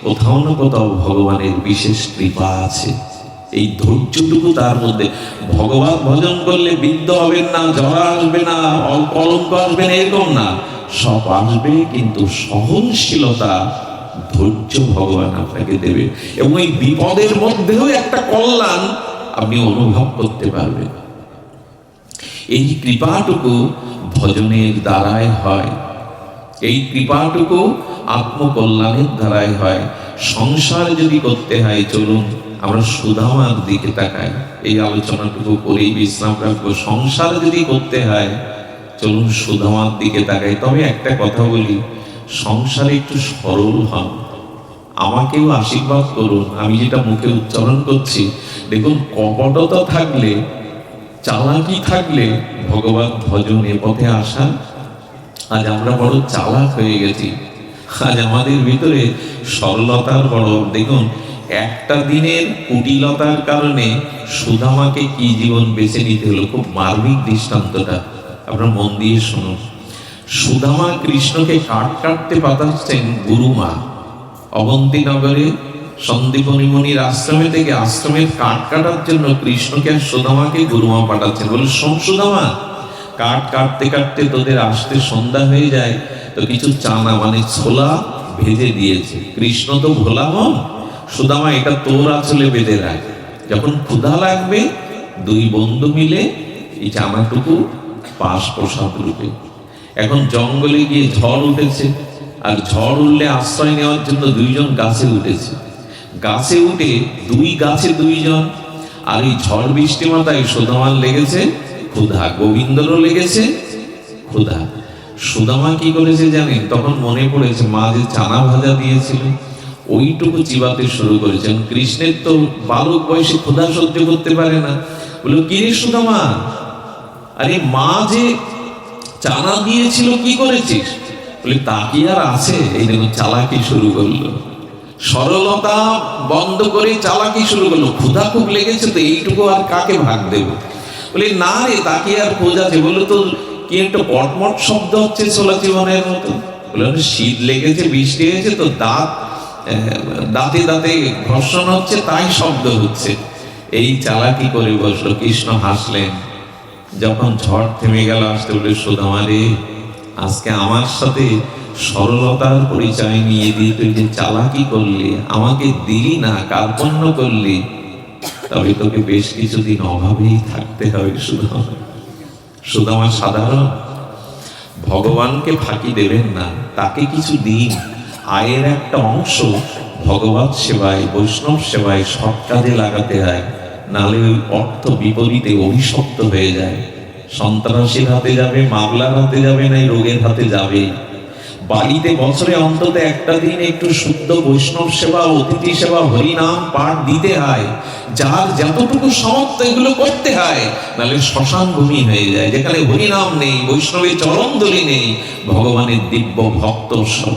কোথাও না কোথাও ভগবানের বিশেষ কৃপা আছে। এই ধৈর্যটুকু তার মধ্যে। ভগবান ভজন করলে বিদ্ধ হবেন না, জ্বর আসবে না, কলঙ্ক আসবে না, এরকম না, সব আসবে, কিন্তু সহনশীলতা, ধৈর্য ভগবান আপনাকে দেবে, এবং এই বিপদের মধ্যেও একটা কল্যাণ আপনি অনুভব করতে পারবেন। এই কৃপাটুকু ভজনের দ্বারায় হয়, এই কৃপাটুকু আত্মকল্যাণের দ্বারায় হয়। সংসার যদি করতে হয়, চলুন আমরা সুদামার দিকে তাকাই, এই আলোচনাটুকু করেই বিশ্রাম রাখবো। সংসার যদি করতে হয়, চলুন সুদামার দিকে তাকাই। তবে একটা কথা বলি, সংসারে একটু সরল হন, আমাকেও আশীর্বাদ করুন। আমি যেটা মুখে উচ্চারণ করছি, দেখুন, কপটতা থাকলে, চালাকি থাকলে ভগবান ভজনে পথে আসা। আজ আমরা বড় চালাক হয়ে গেছি, আজ আমাদের ভিতরে সরলতার বড়। দেখুন, একটা দিনের কুটিলতার কারণে সুদামাকে কি জীবন বেছে নিতে হলো, খুব মার্মিক দৃষ্টান্তটা আপনারা মন দিয়ে শুনুন। সুদামা কৃষ্ণকে কাঠ কাটতে পাঠাচ্ছেন গুরুমা, অবন্তীনগরে সন্দীপনী মুনির আশ্রমে থেকে আশ্রমের কাঠ কাটার জন্য কৃষ্ণকে আর সুদামাকে গুরুমা পাঠাচ্ছেন। বলে, শোন সুদামা, কাঠ কাটতে কাটতে তোদের আসতে সন্ধ্যা হয়ে যায়, তো কিছু চানা মানে ছোলা ভেজে দিয়েছে। কৃষ্ণ তো ভোলা মন, সুদামা এটা তোর আঁচলে বেঁধে রাখ, যখন ক্ষুধা লাগবে দুই বন্ধু মিলে এই চানাটুকু পাশ প্রসাদ রূপে। এখন জঙ্গলে গিয়ে ঝড় উঠেছে, আর ঝড় উঠলে আশ্রয় নেওয়ার জন্য দুইজন গাছে উঠেছে। গাছে উঠে দুই গাছে দুইজন, আর এই ঝড় বৃষ্টি মাথায় সুদামার লেগেছে ক্ষুধা, গোবিন্দরও লেগেছে ক্ষুধা। সুদামা কি করেছে জানেন? তখন মনে পড়েছে মা যে চানা ভাজা দিয়েছিল, ওইটুকু চিবাতে শুরু করেছেন। কৃষ্ণের তো বালক বয়সে ক্ষুধা সহ্য করতে পারে না। বলল, কি রে সুদামা, আরে মা যে চানা দিয়েছিল কি করেছিস? বলে, তা কি আর আছে, এই দেখুন চালাকি শুরু করলো, সরলতা বন্ধ করে চালাকি শুরু করলো। ক্ষুধা খুব লেগেছে তো এইটুকু আর কাকে ভাগ দেব? বলে, না রে, তা কি আর খোঁজ আছে? বললো, তো কি একটা কটমট শব্দ হচ্ছে ছোলা জীবনের মতো। বললো, শীত লেগেছে, বৃষ্টি হয়েছে তো দাঁতে দাঁতে ঘর্ষণ হচ্ছে, তাই শব্দ হচ্ছে। এই চালাকি করে বসলো। কৃষ্ণ হাসলেন। যখন ঝড় থেমে গেল আসতে, বলে, সুদামা রে, আজকে আমার সাথে সরলতার পরিচয় নিয়ে দিয়ে তুই যে চালাকি করলি, আমাকে দিলি না, কার্পণ্য করলি, তবে তোকে বেশ কিছুদিন অভাবেই থাকতে হবে। সুদামা সাধারণ, ভগবানকে ফাঁকি দেবেন না, তাকে কিছু দিন, আয়ের একটা অংশ ভগবত সেবায়, বৈষ্ণব সেবায়, সৎ কাজে লাগাতে হয়, নাহলে ওই অর্থ বিপরীতে অভিশপ্ত হয়ে যায়। সন্ত্রাসীর হাতে যাবে, মামলার হাতে যাবে, না রোগের হাতে যাবে। বাড়িতে বছরে অন্তত একটা দিন একটু শুদ্ধ বৈষ্ণব সেবা, অতিথি সেবা, হরিনাম পাঠ দিতে হয়। যার যতটুকু সামর্থ্য এগুলো করতে হয়, নাহলে শ্মশান ভূমি হয়ে যায়। যেখানে হরিনাম নেই, বৈষ্ণবের চরণধূলি নেই, ভগবানের দিব্য ভক্ত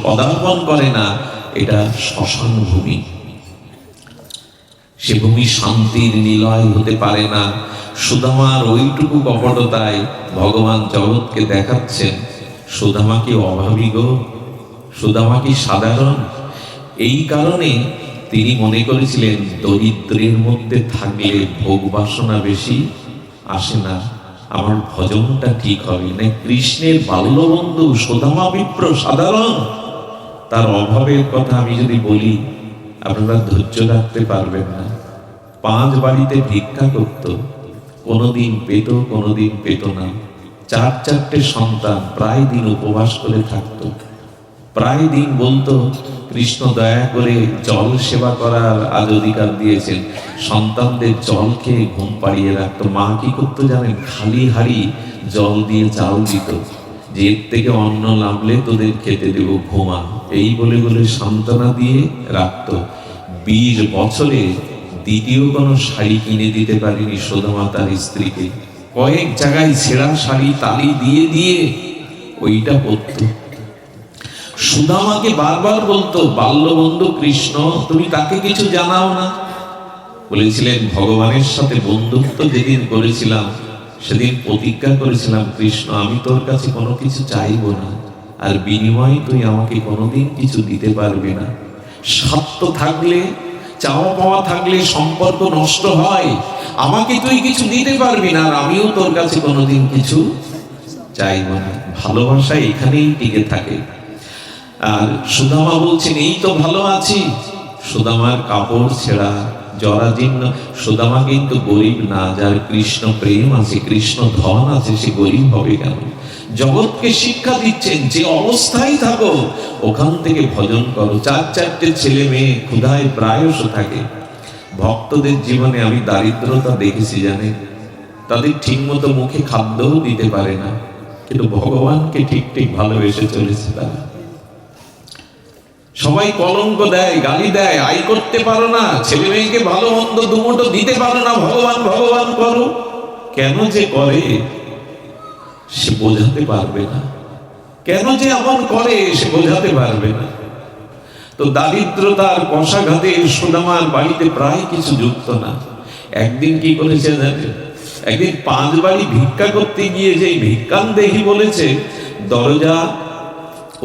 পদার্পণ করে না, এটা শ্মশান ভূমি। সে ভূমি শান্তির নিলয় হতে পারে না। সুদামার ওইটুকু কপটতায় ভগবান জগৎকে দেখাচ্ছেন, সুদামা কি অভাবী গো, সুদামা কি সাধারণ? এই কারণে তিনি মনে করেছিলেন দরিদ্রের মধ্যে থাকলে ভোগ বাসনা বেশি আসে না, আমার ভজনটা ঠিক হবে না। কৃষ্ণের বাল্যবন্ধু সুদামা বিপ্র সাধারণ, তার অভাবের কথা আমি যদি বলি আপনারা ধৈর্য রাখতে পারবেন না। 5 বাড়িতে ভিক্ষা করত, কোনোদিন পেত, কোনোদিন পেত না। 4 সন্তান, প্রায় দিন উপবাস করে থাকতো। প্রায় দিন বলতো, কৃষ্ণ দয়া করে জল সেবা করার আজ অধিকার দিয়েছেন। সন্তানদের জল খেয়ে ঘুম পাড়িয়ে রাখতো। মা কি করতো জানেন? খালি হাড়ি জল দিয়ে চাল দিত, যে এর থেকে অন্ন নামলে তোদের খেতে দেব, ঘুমা, এই বলে বলে সান্ত্বনা দিয়ে রাখতো। 20 বছরে দ্বিতীয় কোনো শাড়ি কিনে দিতে পারেনি সুদামা তার স্ত্রীকে। কয়েক জায়গায় ছেঁড়া শাড়ি তালি দিয়ে দিয়ে ওইটা পরত। সুদামাকে বারবার বলতো, বাল্যবন্ধু কৃষ্ণ, তুমি তাকে কিছু জানাও না। বলেছিলেন, ভগবানের সাথে বন্ধুত্ব যেদিন করেছিলাম সেদিন প্রতিজ্ঞা করেছিলাম, কৃষ্ণ আমি তোর কাছে কোনো কিছু চাইব না, আর বিনিময়ে তুই আমাকে কোনোদিন কিছু দিতে পারবি না। স্বার্থ থাকলে, চাওয়া পাওয়া থাকলে সম্পর্ক নষ্ট হয়। আমাকে তুই কিছু দিতে পারবি না, আর আমিও তোর কাছে কোনোদিন কিছু চাইব না। ভালোবাসা এখানেই টিকে থাকে। আর সুদামা বলছেন, এই তো ভালো আছি। সুদামার কাপড় ছেঁড়া, জরাজীর্ণ। সুদামা কিন্তু গরিব না, যার কৃষ্ণ প্রেম আছে, কৃষ্ণ ধন আছে, সে গরিব হবে কেন? জগৎকে শিক্ষা দিচ্ছেন, যে অবস্থায় থাকো ওখান থেকে ভজন করো। 4 ছেলে মেয়ে ক্ষুধায় প্রায়শ থাকে। ভক্তদের জীবনে আমি দারিদ্রতা দেখেছি জানেন, তাদের ঠিক মতো মুখে খাদ্যও দিতে পারে না, কিন্তু ভগবানকে ঠিক ঠিক ভালোবেসে চলেছে তারা। সবাই কলঙ্ক দেয়, গালি দেয়, আয় করতে পারো না, ছেলে মেয়েকে ভালো মন্দ দুমুঠো দিতে পারো না, ভগবান ভগবান করো। কেন যে করে সে বোঝাতে পারবে না, কেন যে এমন করে সে বোঝাতে পারবে না। তো দারিদ্রতার কষাঘাতে সুদামার বাড়িতে প্রায় কিছু যুক্ত না। একদিন কি করেছে জানেন? একদিন 5 বাড়ি ভিক্ষা করতে গিয়ে যে ভিক্ষান্দেহী বলেছে, দরজা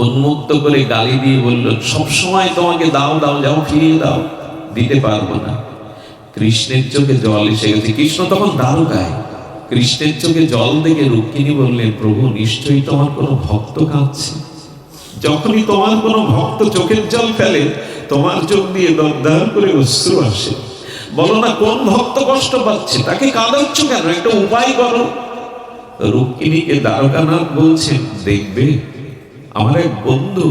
উন্মুক্ত করে গালি দিয়ে বলল, সবসময় তোমাকে দাও দাও, যাও ফিরিয়ে দাও, দিতে পারবো না। কৃষ্ণের চোখে জল এসে গেছে। কৃষ্ণ তখন দ্বারকায়। কৃষ্ণের চোখে জল দেখে রুক্মিণী বললেন, প্রভু নিশ্চয়ই তোমার কোনো ভক্ত কাঁদছে। যখনই তোমার কোনো ভক্ত চোখের জল ফেলে, তোমার চোখ দিয়ে দরদর করে অশ্রু আসে। বলো না কোন ভক্ত কষ্ট পাচ্ছে, তাকে কাঁদাচ্ছ কেন? একটা উপায় করো। রুক্মিণীকে দ্বারকানাথ বলছেন, দেখবে আমার এক বন্ধু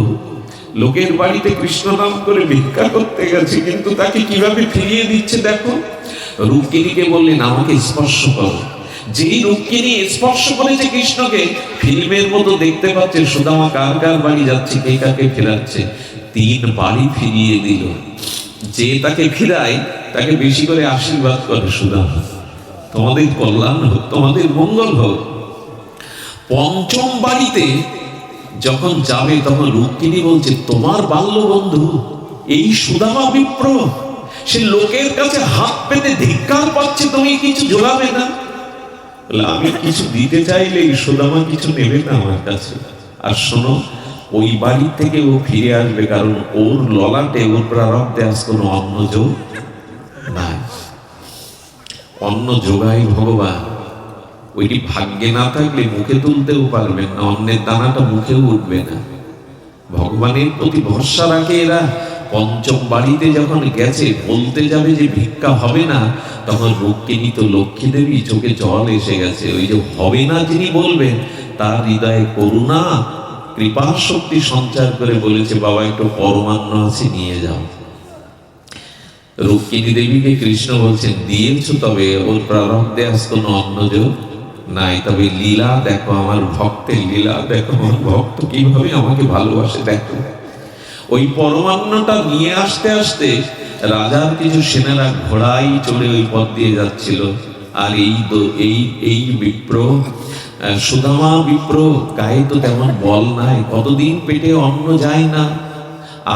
লোকের বাড়িতে কৃষ্ণ নাম করে ভিক্ষা করতে গেছে, কিন্তু তাকে কিভাবে ফিরিয়ে দিচ্ছে দেখো। রুক্মিণীকে বললেন আমাকে স্পর্শ করো। যেই রুক্মিণী স্পর্শ করেছে কৃষ্ণকে, ফিল্মের মতো দেখতে পাচ্ছে সুদামা কার কার বাড়ি যাচ্ছে, কে কাকে ফেরাচ্ছে। 3 বাড়ি ফিরিয়ে দিল। যে তাকে ফিরায় তাকে বেশি করে আশীর্বাদ করে, সুদামা তোমাদের কল্যাণ হোক, তোমাদের মঙ্গল হোক। 5ম বাড়িতে যখন যাবে তখন রুক্মিণী বলছে তোমার বাল্য বন্ধু এই সুদামা বিপ্র, সে লোকের কাছে হাত পেতে ধিক্কার পাচ্ছে, তুমি কিছু জোগাবে না? আমি কিছু দিতে চাইলে এই সুদামা কিছু নেবে না আমার কাছে। আর শোনো, ওই বাড়ি থেকে ও ফিরে আসবে, কারণ ওর ললাটে, ওর প্রারব্ধে আজ কোনো অন্ন যোগ নাই। অন্ন যোগায় ভগবান, ওইটি ভাগ্যে না থাকলে মুখে তুলতেও পারবেন না, অন্নের দানাটা মুখেও উঠবে না। ভগবানের প্রতি ভরসা রাখে এরা। 5ম বাড়িতে যখন গেছে, বলতে যাবে যে ভিক্ষা হবে না, তখন রুক্মিণী তো লক্ষ্মী দেবী, চোখে জল এসে গেছে। ওই যে হবে না যিনি বলবেন, তার হৃদয়ে করুণা কৃপা শক্তি সঞ্চার করে বলেছে বাবা একটু পরমান্ন আছে নিয়ে যাও। রুক্মিণী দেবীকে কৃষ্ণ বলছেন দিয়েছো, তবে ওর প্রারব্ধে আজ কোনো অন্নযোগ নাই, তবে লীলা দেখো, আমার ভক্তের লীলা দেখো, আমার ভক্ত কিভাবে আমাকে ভালোবাসে দেখো। ওই পরমান্নটা নিয়ে আসতে আসতে রাজার কিছু সেনারা ঘোড়ায় চড়ে ওই পথ দিয়ে যাচ্ছিল। আর এই বিপ্র সুদামা বিপ্র, গায়ে তো তেমন বল নাই, কতদিন পেটে অন্ন যায় না,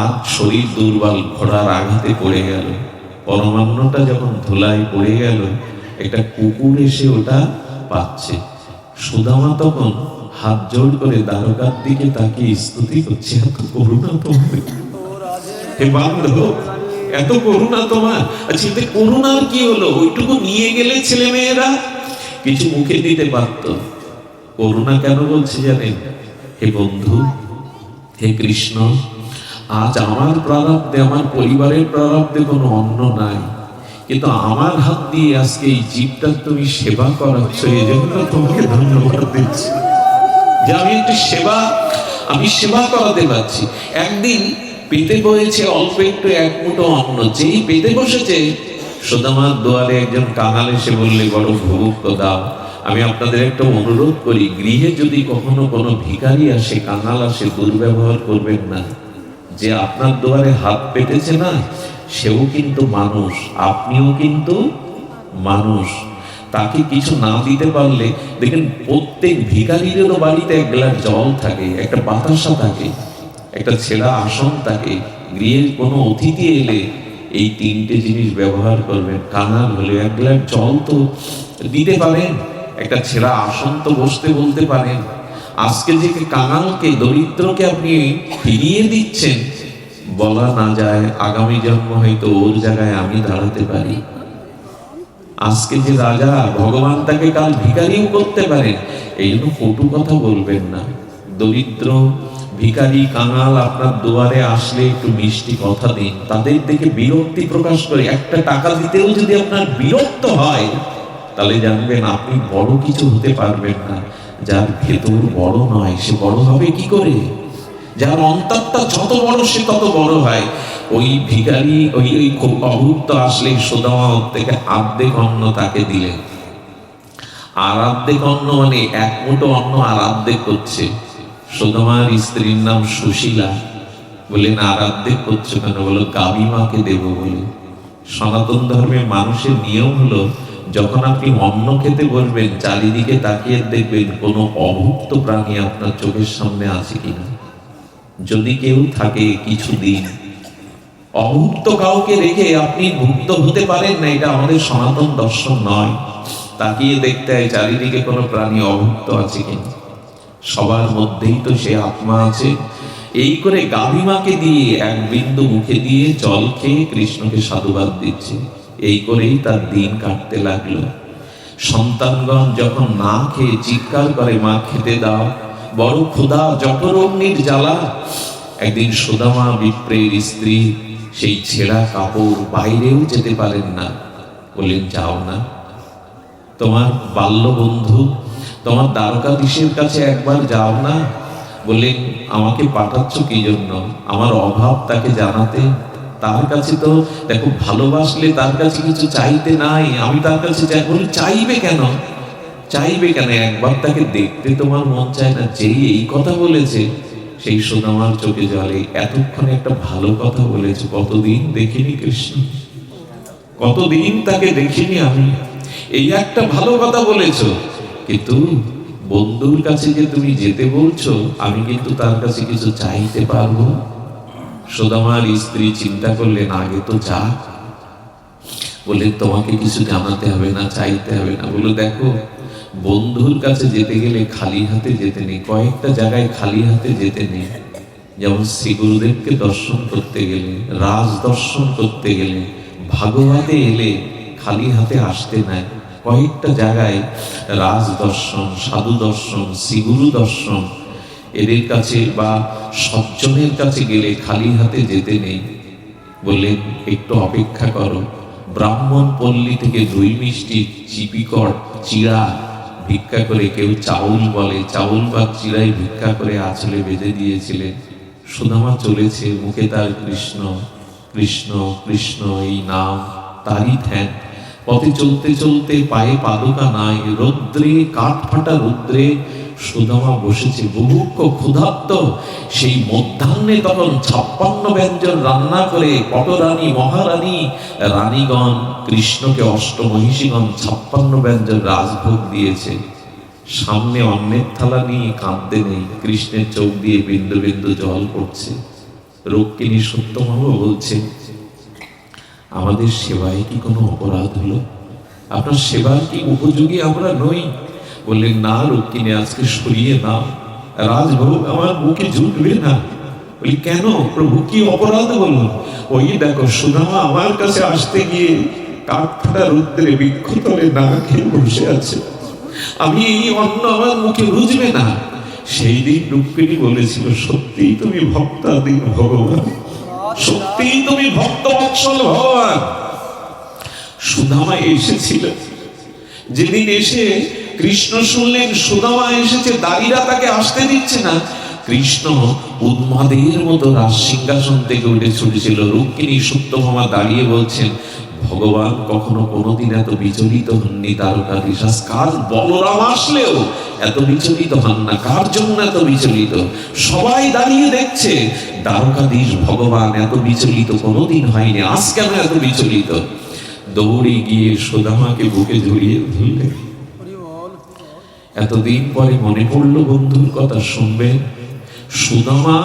আর শরীর দুর্বল, ঘোড়ার আঘাতে পড়ে গেল। পরমান্নটা যখন ধুলায় পড়ে গেল, একটা কুকুর এসে ওটা পাচ্ছে। সুদামা তখন হাত জোড় করে দ্বারকার দিকে তাকিয়ে স্তুতি করছে, এত করুণা তোমার হে বান্ধব, এত করুণা তোমার। আচ্ছা এতে করুণার কি হলো? ওইটুকু নিয়ে গেলে ছেলে মেয়েরা কিছু মুখে দিতে পারত। করুণা কেন বলছে জানেন? হে বন্ধু, হে কৃষ্ণ, আজ আমার প্রারব্ধে, আমার পরিবারের প্রারব্ধে কোনো অন্ন নাই, কিন্তু আমার হাত দিয়ে আজকে এই জীবটার তুমি সেবা করাচ্ছ, এই জন্য তোমাকে ধন্যবাদ দিচ্ছি যে আমি সেবা করাতে পারছি। একদিন পেতে বসেছে অল্প একটু এক মুঠো অন্ন, যেই পেতে বসেছে সুদামার দুয়ারে একজন কাঙাল এসে বললে বড় ভোগ দাও। আমি আপনাদের একটা অনুরোধ করি, গৃহে যদি কখনো কোনো ভিখারি আসে, কাঙাল আসে, দুর্ব্যবহার করবেন না। যে আপনার দুয়ারে হাত পেতেছে না, সেও কিন্তু মানুষ, আপনিও কিন্তু মানুষ। তাকে কিছু না দিতে পারলে দেখেন, প্রত্যেক ভিখারিরও বাড়িতে 1 গ্লাস জল থাকে, একটা বাতাসা থাকে, একটা ছেঁড়া আসন থাকে। গৃহের কোনো অতিথি এলে এই 3টে জিনিস ব্যবহার করবেন। কাঙাল হলে 1 গ্লাস জল তো দিতে পারেন, একটা ছেঁড়া আসন তো বসতে বলতে পারেন। আজকে যে কাঙালকে, দরিদ্রকে আপনি ফিরিয়ে দিচ্ছেন, বলা না যায় আগামী জন্ম হয়তো ওর জায়গায় আমি দাঁড়াতে পারি। আজকে যে রাজা, ভগবান তাকে কাল ভিখারিও করতে পারেন। এই জন্য কটু কথা বলবেন না। দরিদ্র, ভিখারি, কাঙাল আপনার দুয়ারে আসলে একটু মিষ্টি কথা দিন। তাদের দেখে বিরক্তি প্রকাশ করে, একটা টাকা দিতেও যদি আপনার বিরক্ত হয়, তাহলে জানবেন আপনি বড় কিছু হতে পারবেন না। যার ভেতর বড় নয়, সে বড় হবে কি করে? যার অন্তরটা যত বড়, সে তত বড় হয়। ওই ভিখারি, ওই অভুক্ত আসলে সুদামা থেকে আর্ধেক অন্ন তাকে দিলেন। আর আর্ধেক অন্ন মানে 1 মুঠো অন্ন আর আর্ধেক করছে। সুদামার স্ত্রীর নাম সুশীলা। বললেন আর আর্ধেক করছো কেন? বলো গাভী মাকে দেব বলে। সনাতন ধর্মের মানুষের নিয়ম হলো, যখন আপনি অন্ন খেতে বসবেন, চারিদিকে তাকিয়ে দেখবেন কোনো অভুক্ত প্রাণী আপনার চোখের সামনে আছে কিনা। যদি কেউ থাকে কিছু দিন। অভুক্ত কাউকে রেখে আপনি ভুক্ত হতে পারেন না, এটা আমাদের সনাতন দর্শন নয়। তাকিয়ে দেখতে হয় চারিদিকে কোনো প্রাণী অভুক্ত আছে কিনা। সবার মধ্যেই তো সে আত্মা আছে। এই করে গাভী মাকে দিয়ে 1 বিন্দু মুখে দিয়ে জল খেয়ে কৃষ্ণকে সাধুবাদ দিচ্ছে। এই করেই তার দিন কাটতে লাগলো। সন্তানগণ যখন না খেয়ে চিৎকার করে, মা খেতে দাও, বড় ক্ষুধা, জঠর অগ্নির জ্বালা। একদিন সুদামা বিপ্রের স্ত্রী সেই ছেঁড়া কাপড়, বাইরেও যেতে পারেন না, বললেন যাও না, তোমার বাল্য বন্ধু, তোমার দ্বারকাধীশের কাছে একবার যাও না। বললেন, আমাকে পাঠাচ্ছ কি জন্য? আমার অভাব তাকে জানাতে? তার কাছে তো দেখো, ভালোবাসলে তার কাছে কিছু চাইতে নাই, আমি তার কাছে চাই। বলি, চাইবে কেন? চাইবে কেন? একবার তাকে দেখতে তোমার মন চায় না? যেই এই কথা বলেছে, সেই সুদামার চোখে জলে। এতক্ষণে একটা ভালো কথা বলেছে, কতদিন দেখিনি কৃষ্ণ, কতদিন তাকে দেখিনি আমি, এই একটা ভালো কথা বলেছো। কিন্তু বন্ধুর কাছে যে তুমি যেতে বলছো, আমি কিন্তু তার কাছে কিছু চাইতে পারবো? সুদামার স্ত্রী চিন্তা করলেন, আগে তো যা। বললেন, তোমাকে কিছু জানাতে হবে না, চাইতে হবে না। বলে, দেখো, বন্ধুর কাছে যেতে গেলে খালি হাতে যেতে নেই। কয়েকটা জায়গায় খালি হাতে যেতে নেই। যেমন শ্রী গুরুদেবকে দর্শন করতে গেলে, রাজ দর্শন করতে গেলে, ভাগবতে এলে খালি হাতে আসতে নাই। কয়েকটা জায়গায় রাজ দর্শন, সাধু দর্শন, শ্রীগুরু দর্শন, এদের কাছে বা সজ্জনের কাছে গেলে খালি হাতে যেতে নেই। বললেন, একটু অপেক্ষা করো। ব্রাহ্মণ পল্লী থেকে দই মিষ্টি, চিপিকট, চিড়া ভিক্ষা করে, কেউ চাউল বলে, চাউল বা চিড়াই ভিক্ষা করে আঁচলে বেঁধে দিয়েছিলেন। সুদামা চলেছে, মুখে তার কৃষ্ণ কৃষ্ণ কৃষ্ণ এই নাম, তারই ধ্যান। পথে চলতে চলতে পায়ে পাদুকা নাই, রৌদ্রে, কাঠ ফাটা রৌদ্রে সুদামা বসেছে, বুভুক্ষ ক্ষুধার্ত। সেই মধ্যাহ্নে তখন 56 ব্যঞ্জন রান্না করে পটরানী, মহারানী, রানীগণ কৃষ্ণকে, অষ্টমহিষীগণ 56 ব্যঞ্জন রাজভোগ দিয়েছে। সামনে অন্নের থালা নিয়ে কাঁদতে নেই, কৃষ্ণের চোখ দিয়ে বিন্দু বিন্দু জল পড়ছে। রুক্মিণী সত্যভামা বলছে, আমাদের সেবায় কি কোনো অপরাধ হলো? আপনার সেবার কি উপযোগী আমরা নই? বললেন, না রুক্মিণী, আজকে সরিয়ে নাও, রাজভোগ আমার বুকে জুটবে না। বলি, কেন প্রভু, কি অপরাধ হলো? ওই দেখো, সুদামা আমার কাছে আসতে গিয়ে কাঠ ফাটা রুদ্রে বৃক্ষতলে না খেয়ে বসে আছে, আমি এই অন্ন আমার মুখে রুজবে না। সেই দিন রুক্মিণী বলেছিল, সত্যিই তুমি ভক্তাধীন ভগবান, সত্যিই তুমি ভক্তবৎসল ভগবান। সুদামা এসেছিল, যেদিন এসে কৃষ্ণ শুনলেন সুদামা এসেছে, দাঁড়িরা তাকে আসতে দিচ্ছে না, কৃষ্ণ উন্মাদের মতো রাজ সিংহাসন থেকে উঠে ছুটেছিল। রুক্মিণী সত্যভামা দাঁড়িয়ে বলছেন, ভগবান কখনো কোনোদিন এত বিচলিত হননি দ্বারকাধীশ। কার বলরাম আসলেও এত বিচলিত হন না। কার জন্য এত বিচলিত? সবাই দাঁড়িয়ে দেখছে, দ্বারকাধীশ ভগবান এত বিচলিত কোনোদিন হয়নি, আজ কেন এত বিচলিত? দৌড়ে গিয়ে সুদামাকে বুকে জড়িয়ে ধরলেন। এতদিন পরে মনে পড়লো বন্ধুর কথা, শুনবেন। সুদামা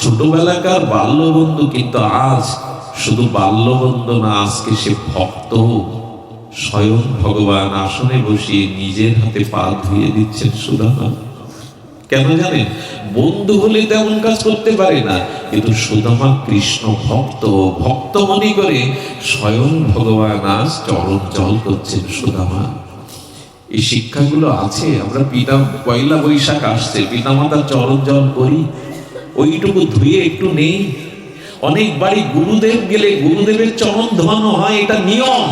ছোটবেলাকার বাল্য বন্ধু, কিন্তু আজ শুধু বাল্য বন্ধু না, আজকে সে ভক্ত। স্বয়ং ভগবান আসনে বসিয়ে নিজের হাতে পা ধুয়ে দিচ্ছেন সুদামা। কেন জানেন? বন্ধু হলে তেমন কাজ করতে পারে না, কিন্তু সুদামা কৃষ্ণ ভক্ত, ভক্ত মনে করে স্বয়ং ভগবান আজ চরণ জল করছেন সুদামা। এই শিক্ষাগুলো আছে। আমরা পয়লা বৈশাখ আসছে, পিতামাতার চরণ জল করি, ওইটুকু ধুয়ে একটু নেই। অনেক বাড়ি গুরুদেব গেলে গুরুদেবের চরণ ধোয়ানো হয়, এটা নিয়ম।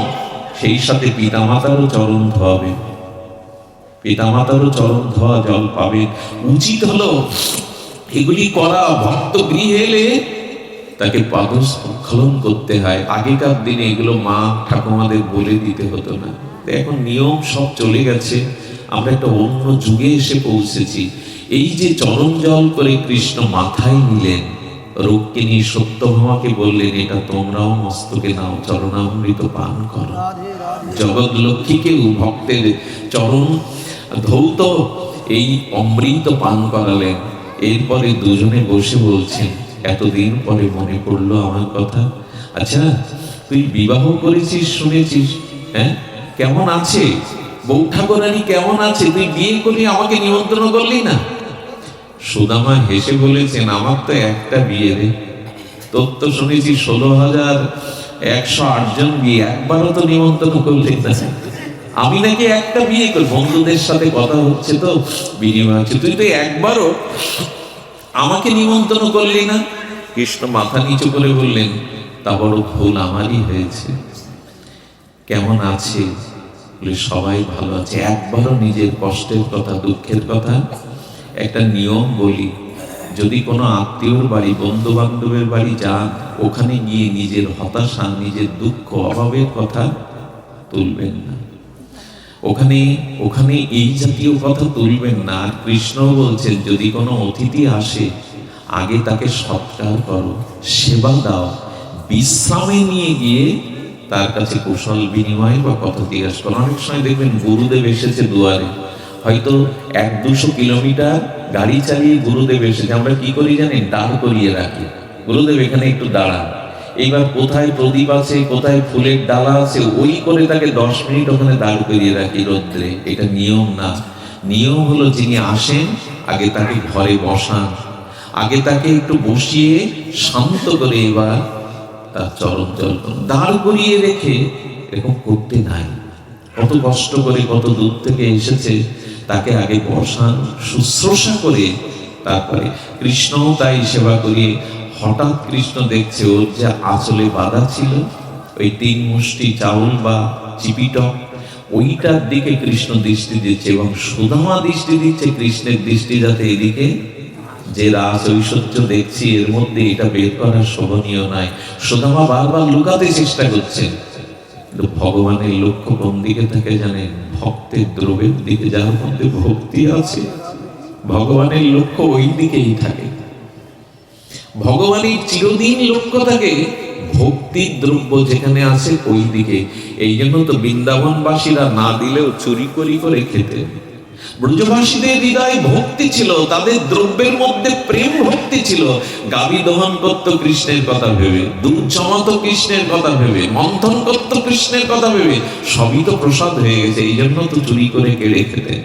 সেই সাথে পিতামাতারও চরণ ধোয়াবে, পিতামাতারও চরণ ধোয়া জল পাবে। উচিত হলো এগুলি করা। ভক্ত গৃহে এলে তাকে পাদস্খলন করতে হয়। আগেকার দিনে এগুলো মা ঠাকুমাদের বলে দিতে হতো না, এখন নিয়ম সব চলে গেছে। আমরা একটা অন্য যুগে এসে পৌঁছেছি। এই যে চরণ জল করে কৃষ্ণ মাথায় নিলেন, রুক্মিণী সত্যভামাকে বললেন, এটা তোমরাও মস্তকে নাও, চরণামৃত পান করো। জগৎ লক্ষ্মীকেও ভক্তের চরণ ধৌত এই অমৃত পান করালেন। এরপরে দুজনে বসে বলছেন, এতদিন পরে মনে পড়লো আমার কথা। আচ্ছা, তুই বিবাহ করেছিস শুনেছিস, হ্যাঁ? কেমন আছে বউ ঠাকুরানী, কেমন আছে? তুই বিয়ে করলি, আমাকে নিমন্ত্রণ করলি না? সুদামা হেসে বলেছেন, আমার তো একটা বিয়ে রে, তোর তো শুনেছি 16,108 জন বিয়ে, একবারও তো নিমন্ত্রণ করলি না। আমি নাকি একটা বিয়ে করি, বন্ধুদের সাথে কথা হচ্ছে তো, বিনিময় হচ্ছে, তুই তো একবারও আমাকে নিমন্ত্রণ করলি না। কৃষ্ণ মাথা নিচু করে বললেন, তা বড় ভুল আমারই হয়েছে। কেমন আছে? বলে, সবাই ভালো আছে। একবারও নিজের কষ্টের কথা, দুঃখের কথা, একটা নিয়ম বলি, যদি কোনো আত্মীয়র বাড়ি, বন্ধু বান্ধবের বাড়ি যান, ওখানে গিয়ে নিজের হতাশা, নিজের দুঃখ, অভাবের কথা তুলবেন না। ওখানে এই জাতীয় কথা তুলবেন না। আর কৃষ্ণ বলছেন, যদি কোনো অতিথি আসে, আগে তাকে সৎকার করো, সেবা দাও, বিশ্রামে নিয়ে গিয়ে তার কাছে কুশল বিনিময় বা কথা জিজ্ঞাসা করো। অনেক সময় দেখবেন গুরুদেব এসেছে দুয়ারে, হয়তো 100-200 কিলোমিটার গাড়ি চালিয়ে গুরুদেব এসেছে, আমরা কি করি জানেন, দাঁড় করিয়ে রাখি, গুরুদেব এখানে একটু দাঁড়ান। এইবার কোথায় প্রদীপ আছে, কোথায় ফুলের ডালা আছে, ওই করে তাকে 10 মিনিট ওখানে দাঁড় করিয়ে রাখি রোদ্রে। এটা নিয়ম না। নিয়ম হলো, যিনি আসেন আগে তাকে ঘরে বসান, আগে তাকে একটু বসিয়ে শান্ত করে এবার তার চরণ জল করুন। দাঁড় করিয়ে রেখে এরকম করতে নাই। কত কষ্ট করে, কত দূর থেকে এসেছে, তাকে আগে বসান, শুশ্রূষা করে তারপরে। কৃষ্ণ তাই সেবা করিয়ে, হঠাৎ কৃষ্ণ দেখছে ওর যে আঁচলে বাঁধা ছিল ওই 3 মুষ্টি চাউল বা চিপিটক, ওইটার দিকে কৃষ্ণ দৃষ্টি দিচ্ছে, এবং সুদামা দৃষ্টি দিচ্ছে। কৃষ্ণের দৃষ্টি যাতে এদিকে, যে রাস ঐশ্বর্য দেখছি এর মধ্যে এটা বের করা শোভনীয় নয়। সুদামা বারবার লুকাতে চেষ্টা করছেন, কিন্তু ভগবানের লক্ষ্য কোন দিকে থাকে জানেন? ভক্তের দ্রব্যের দিকে, যার মধ্যে ভক্তি আছে ভগবানের লক্ষ্য ওই দিকেই থাকে। ভগবানের চিরদিন লক্ষ্য থাকে ভক্তির দ্রব্য যেখানে আছে ওই দিকে। এই জন্য তো বৃন্দাবনবাসীরা না দিলেও চুরি করি করে খেতেন। ব্রজবাসীদের হৃদয়ে ভক্তি ছিল, তাদের দ্রব্যের মধ্যে প্রেম ভক্তি ছিল। গাভী দহন করত কৃষ্ণের কথা ভেবে, দুধ জমাতো কৃষ্ণের কথা ভেবে, মন্থন করত কৃষ্ণের কথা ভেবে। সবই তো প্রসাদ হয়ে গেছে, এই জন্য তো চুরি করে কেড়ে খেতেন।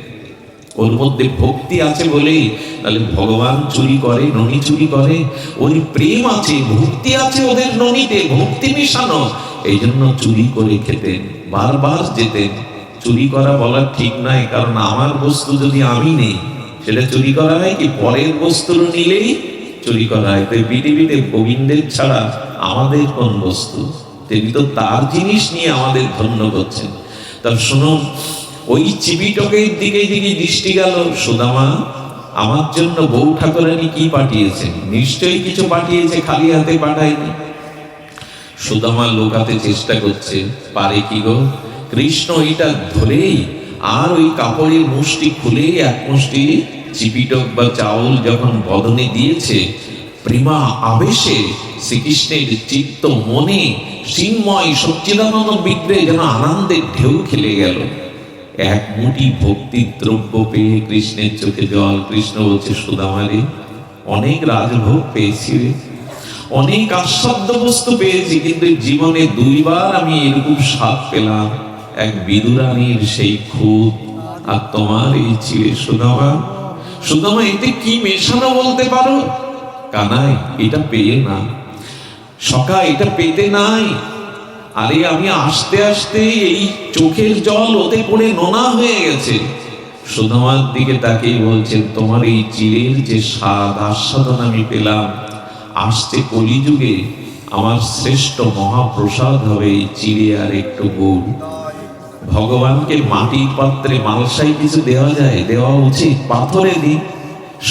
ওর মধ্যে ভক্তি আছে বলেই, তাহলে ভগবান চুরি করে, ননি চুরি করে? ওই প্রেম আছে, ভক্তি আছে ওদের ননিতে, ভক্তি মিশানো, এই জন্য চুরি করে খেতেন, বারবার যেতেন। চুরি করা বলার ঠিক নয়, কারণ আমার বস্তু যদি আমি নেই, সেটা চুরি করা হয় কি? পরের বস্তু নিলেই চুরি করা হয়। তাই পৃথিবীতে গোবিন্দের ছাড়া আমাদের কোন বস্তু? তিনি তো তার জিনিস নিয়ে আমাদের ধন্য করছেন। তার শুনুন, ওই চিবিটকের দিকে দিকে দৃষ্টি গেল। সুদামা আমার জন্য বউ ঠাকুরানী কি পাঠিয়েছেন? নিশ্চয়ই কিছু পাঠিয়েছে, খালি হাতে পাঠায়নি। সুদামা লোকাতে চেষ্টা করছে, পারে কি গো? কৃষ্ণ এটা ধরেই আর ওই কাপড়ের মুষ্টি খুলে 1 মুষ্টি চিপিটক বা চাউল যখন বদনে দিয়েছে, প্রেমা আবেশে শ্রীকৃষ্ণের চিত্ত মনে চিন্ময় সচ্চিদানন্দ বিগ্রহে যেন আনন্দের ঢেউ খেলে গেল। 1 মুঠি ভক্তির দ্রব্য পেয়ে কৃষ্ণের চোখে জল। কৃষ্ণ বলছে, সুদামারে, অনেক রাজভোগ পেয়েছি, অনেক আস্বাদ্য বস্তু পেয়েছি, কিন্তু জীবনে 2 বার আমি এরকম স্বাদ পেলাম, এক বিদুরানীর সেই খুদ আর তোমার এই চিড়ে। সুদামা, সুদামা, এতে কি মেশানো বলতে পারো? কানাই, এটা পেয়ে না, সখা এটা পেতে নাই। আরে আমি আস্তে আস্তে এই চোখের জল ওতে পড়ে নোনা হয়ে গেছে। সুদামার দিকে তাকিয়ে বলছেন, তোমার এই চিড়ের যে স্বাদ আস্বাদন আমি পেলাম, আসছে কলিযুগে আমার শ্রেষ্ঠ মহাপ্রসাদ হবে এই চিড়ে আর একটু গুড়। ভগবানকে মাটির পাত্রে মালসাই কিছু দেওয়া যায়? দেওয়া উচিত। পাথরে দিন,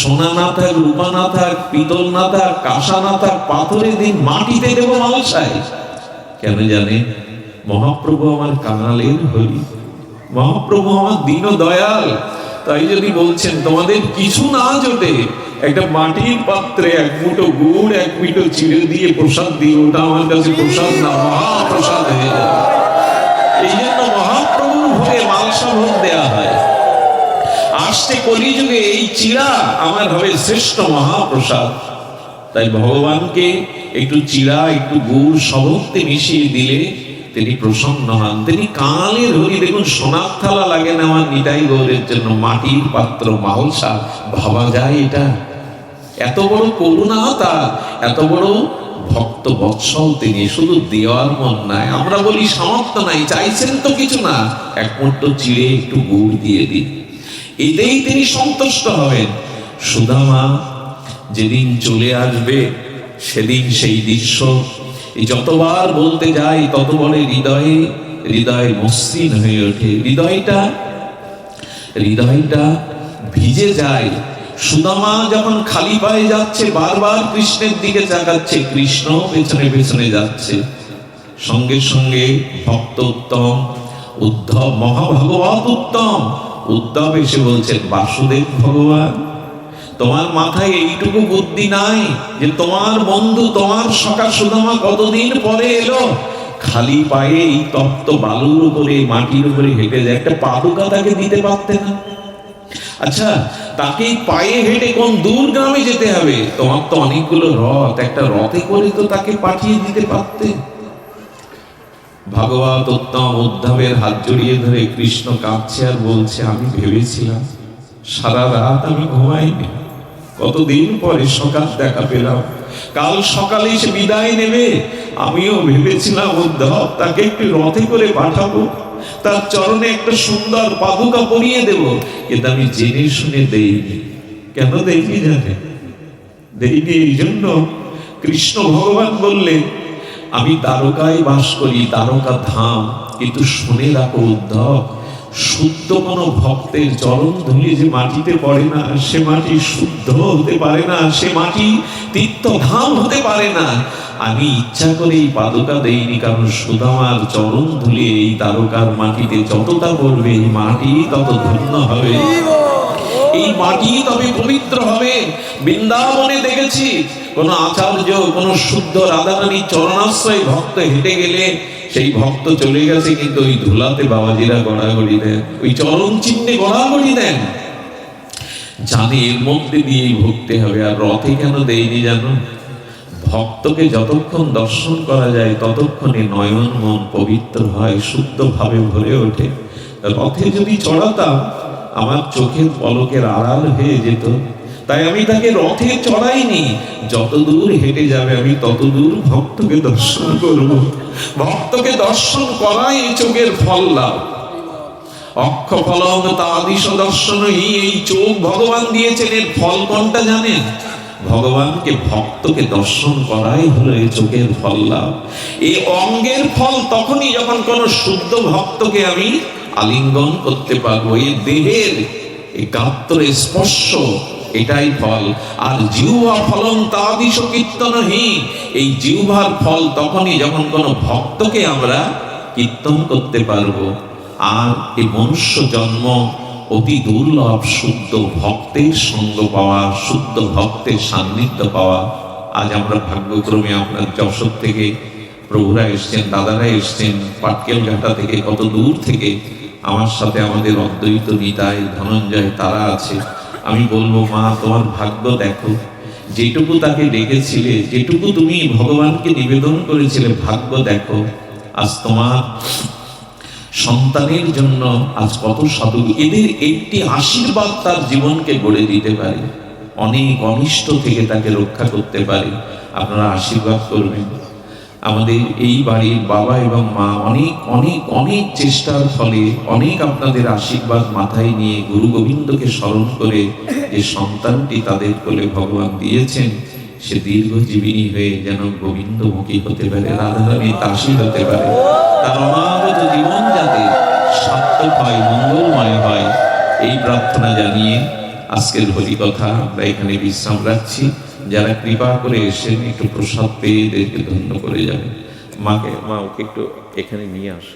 সোনা না থাক, রূপা না থাক, পিতল না থাক, কাঁসা না থাক, পাথরে দিন, মাটিতে দেব মালসাই। কেন জানে? মহাপ্রভু আমার কাঙালের হরি, মহাপ্রভু আমার দীন দয়াল। তাই যদি বলছেন তোমাদের কিছু না জোটে, একটা মাটির পাত্রে 1 মুঠো গুড় 1 মুঠো চিড়ে দিয়ে প্রসাদ দিয়ে, ওটা আমার কাছে প্রসাদ না, মহাপ্রসাদ হয়ে যাবে। এই জন্য মহাপ্রভুর ভোগে মালসা ভোগ দেয়া হয়। আসছে কলিযুগে এই চিড়া আমার হবে শ্রেষ্ঠ মহাপ্রসাদ। তাই ভগবানকে একটু চিড়া, একটু গুড় সবতে মিশিয়ে দিলে তিনি প্রসন্ন হন। তিনি কাঙালের হরি। দেখুন, সোনার থালা লাগে না আমার নিতাই গৌরের জন্য, মাটির পাত্র মালসা। ভাবা যায় এটা? এত বড় করুণা তার, এত বড় ভক্ত বৎসল তিনি। শুধু দেওয়ার মন নাই, আমরা বলি সামর্থ্য নাই, চাইছেন তো কিছু না, 1 মুঠো চিড়ে একটু গুড় দিয়ে দিন, এতেই তিনি সন্তুষ্ট হবেন। সুদামা যেদিন চলে আসবে সেদিন সেই দৃশ্য যতবার বলতে যাই ততবারে হৃদয় মসৃণ হয়ে ওঠে, হৃদয়টা ভিজে যায়। সুদামা যখন খালি পায়ে যাচ্ছে, বারবার কৃষ্ণের দিকে তাকাচ্ছে, কৃষ্ণ পেছনে পেছনে যাচ্ছে। সঙ্গে সঙ্গে ভক্ত উত্তম উদ্ধব, মহাভাগবত উত্তম উদ্ধব এসে বলছেন, বাসুদেব ভগবান, তোমার মাথায় এইটুকু বুদ্ধি নাই যে তোমার বন্ধু, তোমার সখা সুদামা কতদিন পরে এলো, খালি পায়ে এই তপ্ত বালুর উপরে, মাটির উপরে হেঁটে যায়, একটা পাদুকা তাকে দিতে পারতে না? আচ্ছা, তাকে পায়ে হেঁটে কোন দূর গ্রামে যেতে হবে? তোমার তো অনেকগুলো রথ, একটা রথে করে তো তাকে পাঠিয়ে দিতে পারতে। ভাগবত উত্তম উদ্ধবের হাত জড়িয়ে ধরে কৃষ্ণ কাঁদছে আর বলছে, আমি ভেবেছিলাম, সারা রাত আমি ঘুমাইনি, কতদিন পরে সকাল দেখা পেলাম, কাল সকালে সে বিদায় নেবে। আমিও ভেবেছিলাম উদ্ধব, তাকে একটু রথে করে পাঠাবো, তার চরণে একটা সুন্দর পাদুকা পরিয়ে দেব, কিন্তু আমি জেনে শুনে দেইনি। কেন দেইনি জানে? দেইনি এই জন্য, কৃষ্ণ ভগবান বললেন, আমি দ্বারকায় বাস করি, দ্বারকা ধাম, কিন্তু শুনে রাখো উদ্ধব, শুদ্ধ কোনো ভক্তের চরণ ধুলি যে মাটিতে পড়ে না, সে মাটি শুদ্ধ হতে পারে না, সে মাটি তীর্থধাম হতে পারে না। আমি ইচ্ছা করে এই পাদুকা দেইনি, কারণ সুদামার চরণ ধুলি এই দ্বারকার মাটিতে যতটা পড়বে, এই মাটি তত ধন্য হবে, এই মাটি তবে পবিত্র হবে। বৃন্দাবনে দেখেছি কোন আচার্য, কোন শুদ্ধ রাধারানীর চরণাশ্রয় ভক্ত হেঁটে গেলে সেই ভক্ত চলে গেছে, কিন্তু ওই ধুলাতে বাবাজিরা গড়াগড়ি দেন, ওই চরণ চিহ্নে গড়াগড়ি দেন, জানে এর মধ্যে দিয়েই ভুগতে হবে। আর রথে কেন দেয়নি জানো? ভক্তকে যতক্ষণ দর্শন করা যায় ততক্ষণে নয়ন মন পবিত্র হয়, শুদ্ধ ভাবে ভরে ওঠে। রথে যদি চড়াতাম, আমার চোখের পলকের আড়াল হয়ে যেত, তাই আমি তাকে রথে চড়াইনি। যত দূর হেঁটে যাবে আমি তত দূর ভক্তকে দর্শন করব। ভক্তকে দর্শন করাই চোখের ফল লাভ। অক্ষ ফলং তাদিশ দর্শনই, এই চোখ ভগবান দিয়েছেন, এর ফল কোনটা জানেন? ভগবানকে, ভক্তকে দর্শন করাই হলো এই চোখের ফল লাভ। এই অঙ্গের ফল তখনই যখন কোন শুদ্ধ ভক্তকে আমি আলিঙ্গন করতে পারবো। এই দেহের এই গাত্র স্পর্শ, এটাই ফল। আর জিহ্বা ফলং তাদিশ কীর্তনহি, এই জিহ্বার ফল তখনই যখন কোনো ভক্তকে আমরা কীর্তন করতে পারবো। আর এই মনুষ্য জন্ম অতি দুর্লভ, শুদ্ধ ভক্তের সঙ্গ পাওয়া, শুদ্ধ ভক্তের সান্নিধ্য পাওয়া। আজ আমরা ভাগ্যক্রমে আপনার যশোর থেকে প্রভুরা এসছেন, দাদারা এসছেন, পাটকেল ঘাটা থেকে, কত দূর থেকে আমার সাথে আমাদের অদ্বৈত নিতাই ধনঞ্জয় তারা আছে। আমি বলবো, মা তোমার ভাগ্য দেখো, যেটুকু তাকে ডেকেছিলে, যেটুকু তুমি ভগবানকে নিবেদন করেছিলে, ভাগ্য দেখো। আজ তোমার সন্তানের জন্য আজ কত সাধু, এদের একটি আশীর্বাদ তার জীবনকে গড়ে দিতে পারে, অনেক অনিষ্ট থেকে তাকে রক্ষা করতে পারে। আপনারা আশীর্বাদ করবেন। আমাদের এই বাড়ির বাবা এবং মা অনেক অনেক অনেক চেষ্টার ফলে, অনেক আপনাদের আশীর্বাদ মাথায় নিয়ে, গুরু গোবিন্দকে স্মরণ করে যে সন্তানটি তাদের কোলে ভগবান দিয়েছেন, সে দীর্ঘজীবিনী হয়ে যেন গোবিন্দমুখী হতে পারে, রাধারানী দাসী হতে পারে, তার অনাগত জীবন যাতে সার্থক হয়, মঙ্গলময় হয়, এই প্রার্থনা জানিয়ে আজকের হরি কথা আমরা এখানে বিশ্রাম রাখছি। যারা কৃপা করে এসেন, একটু প্রসাদ পেয়ে এদেরকে ধন্য করে যাবেন। মাকে, মা ওকে একটু এখানে নিয়ে আসো।